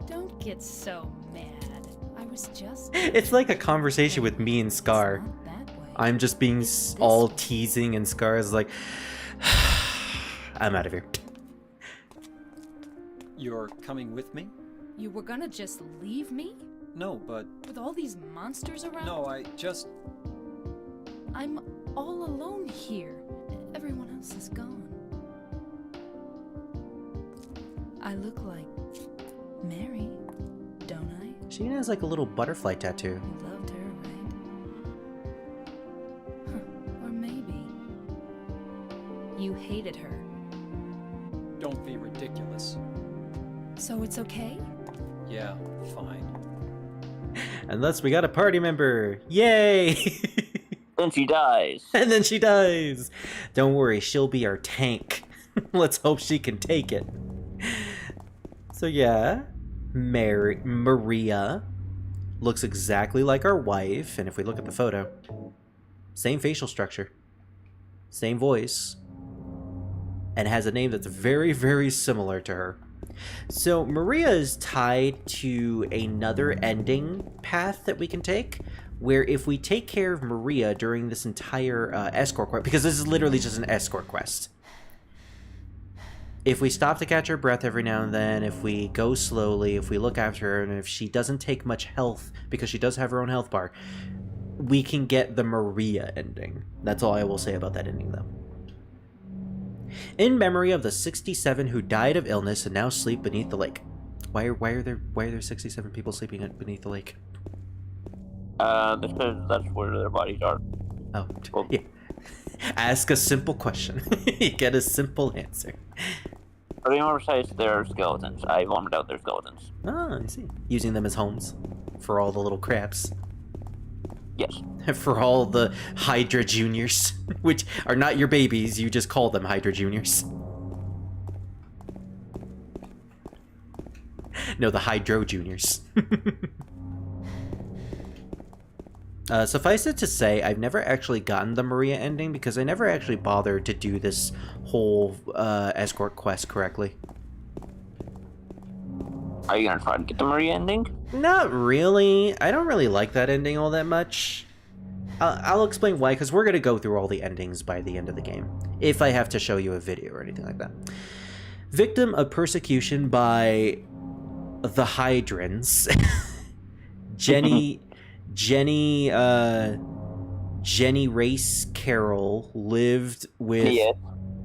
Don't get so mad. I was just. It's like a conversation with me and Scar. It's not that way. I'm just being all teasing, and Scar is like, I'm out of here. You're coming with me? You were gonna just leave me? No, but... With all these monsters around? No, I just... I'm all alone here. Everyone else is gone. I look like Mary, don't I? She even has like a little butterfly tattoo. You loved her, right? Huh. Or maybe you hated her. Don't be ridiculous. So it's okay? Yeah, fine. And thus we got a party member. Yay! Then she dies. And then she dies. Don't worry, she'll be our tank. Let's hope she can take it. So yeah, Maria looks exactly like our wife, and if we look at the photo, same facial structure, same voice, and has a name that's very, very similar to her. So Maria is tied to another ending path that we can take, where if we take care of Maria during this entire escort quest, because this is literally just an escort quest, if we stop to catch her breath every now and then, if we go slowly, if we look after her, and if she doesn't take much health, because she does have her own health bar, we can get the Maria ending. That's all I will say about that ending, though. In memory of the 67 who died of illness and now sleep beneath the lake. Why are there 67 people sleeping beneath the lake? Because that's where their bodies are. Oh, Well- yeah. Ask a simple question. You get a simple answer. To be more precise, they're skeletons. I vomited out their skeletons. Ah, I see. Using them as homes for all the little crabs. Yes. For all the Hydra Juniors, which are not your babies, you just call them Hydra Juniors. No, the Hydro Juniors. Suffice it to say, I've never actually gotten the Maria ending because I never actually bothered to do this whole escort quest correctly. Are you gonna try to get the Maria ending? Not really. I don't really like that ending all that much. I'll explain why, because we're going to go through all the endings by the end of the game, if I have to show you a video or anything like that. Victim of persecution by the Hydrans, Jenny Race Carroll lived with... Yeah.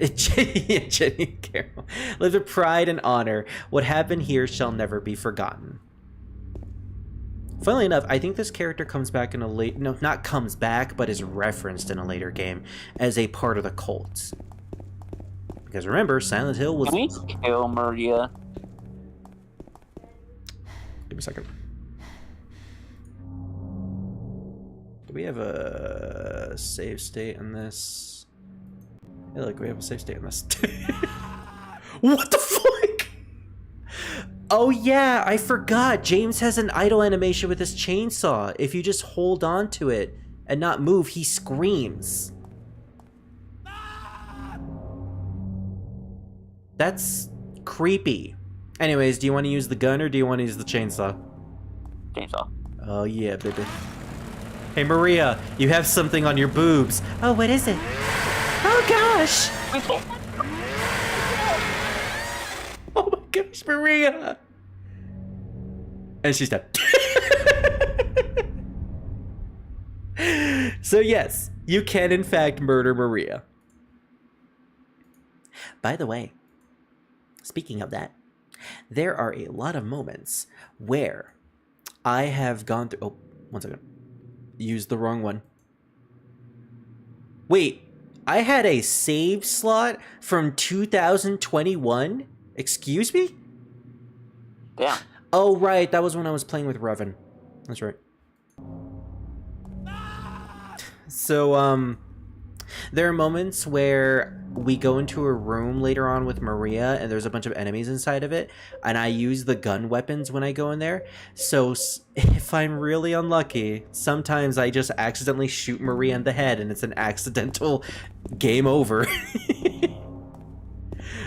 Jenny Carroll lived with pride and honor. What happened here shall never be forgotten. Funnily enough, I think this character comes back in a late... No, not comes back, but is referenced in a later game as a part of the cult. Because remember, Silent Hill was... Can we kill Maria? Give me a second. Do we have a save state on this? Yeah, look, we have a save state on this. What the fuck? Oh yeah, I forgot. James has an idle animation with his chainsaw. If you just hold on to it and not move, he screams. That's creepy. Anyways, do you want to use the gun or do you want to use the chainsaw? Chainsaw. Oh yeah, baby. Hey Maria, you have something on your boobs. Oh, what is it? Oh gosh! Oh my gosh, Maria! And she's dead. So yes, you can in fact murder Maria. By the way, speaking of that, there are a lot of moments where I have gone through... Oh, one second. Used the wrong one. Wait, I had a save slot from 2021? Excuse me? Damn. Oh, right. That was when I was playing with Revan. That's right. So, there are moments where we go into a room later on with Maria and there's a bunch of enemies inside of it, and I use the gun weapons when I go in there. So if I'm really unlucky, sometimes I just accidentally shoot Maria in the head and it's an accidental game over.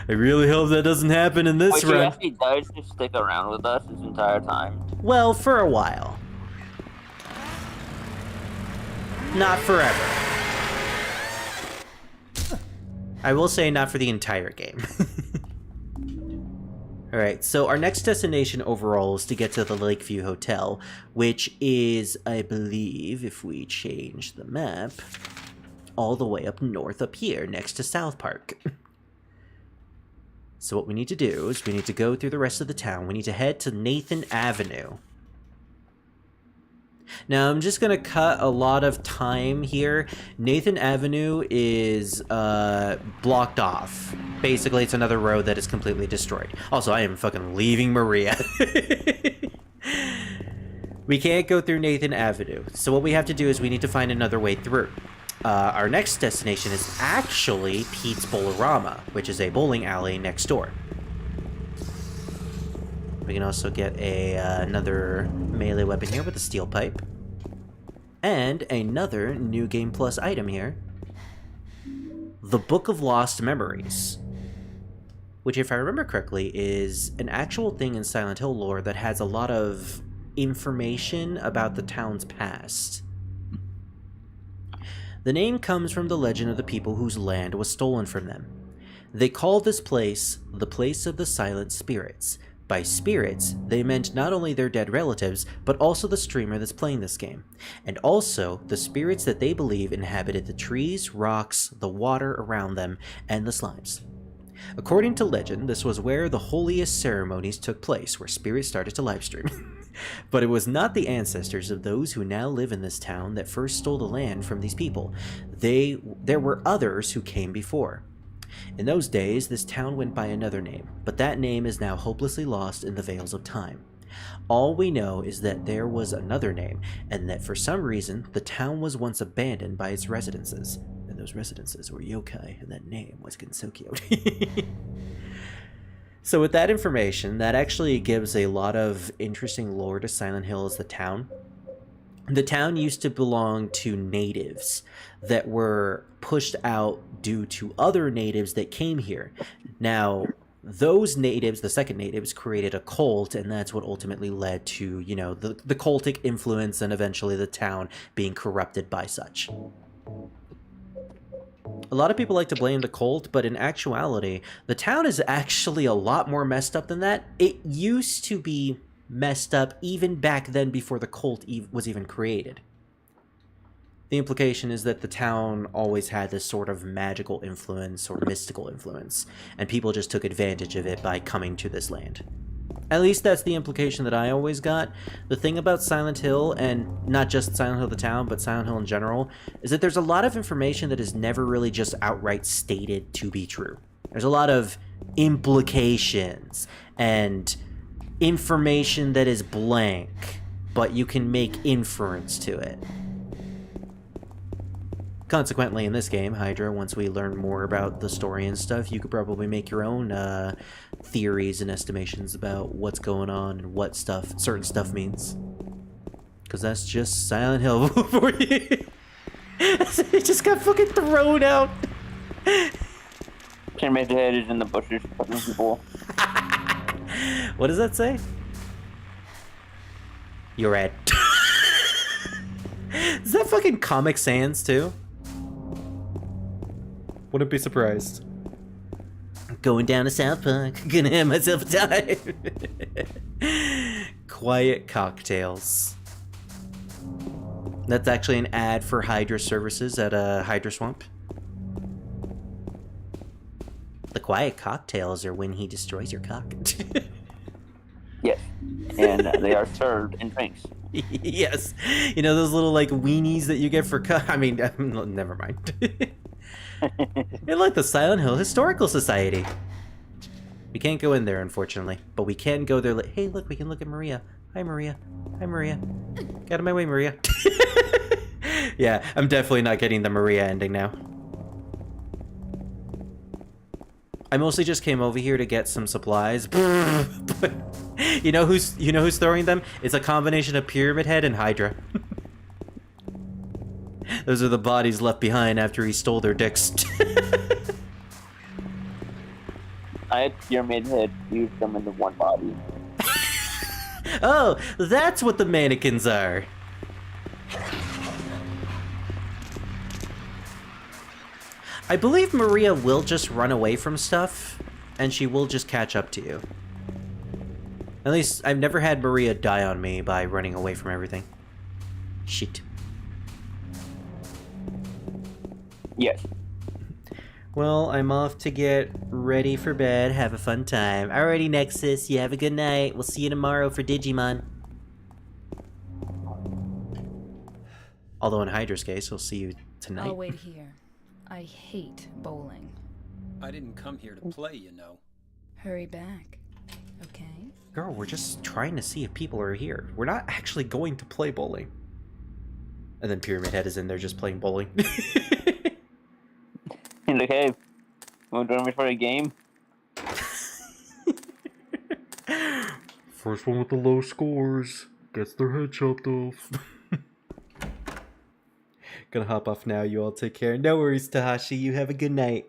I really hope that doesn't happen in this run. Actually does just stick around with us this entire time. Well, for a while. Not forever. I will say not for the entire game. Alright, so our next destination overall is to get to the Lakeview Hotel, which is, I believe, if we change the map, all the way up north up here, next to South Park. So what we need to do is we need to go through the rest of the town. We need to head to Nathan Avenue. Now, I'm just going to cut a lot of time here. Nathan Avenue is blocked off. Basically, it's another road that is completely destroyed. Also, I am fucking leaving Maria. We can't go through Nathan Avenue. So what we have to do is we need to find another way through. Our next destination is actually Pete's Bowlerama, which is a bowling alley next door. We can also get another melee weapon here with a steel pipe. And another New Game Plus item here. The Book of Lost Memories. Which, if I remember correctly, is an actual thing in Silent Hill lore that has a lot of information about the town's past. The name comes from the legend of the people whose land was stolen from them. They called this place the Place of the Silent Spirits. By spirits, they meant not only their dead relatives, but also the streamer that's playing this game, and also the spirits that they believe inhabited the trees, rocks, the water around them, and the slimes. According to legend, this was where the holiest ceremonies took place, where spirits started to livestream. But it was not the ancestors of those who now live in this town that first stole the land from these people. There were others who came before. In those days, this town went by another name, but that name is now hopelessly lost in the veils of time. All we know is that there was another name, and that for some reason, the town was once abandoned by its residences. And those residences were yokai, and that name was Gensokyo. So with that information, that actually gives a lot of interesting lore to Silent Hill as the town. The town used to belong to natives that were pushed out due to other natives that came here. Now, those natives, the second natives, created a cult, and that's what ultimately led to, you know, the cultic influence and eventually the town being corrupted by such. A lot of people like to blame the cult, but in actuality, the town is actually a lot more messed up than that. It used to be messed up even back then before the cult was even created. The implication is that the town always had this sort of magical influence or mystical influence, and people just took advantage of it by coming to this land. At least that's the implication that I always got. The thing about Silent Hill, and not just Silent Hill the town, but Silent Hill in general, is that there's a lot of information that is never really just outright stated to be true. There's a lot of implications and information that is blank, but you can make inference to it. Consequently, in this game, Hydra, once we learn more about the story and stuff, you could probably make your own theories and estimations about what's going on and what certain stuff means. Because that's just Silent Hill for you. It just got fucking thrown out. Pyramid Head is in the bushes fucking people. What does that say? You're red. Is that fucking Comic Sans too? Wouldn't be surprised. Going down to South Park, gonna have myself a time. Quiet Cocktails. That's actually an ad for Hydra services at Hydra Swamp. The quiet cocktails are when he destroys your cock. and they are served in drinks. Yes. You know those little like weenies that you get for I mean, never mind. In like the Silent Hill Historical Society. We can't go in there, unfortunately, but we can go there. Hey, look, we can look at Maria. Hi, Maria. Hi, Maria. Get out of my way, Maria. Yeah, I'm definitely not getting the Maria ending now. I mostly just came over here to get some supplies. But you know who's throwing them? It's a combination of Pyramid Head and Hydra. Those are the bodies left behind after he stole their dicks. I had Pyramid Head fuse them into one body. Oh, that's what the mannequins are. I believe Maria will just run away from stuff, and she will just catch up to you. At least, I've never had Maria die on me by running away from everything. Shit. Yes. Well, I'm off to get ready for bed. Have a fun time. Alrighty, Nexus. You have a good night. We'll see you tomorrow for Digimon. Although in Hydra's case, we'll see you tonight. I'll wait here. I hate bowling. I didn't come here to play, you know. Hurry back, okay? Girl, we're just trying to see if people are here. We're not actually going to play bowling. And then Pyramid Head is in there just playing bowling. He's like, hey, want to join me for a game? First one with the low scores gets their head chopped off. Gonna hop off now. You all take care. No worries, Tahashi. You have a good night.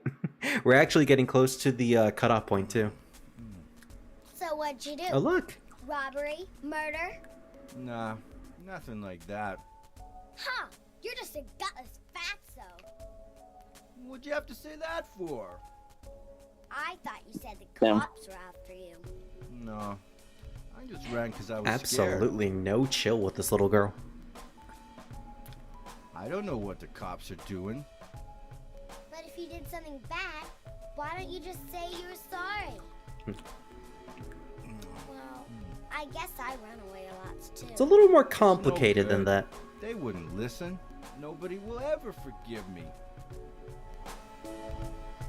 We're actually getting close to the cutoff point, too. So what'd you do? Oh, look. Robbery? Murder? Nah, nothing like that. Huh, you're just a gutless fatso. What'd you have to say that for? I thought you said the Damn. cops were after you. No, I just ran because I was Absolutely no chill with this little girl. I don't know what the cops are doing. But if you did something bad, why don't you just say you were sorry? Well, I guess I run away a lot too. It's a little more complicated than that. They wouldn't listen. Nobody will ever forgive me.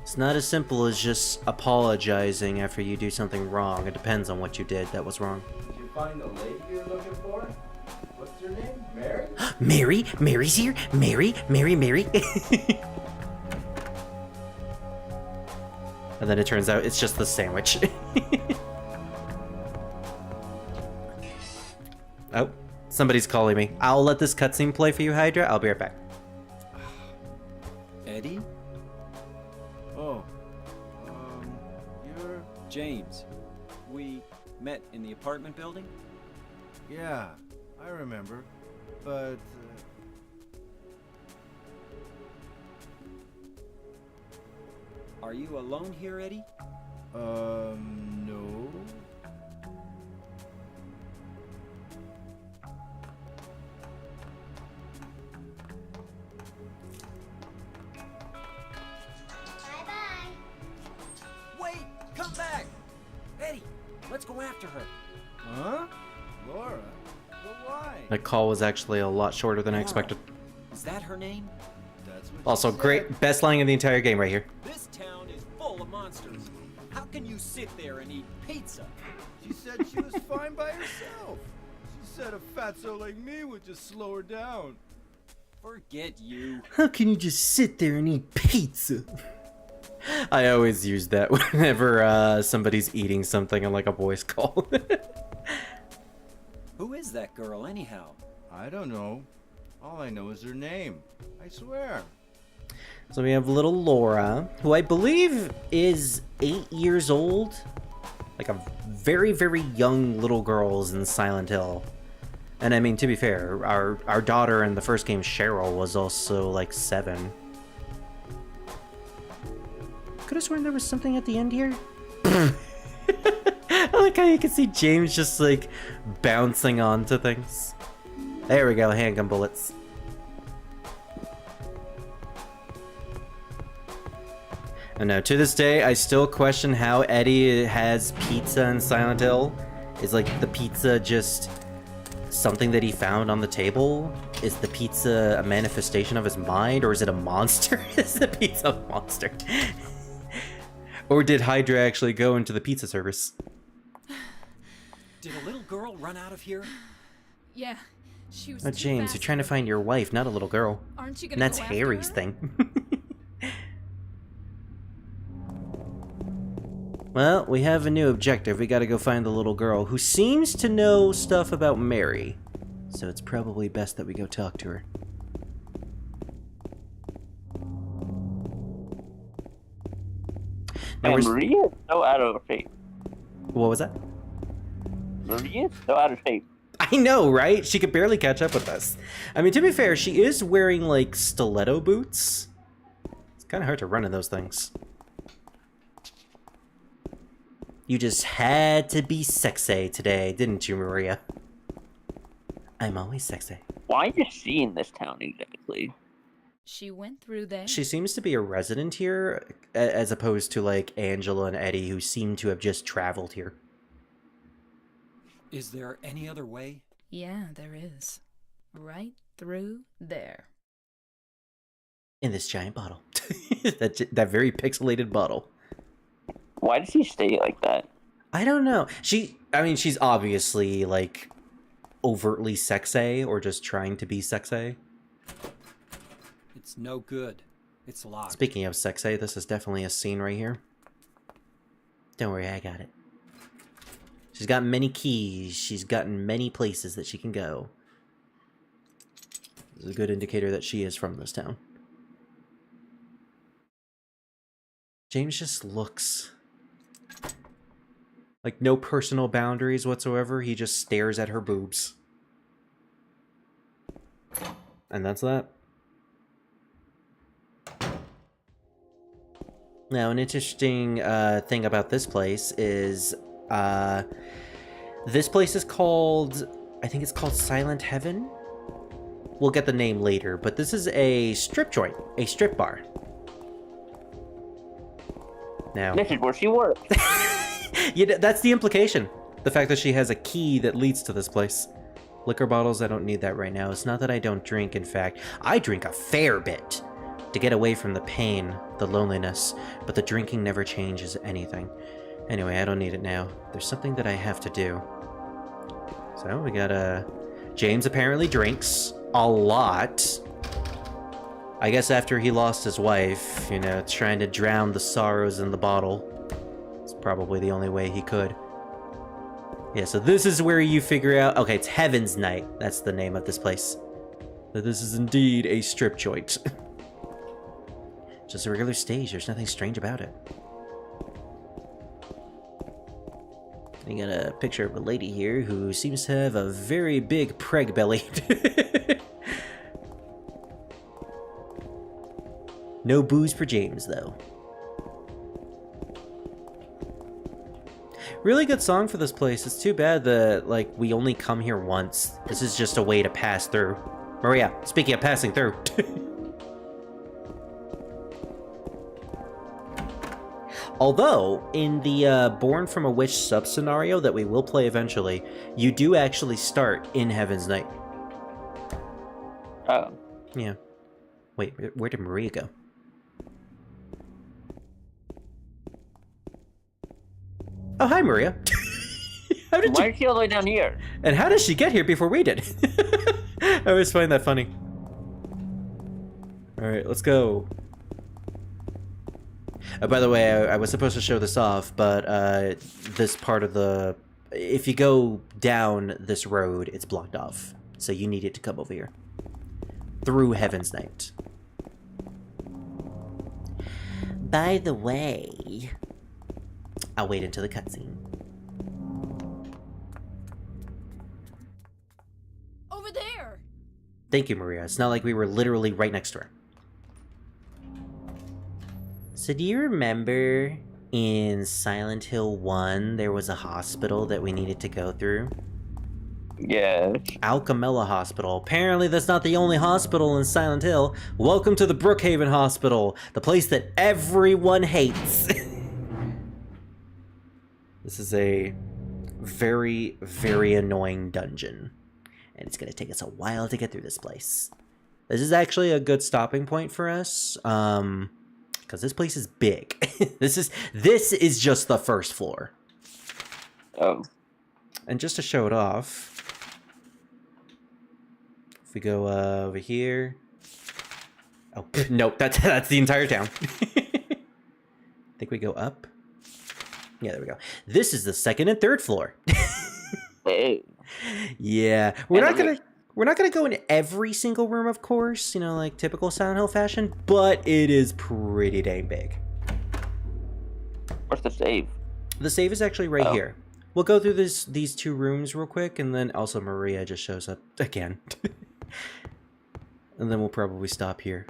It's not as simple as just apologizing after you do something wrong. It depends on what you did that was wrong. Did you find the lady you're looking for? What's her name? Mary? Mary? Mary's here? Mary? Mary? And then it turns out it's just the sandwich. Oh, somebody's calling me. I'll let this cutscene play for you, Hydra. I'll be right back. Eddie? Oh, you're... James. We met in the apartment building? Yeah, I remember. But, Are you alone here, Eddie? no. Bye-bye. Wait! Come back! Eddie, let's go after her. Huh? Laura? But why? That call was actually a lot shorter than I expected. Is that her name? That's what Also, she said. great. Best line in the entire game right here. This town is full of monsters. How can you sit there and eat pizza? She said she was fine by herself. She said a fatso like me would just slow her down. Forget you. How can you just sit there and eat pizza? I always use that whenever somebody's eating something on like a voice call. Who is that girl, anyhow? I don't know. All I know is her name. I swear. So we have little Laura, who I believe is 8 years old. Like a very, very young little girl is in Silent Hill. And I mean, to be fair, our daughter in the first game, Cheryl, was also like 7. Could have sworn there was something at the end here. I like how you can see James just like bouncing onto things. There we go, handgun bullets. And now, to this day, I still question how Eddie has pizza in Silent Hill. Is like the pizza just something that he found on the table? Is the pizza a manifestation of his mind, or is it a monster? Is the pizza a monster? Or did Hydra actually go into the pizza service? Did a little girl run out of here? Yeah, she was. Oh, James, you're trying to find your wife, not a little girl. Aren't you gonna And that's go after Harry's her? thing. Well, we have a new objective. We gotta go find the little girl who seems to know stuff about Mary. So it's probably best that we go talk to her. Now And Maria is so out of shape. What was that? Maria is so out of shape. I know, right? She could barely catch up with us. I mean, to be fair, she is wearing, like, stiletto boots. It's kind of hard to run in those things. You just had to be sexy today, didn't you, Maria? I'm always sexy. Why is she in this town exactly? She went through there. She seems to be a resident here, as opposed to, like, Angela and Eddie, who seem to have just traveled here. Is there any other way? Yeah, there is. Right through there. In this giant bottle. that very pixelated bottle. Why does she stay like that? I don't know. I mean, she's obviously, like, overtly sexy, or just trying to be sexy. It's no good. It's locked. Speaking of sexy, this is definitely a scene right here. Don't worry, I got it. She's got many keys. She's gotten many places that she can go. This is a good indicator that she is from this town. James just looks like no personal boundaries whatsoever. He just stares at her boobs. And that's that. Now, an interesting thing about this place is this place is called, I think it's called Silent Heaven. We'll get the name later, but this is a strip joint, a strip bar. Now, This is where she works. yeah, that's the implication. The fact that she has a key that leads to this place. Liquor bottles, I don't need that right now. It's not that I don't drink, in fact. I drink a fair bit to get away from the pain, the loneliness, but the drinking never changes anything. Anyway, I don't need it now. There's something that I have to do. So, we got James apparently drinks a lot. I guess after he lost his wife, you know, trying to drown the sorrows in the bottle. It's probably the only way he could. Yeah, so this is where you figure out... Okay, it's Heaven's Night. That's the name of this place. That this is indeed a strip joint. Just a regular stage. There's nothing strange about it. You got a picture of a lady here who seems to have a very big preg belly. No booze for James, though. Really good song for this place. It's too bad that, like, we only come here once. This is just a way to pass through. Maria, speaking of passing through. Although, in the Born from a Witch sub-scenario that we will play eventually, you do actually start in Heaven's Night. Oh. Yeah. Wait, where did Maria go? Oh, hi, Maria. Why is she all the way down here? And how did she get here before we did? I always find that funny. Alright, let's go. By the way, I was supposed to show this off, but this part of the... If you go down this road, it's blocked off. So you needed to come over here. Through Heaven's Night. By the way... I'll wait until the cutscene. Over there! Thank you, Maria. It's not like we were literally right next to her. So do you remember in Silent Hill 1 there was a hospital that we needed to go through? Yes. Alchemilla Hospital. Apparently that's not the only hospital in Silent Hill. Welcome to the Brookhaven Hospital, the place that everyone hates. This is a very, very annoying dungeon. And it's going to take us a while to get through this place. This is actually a good stopping point for us. Because this place is big. This is just the first floor. Oh. And just to show it off, if we go over here. Oh, nope, that's the entire town. I think we go up. Yeah, there we go. This is the second and third floor. Hey. Yeah, we're not gonna go in every single room, of course. You know, like typical Silent Hill fashion, but it is pretty dang big. Where's the save? The save is actually right here. We'll go through these two rooms real quick, and then also Maria just shows up again. And then we'll probably stop here.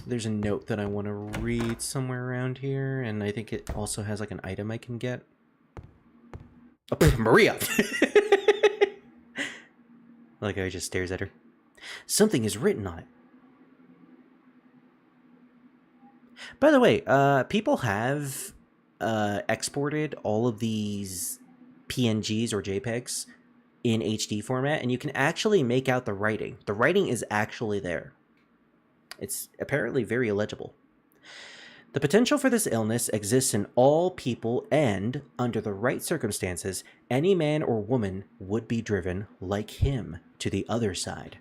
There's a note that I want to read somewhere around here, and I think it also has like an item I can get. Oh, Maria! Like I just stares at her. Something is written on it. By the way, people have exported all of these PNGs or JPEGs in HD format, and you can actually make out the writing. The writing is actually there. It's apparently very illegible. The potential for this illness exists in all people, and, under the right circumstances, any man or woman would be driven, like him, to the other side.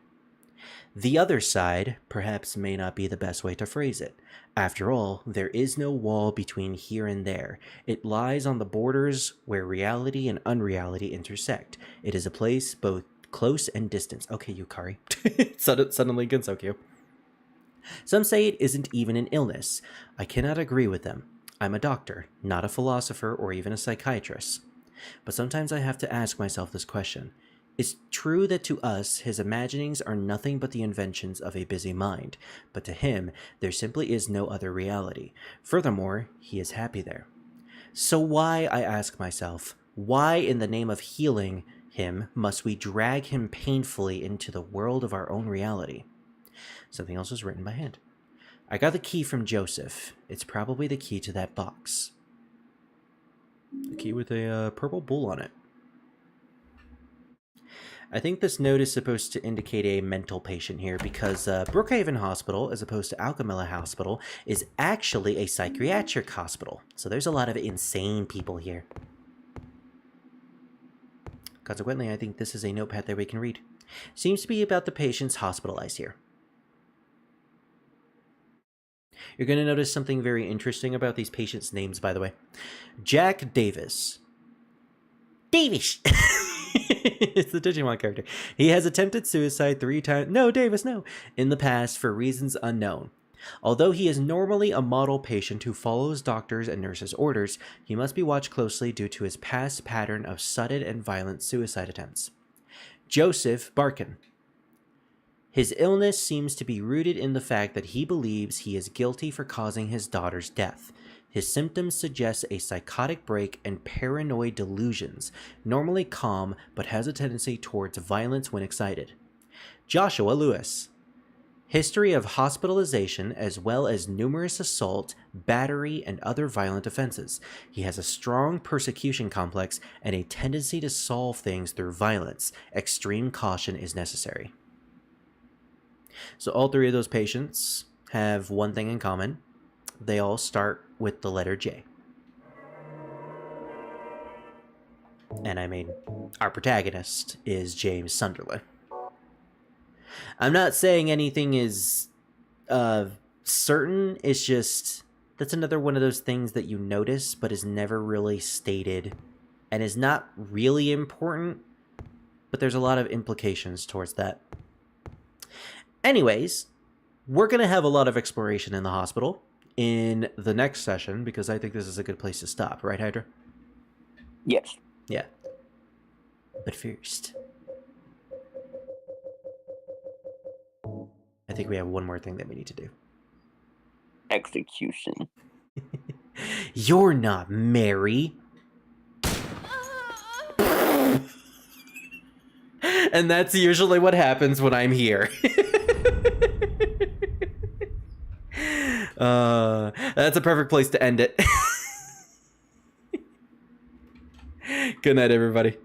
The other side perhaps may not be the best way to phrase it. After all, there is no wall between here and there. It lies on the borders where reality and unreality intersect. It is a place both close and distant. Okay, Yukari. Suddenly Gensokyo. Some say it isn't even an illness. I cannot agree with them. I'm a doctor, not a philosopher or even a psychiatrist. But sometimes I have to ask myself this question. It's true that to us, his imaginings are nothing but the inventions of a busy mind, but to him, there simply is no other reality. Furthermore, he is happy there. So why, I ask myself, why in the name of healing him must we drag him painfully into the world of our own reality? Something else was written by hand. I got the key from Joseph. It's probably the key to that box. A key with a purple bull on it. I think this note is supposed to indicate a mental patient here because Brookhaven Hospital, as opposed to Alchemilla Hospital, is actually a psychiatric hospital. So there's a lot of insane people here. Consequently, I think this is a notepad that we can read. Seems to be about the patients hospitalized here. You're going to notice something very interesting about these patients' names, by the way. Jack Davis. Davis! It's the Digimon character. He has attempted suicide 3 times. No, Davis, no. In the past for reasons unknown. Although he is normally a model patient who follows doctors' and nurses' orders, he must be watched closely due to his past pattern of sudden and violent suicide attempts. Joseph Barkin. His illness seems to be rooted in the fact that he believes he is guilty for causing his daughter's death. His symptoms suggest a psychotic break and paranoid delusions, normally calm but has a tendency towards violence when excited. Joshua Lewis. History of hospitalization as well as numerous assault, battery, and other violent offenses. He has a strong persecution complex and a tendency to solve things through violence. Extreme caution is necessary. So all 3 of those patients have one thing in common. They all start with the letter J. And I mean, our protagonist is James Sunderland. I'm not saying anything is certain. It's just, that's another one of those things that you notice, but is never really stated. And is not really important, but there's a lot of implications towards that. Anyways, we're going to have a lot of exploration in the hospital in the next session, because I think this is a good place to stop, right, Hydra? Yes. Yeah. But first, I think we have one more thing that we need to do. Execution. You're not Mary. And that's usually what happens when I'm here. That's a perfect place to end it. Good night, everybody.